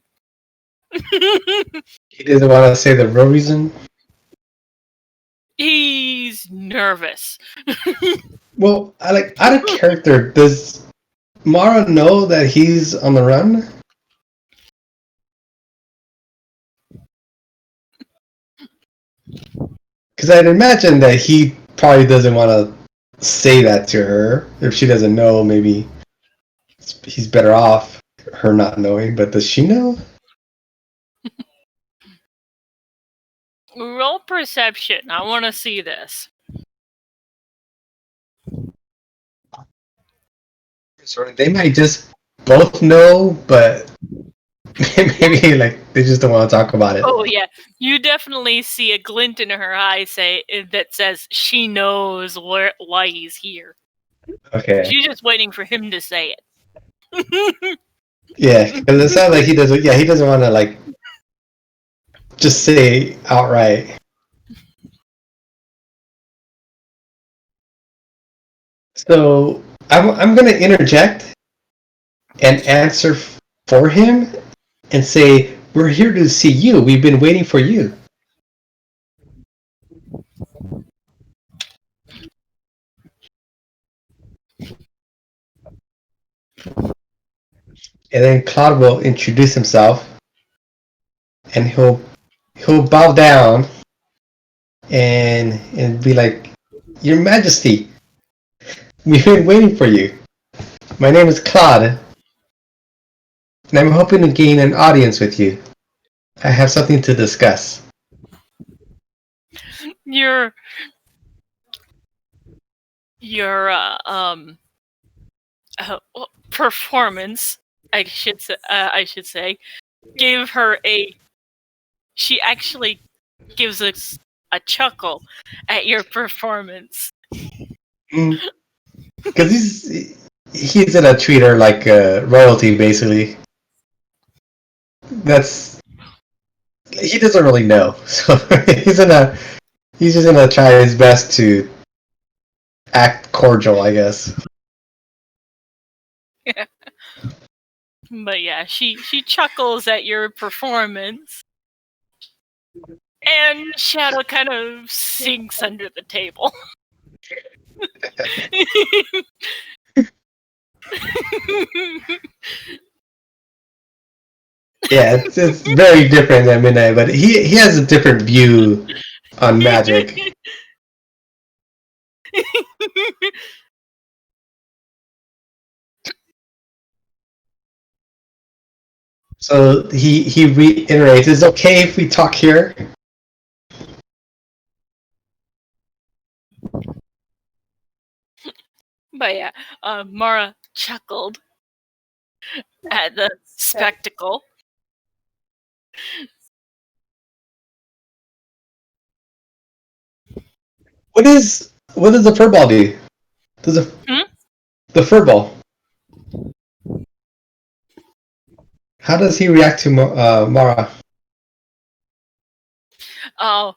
He doesn't want to say the real reason. he's nervous. Well, I like out of character. Does Mara know that he's on the run? Because I'd imagine that he probably doesn't want to say that to her. If she doesn't know, maybe he's better off her not knowing. But does she know? Roll perception. I want to see this. They might just both know, but maybe like they just don't want to talk about it. Oh yeah, you definitely see a glint in her eye that says she knows why he's here. Okay. She's just waiting for him to say it. Yeah, because it sounds like he doesn't. Yeah, he doesn't want to like just say outright. So I'm gonna interject and answer for him and say, "We're here to see you. We've been waiting for you." And then Claude will introduce himself, and he'll bow down and be like, "Your Majesty, we've been waiting for you. My name is Claude, and I'm hoping to gain an audience with you. I have something to discuss." Your performance, I should say, gave her a. She actually gives us a chuckle at your performance. Because he's gonna treat her like royalty, basically. He doesn't really know, so he's just gonna try his best to act cordial, I guess. But yeah, she chuckles at your performance, and Shadow kind of sinks under the table. Yeah, it's very different than Midnight, but he has a different view on magic. So he reiterates, "It's okay if we talk here." But yeah, Mara chuckled at the spectacle. What does the furball do? Does the furball? How does he react to Mara? Oh.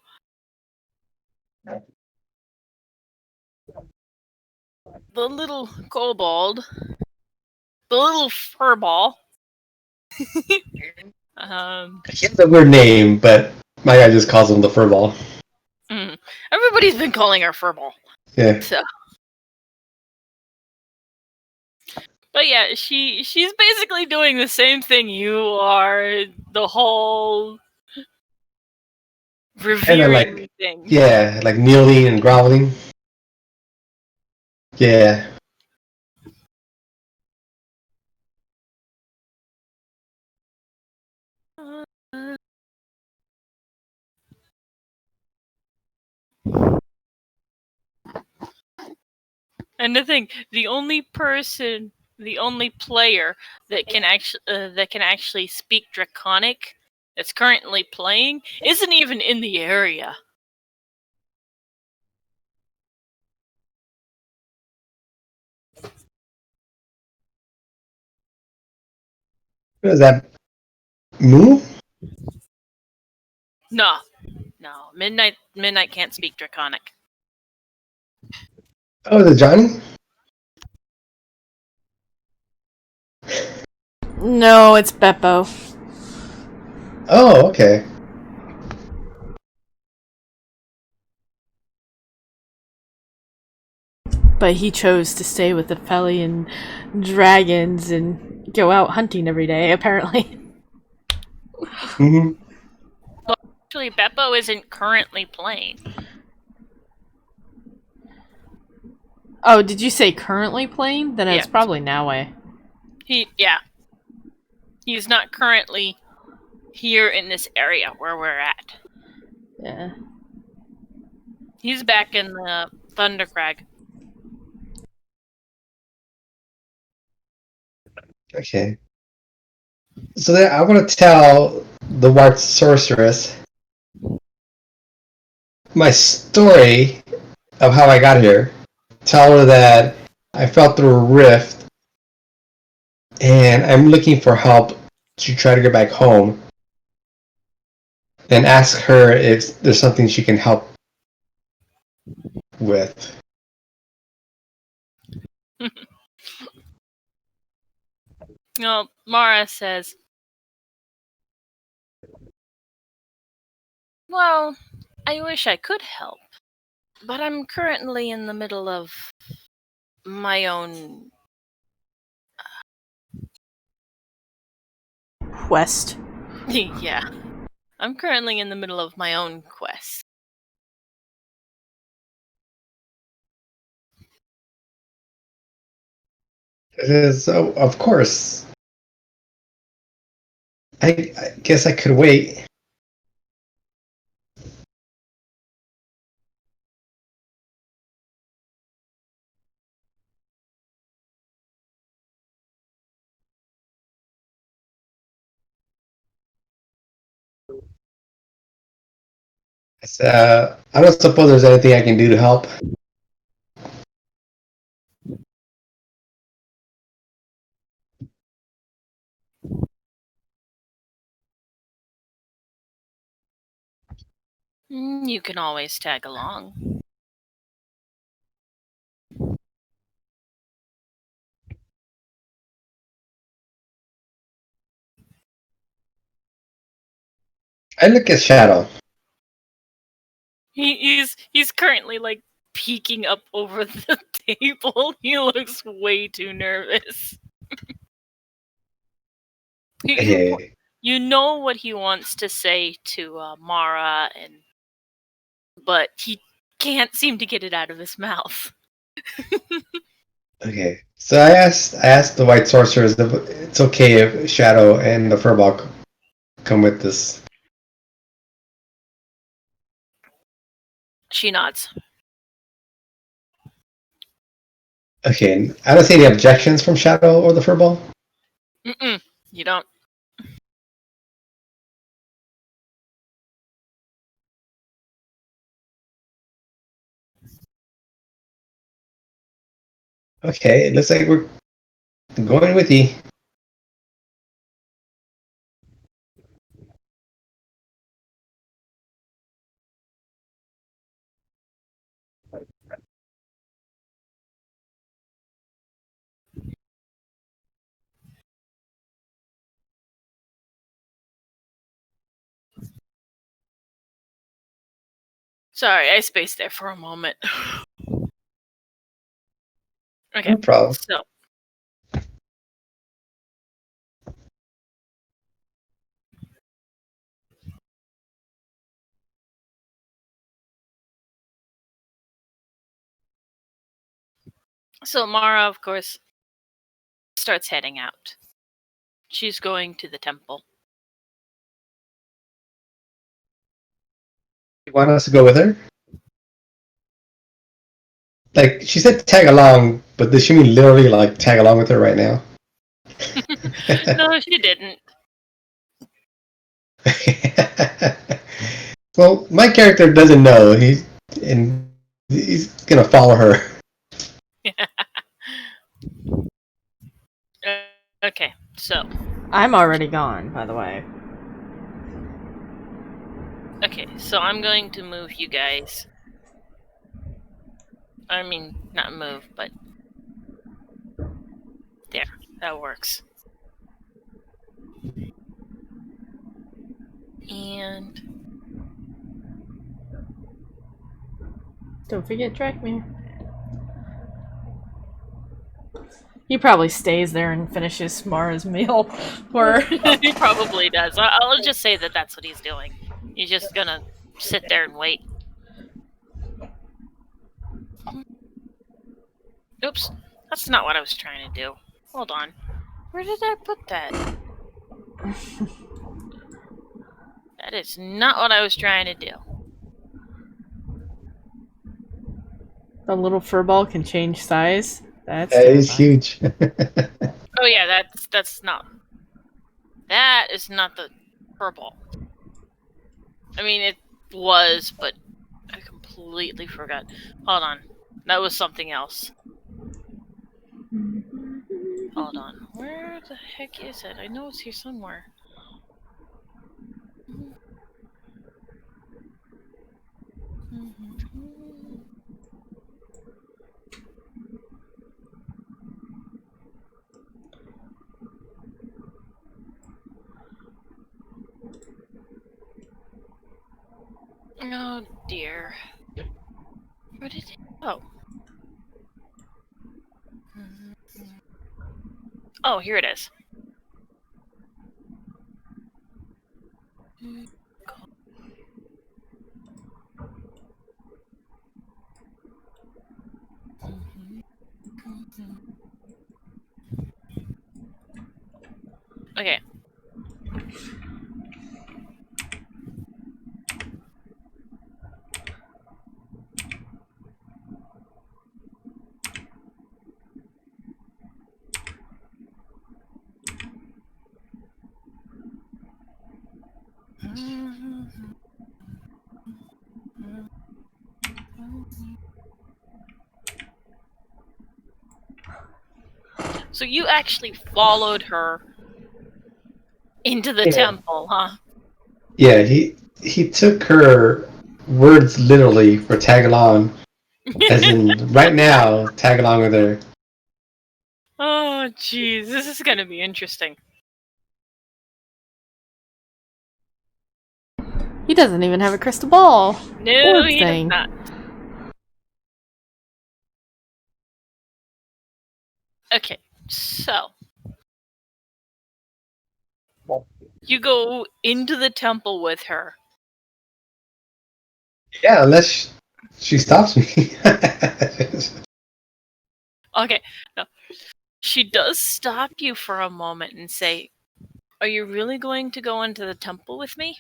The little kobold, the little furball. He has a weird name, but my guy just calls him the furball. Everybody's been calling her furball. Yeah. So. But yeah, she's basically doing the same thing you are. The whole revering thing. Yeah, like kneeling and groveling. Yeah. And the thing, the only player that can actually speak Draconic that's currently playing isn't even in the area. What is that? Moo? No. Midnight can't speak Draconic. Oh, is it Johnny? No, it's Beppo. Oh, okay. But he chose to stay with the Felian dragons and go out hunting every day, apparently. Hmm. Actually, Beppo isn't currently playing. Oh, did you say currently playing? Then it's Yeah. probably Naue. He's not currently here in this area where we're at. Yeah. He's back in the Thundercrag. Okay. So then I want to tell the White Sorceress my story of how I got here. Tell her that I fell through a rift and I'm looking for help to try to get back home. And ask her if there's something she can help with. Well, Mara says, well, I wish I could help, but I'm currently in the middle of my own... Quest. yeah. I'm currently in the middle of my own quest. So, of course. I guess I could wait. I don't suppose there's anything I can do to help. You can always tag along. I look at Shadow. He's currently like peeking up over the table. He looks way too nervous. Hey. You know what he wants to say to Mara, but he can't seem to get it out of his mouth. Okay. So I asked the White Sorceress if it's okay if Shadow and the Furball come with us. She nods. Okay. I don't see any objections from Shadow or the Furball. You don't. Okay. It looks like we're going with you. Sorry, I spaced there for a moment. Okay, No problem. So Mara, of course, starts heading out. She's going to the temple. You want us to go with her? Like, she said tag along, but does she mean literally, like, tag along with her right now? No, she didn't. Well, my character doesn't know. He's gonna follow her. Okay, so. I'm already gone, by the way. Okay, so I'm going to move you guys. I mean, not move, but... There, that works. And... Don't forget track me. He probably stays there and finishes Mara's meal. Or He probably does. I'll just say that that's what he's doing. He's just gonna sit there and wait. Oops, that's not what I was trying to do. Hold on. Where did I put that? That is not what I was trying to do. the little furball can change size. That's That is terrifying. huge. Oh yeah, that's not. That is not the purple. I mean, it was, but I completely forgot. Hold on. That was something else. Hold on. Where the heck is it? I know it's here somewhere. Oh dear. Where did it go? Oh, here it is. Okay. So you actually followed her into the Yeah. temple, huh? Yeah, he took her words literally for tag along, as in right now, tag along with her. Oh, jeez, this is gonna be interesting. He doesn't even have a crystal ball. No, Poor he thing. does not. Okay, so you go into the temple with her. Yeah, unless she stops me. Okay, no. She does stop you for a moment and say, "Are you really going to go into the temple with me?"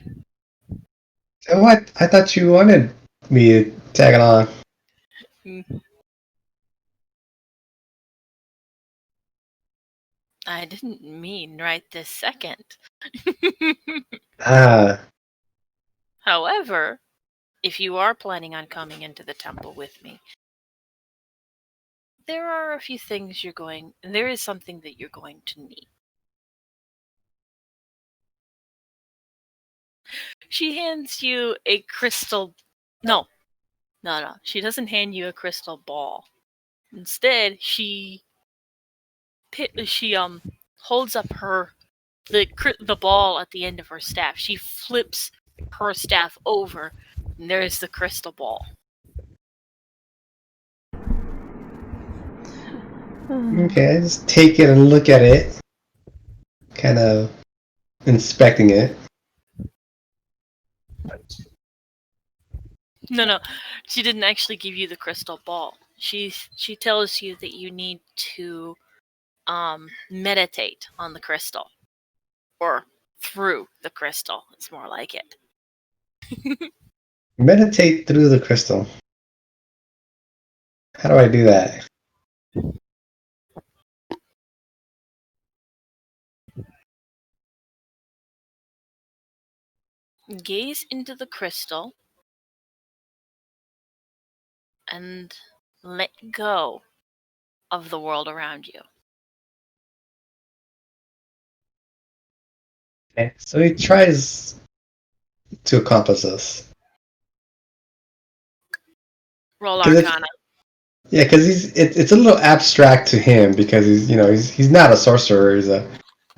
So what? I thought you wanted me to tag along. I didn't mean right this second. Ah, However, if you are planning on coming into the temple with me, there are a few things there is something that you're going to need. She hands you a crystal. No. She doesn't hand you a crystal ball. Instead, she holds up the ball at the end of her staff. She flips her staff over, and there's the crystal ball. okay. I just take it and look at it, kind of inspecting it. No, she didn't actually give you the crystal ball. She tells you that you need to meditate on the crystal, or through the crystal. It's more like it. Meditate through the crystal. How do I do that? Gaze into the crystal and let go of the world around you. Okay. So he tries to accomplish this. Roll 'Cause Arcana. Yeah, because it's a little abstract to him because he's not a sorcerer.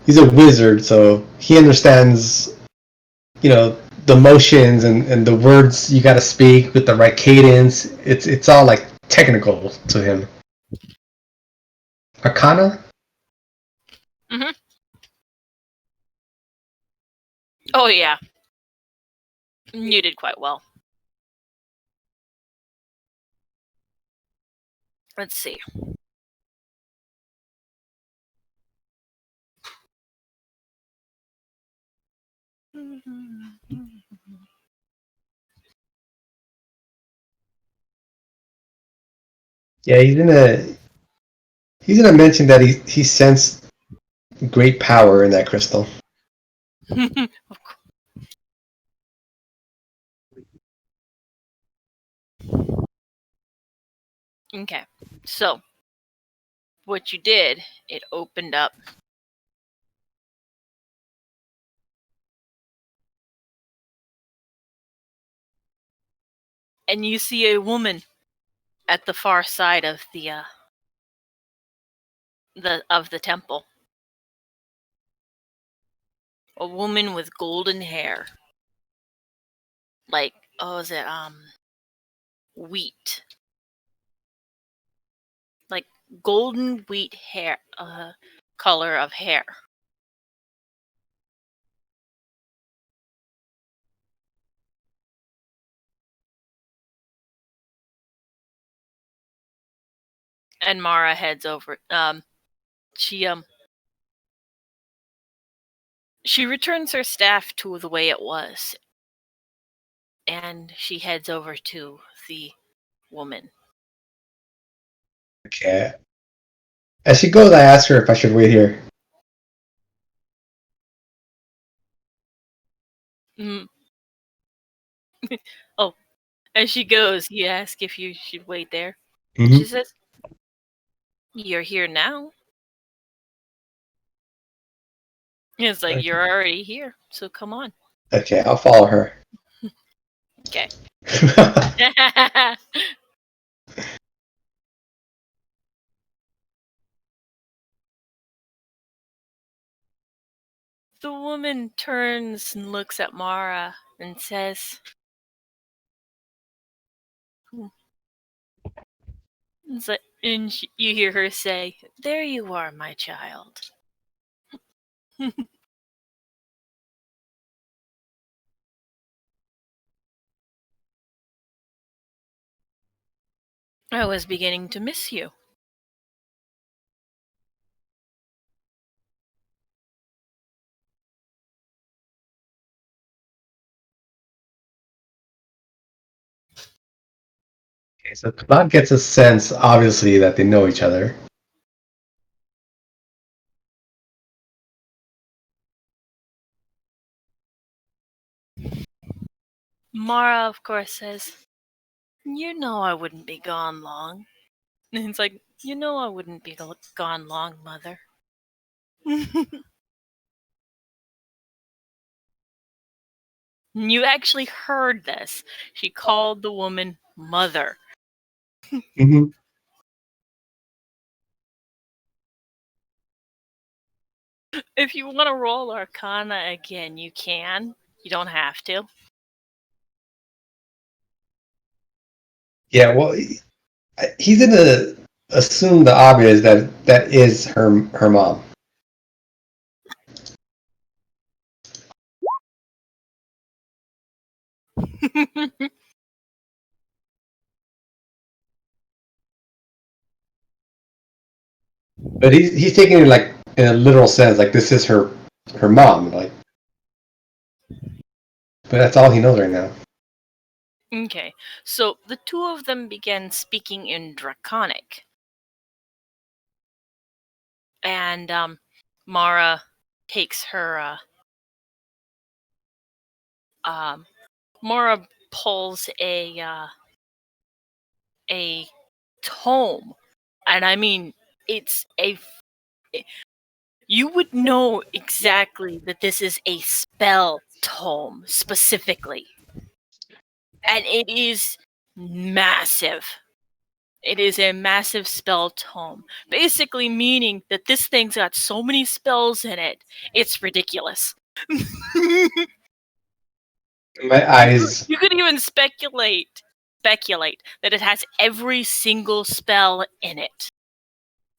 He's a wizard, so he understands the motions and the words you got to speak with the right cadence. It's all like technical to him. Arcana? Oh yeah, you did quite well. Let's see. Yeah, he's gonna mention that he sensed great power in that crystal. Of course. Okay, so what you did, it opened up. And you see a woman at the far side of the temple. A woman with golden hair. Like, oh, is it wheat? Like golden wheat hair, color of hair. And Mara heads over. She returns her staff to the way it was, and she heads over to the woman. Okay. As she goes, I ask her if I should wait here. Mm. Oh, as she goes, you ask if you should wait there. Mm-hmm. She says, "You're here now." It's like, Okay. "You're already here, so come on." Okay, I'll follow her. Okay. The woman turns and looks at Mara and says, you hear her say, "There you are, my child." I was beginning to miss you. Okay, so Claude gets a sense, obviously, that they know each other. Mara, of course, says, "You know I wouldn't be gone long." And it's like, "You know I wouldn't be gone long, mother." You actually heard this. She called the woman mother. Mm-hmm. If you want to roll Arcana again, you can. You don't have to. Yeah, well, he's gonna assume the obvious that is her mom. But he's taking it like in a literal sense, like this is her mom, like. But that's all he knows right now. Okay, so the two of them began speaking in Draconic. And Mara takes her Mara pulls a tome, and I mean it's you would know exactly that this is a spell tome specifically, and it is massive. It is a massive spell tome, basically meaning that this thing's got so many spells in it, it's ridiculous. My eyes. You could even speculate that it has every single spell in it.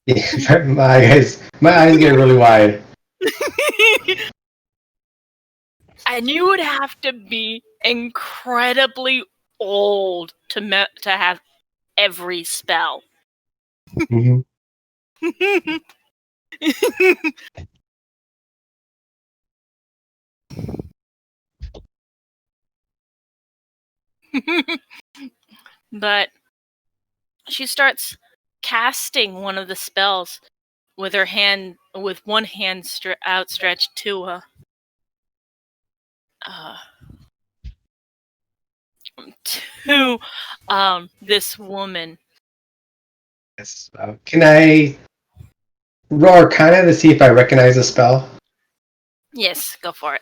Yeah, my eyes get really wide. And you would have to be incredibly old to have every spell. Hmm. But she starts casting one of the spells with one hand outstretched uh, to this woman. Yes. Can I roll Arcana to see if I recognize the spell? Yes, go for it.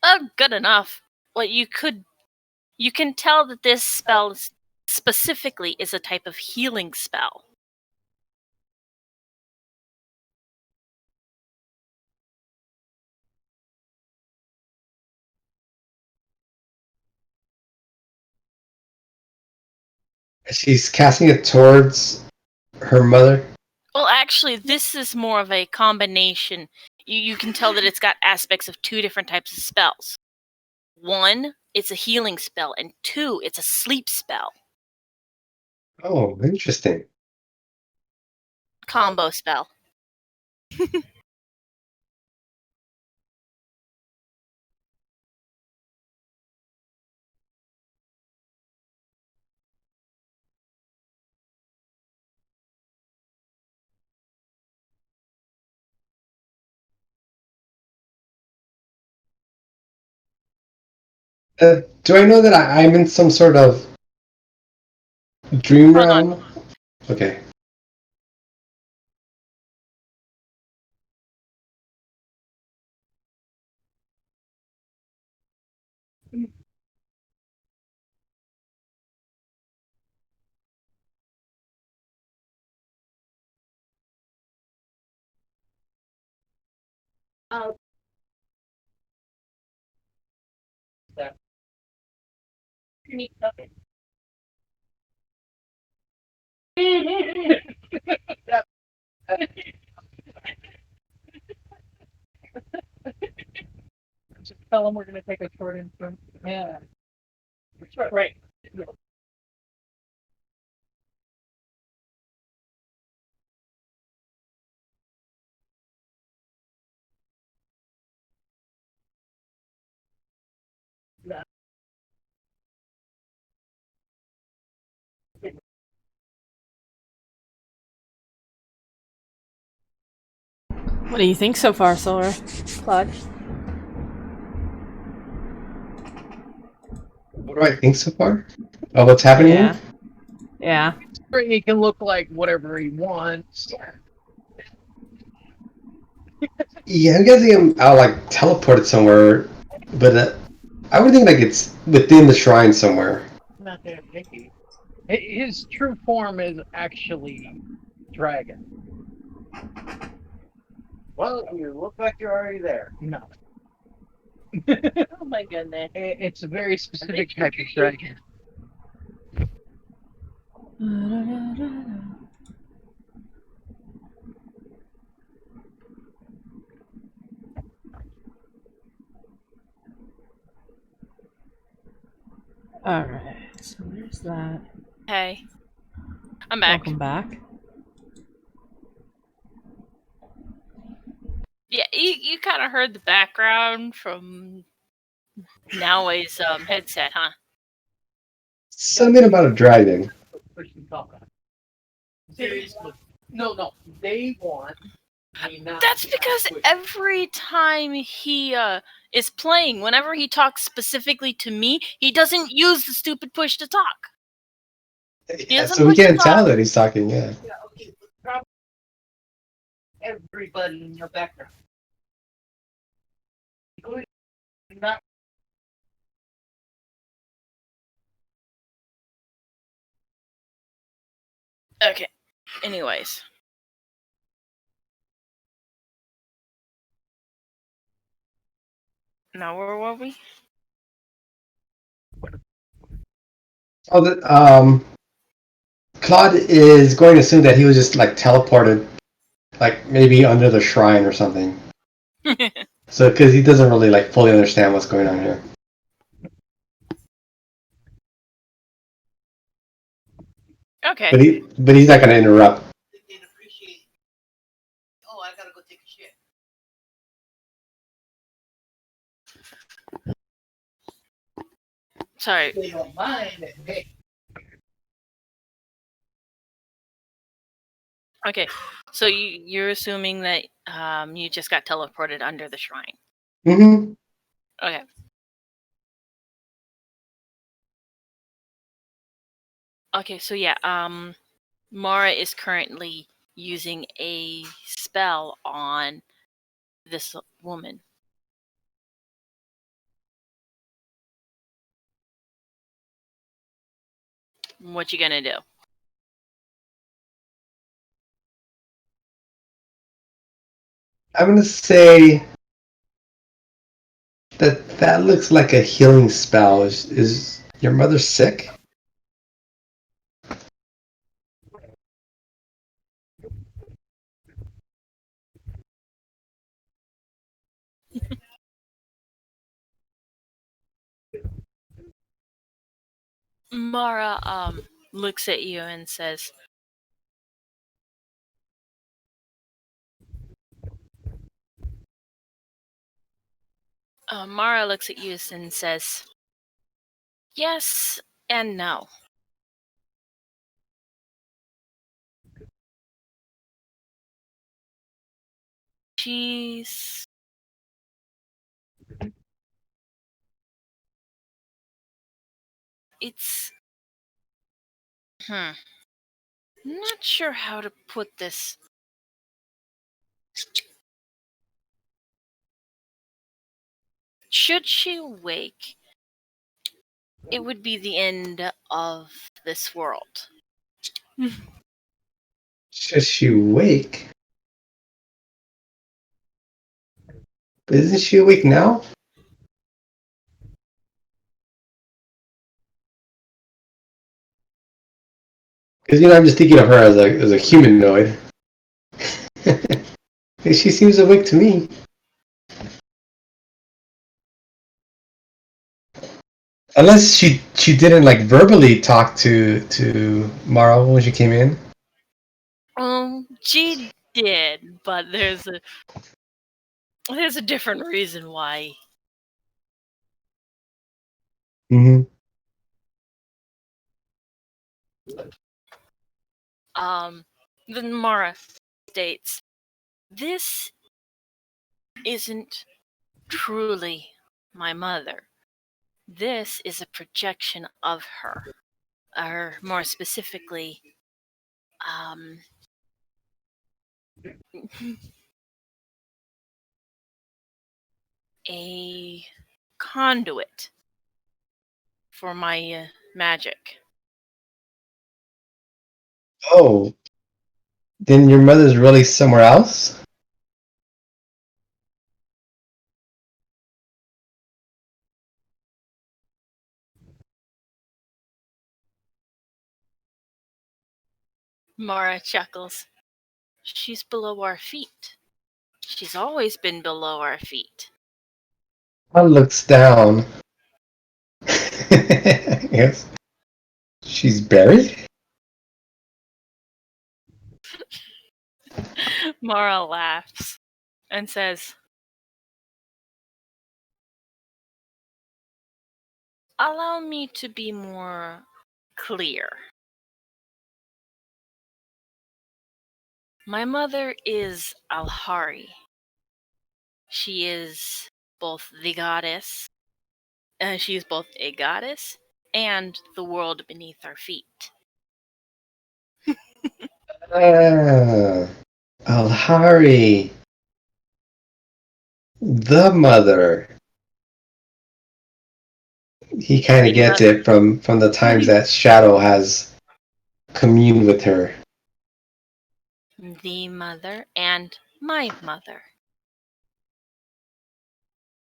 Oh, good enough. Well, you can tell that this spell specifically is a type of healing spell. She's casting it towards her mother. Well, actually, this is more of a combination. You can tell that it's got aspects of two different types of spells. One, it's a healing spell, and two, it's a sleep spell. Oh, interesting. Combo spell. Do I know that I'm in some sort of dream Hold on. realm? Okay. Just tell them we're gonna take a short intro. Yeah. Right. What do you think so far, Solar? Claude? What do I think so far? Oh, what's happening? Yeah. Yeah. He can look like whatever he wants. Yeah, I'm guessing I'll like teleported somewhere, but I would think like it's within the shrine somewhere. Not that picky. His true form is actually dragon. Well, you look like you're already there. No. Oh my goodness. It's a very specific type of dragon. Alright, so there's that. Hey. I'm back. Welcome back. Yeah, you kind of heard the background from Noway's headset, huh? Something about a dragon. Seriously. No. They want. That's because every time he is playing, whenever he talks specifically to me, he doesn't use the stupid push to talk. Yeah, doesn't so we push can't the tell button. that he's talking. Yeah. Everybody in your background. Not Okay. Anyways. Now where were we? Oh, Claude is going to assume that he was just like teleported, like maybe under the shrine or something. So, because he doesn't really like fully understand what's going on here. Okay. But he's not going to interrupt. They'd appreciate. Oh, I gotta go take a shit. Sorry. They don't mind it. Hey, Okay. So you're assuming that you just got teleported under the shrine. Mm-hmm. Okay. Okay, so yeah, Mara is currently using a spell on this woman. What you gonna do? I'm going to say that looks like a healing spell. Is your mother sick? Mara looks at you and says, Mara looks at you and says, yes and no. She's it's not sure how to put this. Should she wake, it would be the end of this world. Should she wake? Isn't she awake now? Because I'm just thinking of her as a humanoid. She seems awake to me. Unless she didn't like verbally talk to Mara when she came in. She did, but there's a different reason why. Mm-hmm. Then Mara states, this isn't truly my mother. This is a projection of her. Or more specifically, a conduit for my magic. Oh, then your mother's really somewhere else? Mara chuckles. She's below our feet. She's always been below our feet. One looks down. Yes. She's buried? Mara laughs and says, allow me to be more clear. My mother is Alhari. She is both the goddess, she is both a goddess and the world beneath our feet. Ah, Alhari. The mother. He kind of gets it from the times that Shadow has communed with her. The mother and my mother.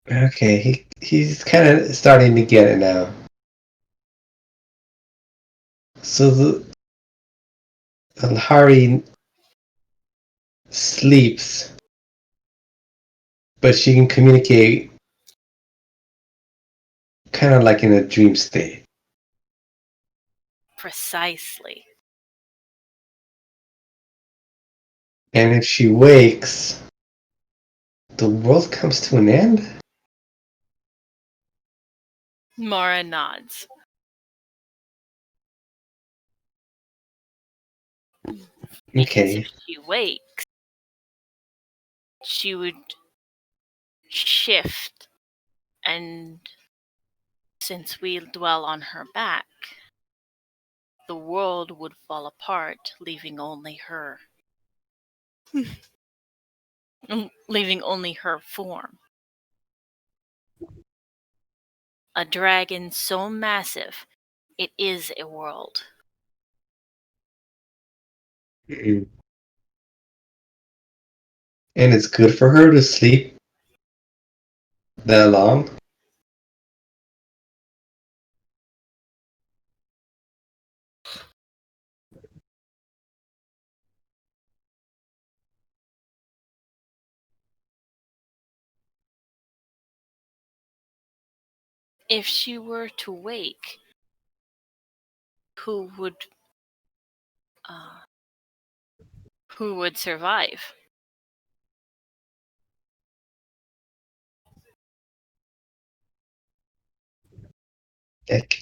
Okay, he's kind of starting to get it now. So the Alhari sleeps, but she can communicate kind of like in a dream state. Precisely. And if she wakes, the world comes to an end? Mara nods. Because if Okay. she wakes, she would shift, and since we dwell on her back, the world would fall apart, leaving only her. Leaving only her form. A dragon so massive, it is a world. Mm. And it's good for her to sleep that long? If she were to wake, who would uh, who would survive?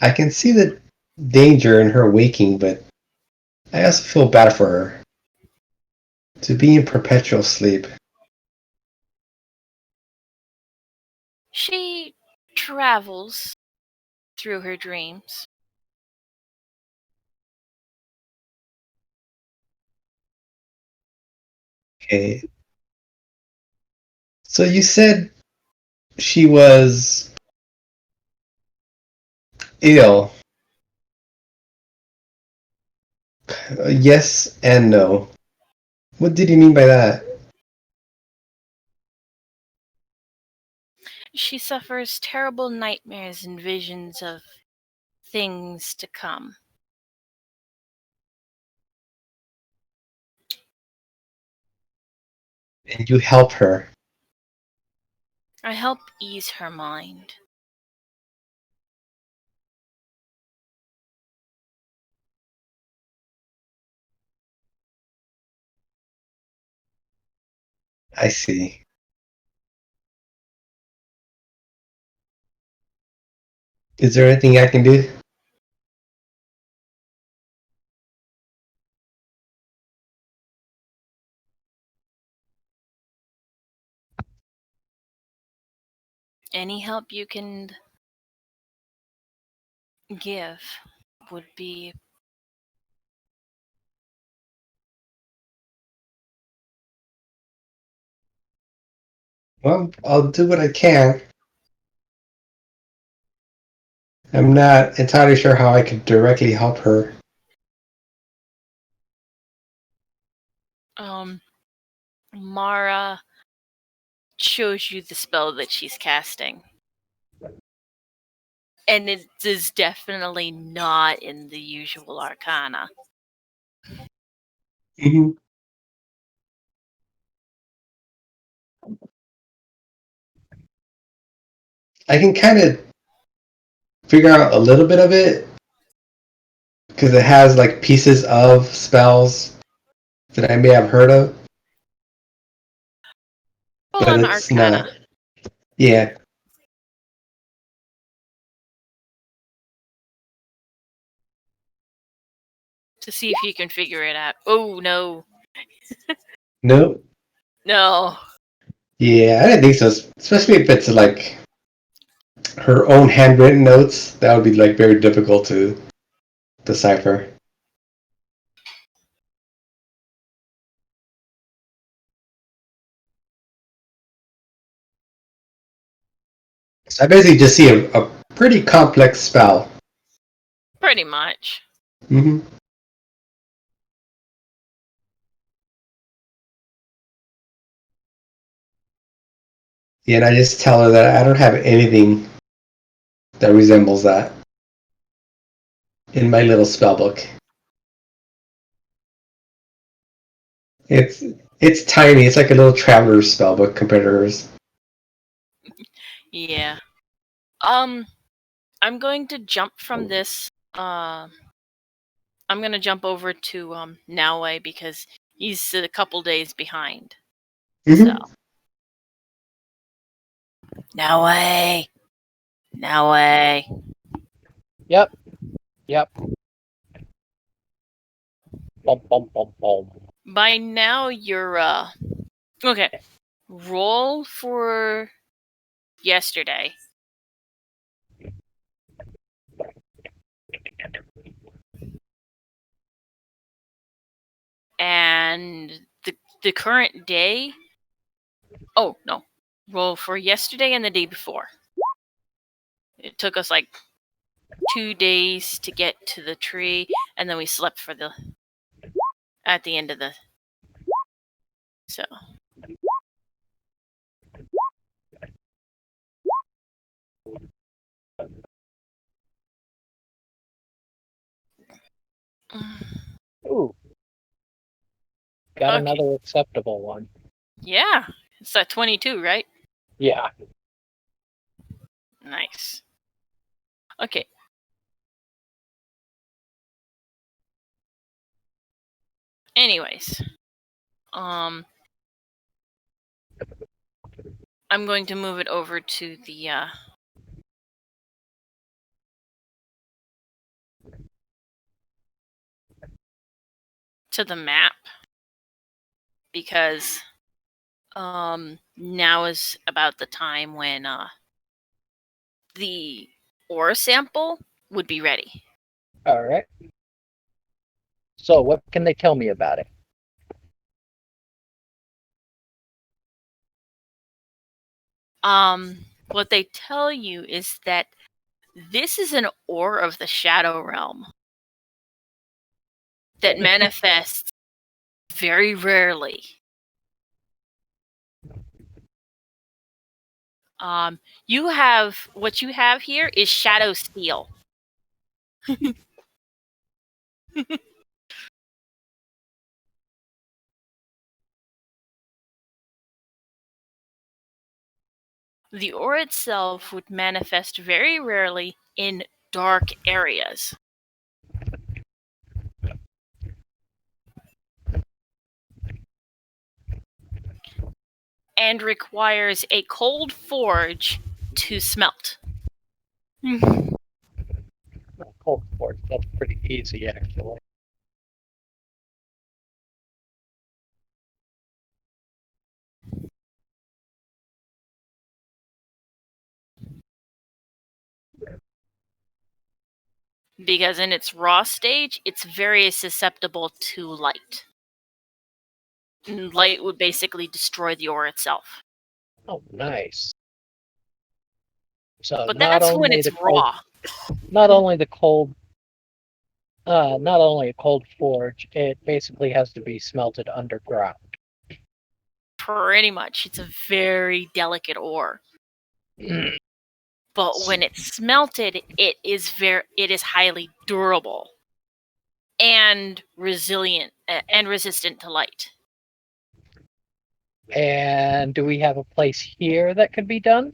I can see the danger in her waking, but I also feel bad for her. To be in perpetual sleep. She travels through her dreams. Okay. So you said she was ill. Yes and no. What did you mean by that? She suffers terrible nightmares and visions of things to come. And you help her. I help ease her mind. I see. Is there anything I can do? Any help you can give would be Well, I'll do what I can. I'm not entirely sure how I could directly help her. Mara shows you the spell that she's casting. And it is definitely not in the usual arcana. Mm-hmm. I can kind of figure out a little bit of it because it has like pieces of spells that I may have heard of, Roll but an it's arcana not. Yeah. to see if you can figure it out. Oh, no. Nope. No. Yeah, I didn't think so. Especially if it's like her own handwritten notes, that would be like very difficult to decipher. So I basically just see a pretty complex spell. Pretty much. Mm-hmm. and I just tell her that I don't have anything that resembles that in my little spell book. It's tiny. It's like a little traveler's spell book compared to hers. Yeah. I'm going to jump from this. I'm gonna jump over to Naue because he's a couple days behind. So Mm-hmm. Naue. Yep. Bum, bum, bum, bum. By now you're okay. Roll for yesterday. And the current day. Oh no. Roll for yesterday and the day before. It took us like 2 days to get to the tree, and then we slept for the at the end of the so Ooh, got Okay. another acceptable one. Yeah. It's at 22, right? Yeah. Nice. Okay. Anyways, I'm going to move it over to the map because now is about the time when the ore sample would be ready. All right. So, what can they tell me about it? What they tell you is that this is an ore of the Shadow Realm that manifests very rarely. What you have here is Shadow Steel. The ore itself would manifest very rarely in dark areas. And requires a cold forge to smelt. Cold Sport. That's pretty easy, actually. Because in its raw stage, it's very susceptible to light. And light would basically destroy the ore itself. Oh, nice. So But not that's when only it's the cold, raw. not only the cold, not only a cold forge, it basically has to be smelted underground. Pretty much. It's a very delicate ore. But when it's smelted, it is highly durable and resilient and resistant to light. And do we have a place here that could be done?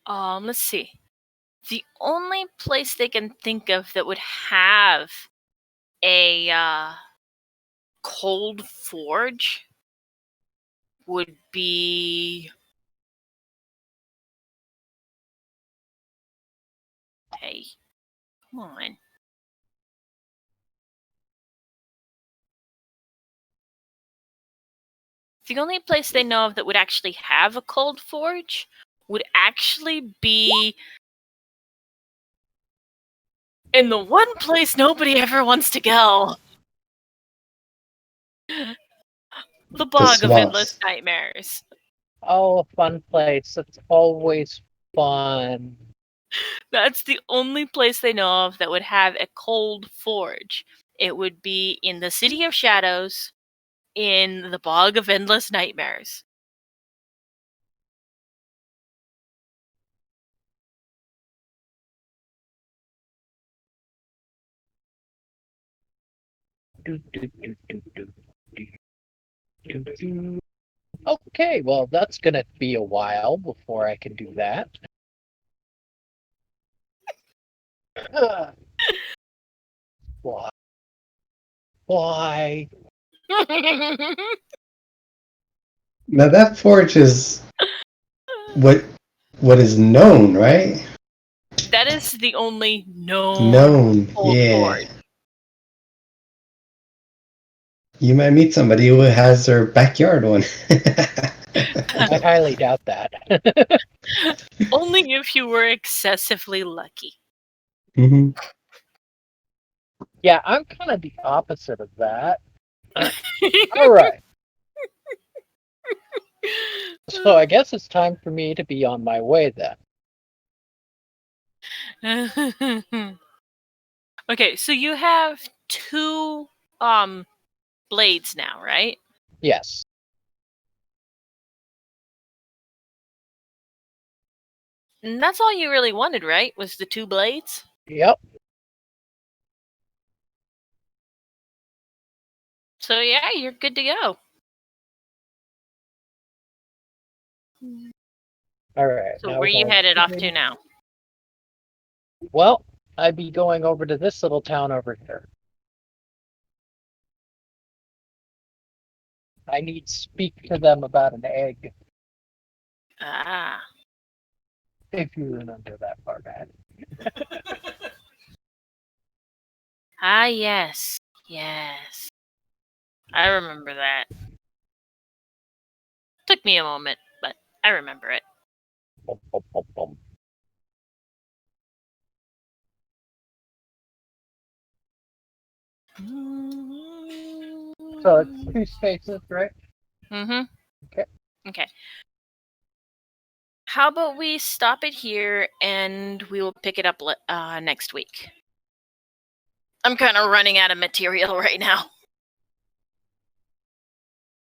Let's see. The only place they can think of that would have a cold forge would be hey, come on. The only place they know of that would actually have a cold forge would actually be in the one place nobody ever wants to go. The Bog of Endless swamps. Nightmares. Oh, a fun place. It's always fun. That's the only place they know of that would have a cold forge. It would be in the City of Shadows, in the Bog of Endless Nightmares. Okay, well, that's gonna be a while before I can do that. Why? Why? Now that forge is what is known, right? That is the only known Known, old yeah. forge. You might meet somebody who has their backyard one. I highly doubt that. Only if you were excessively lucky. hmm Yeah, I'm kind of the opposite of that. All right, so I guess it's time for me to be on my way then. Okay, so you have 2 blades now, right? Yes. And that's all you really wanted, right? Was the 2 blades? Yep. So yeah, you're good to go. All right. So now where you going- headed off to now? Well, I'd be going over to this little town over here. I need to speak to them about an egg, Ah. if you remember that far back. Ah, yes. Yes. I remember that. Took me a moment, but I remember it. Bum, bum, bum, bum. So it's 2 spaces, right? Mm-hmm. Okay. Okay. How about we stop it here and we will pick it up next week? I'm kind of running out of material right now.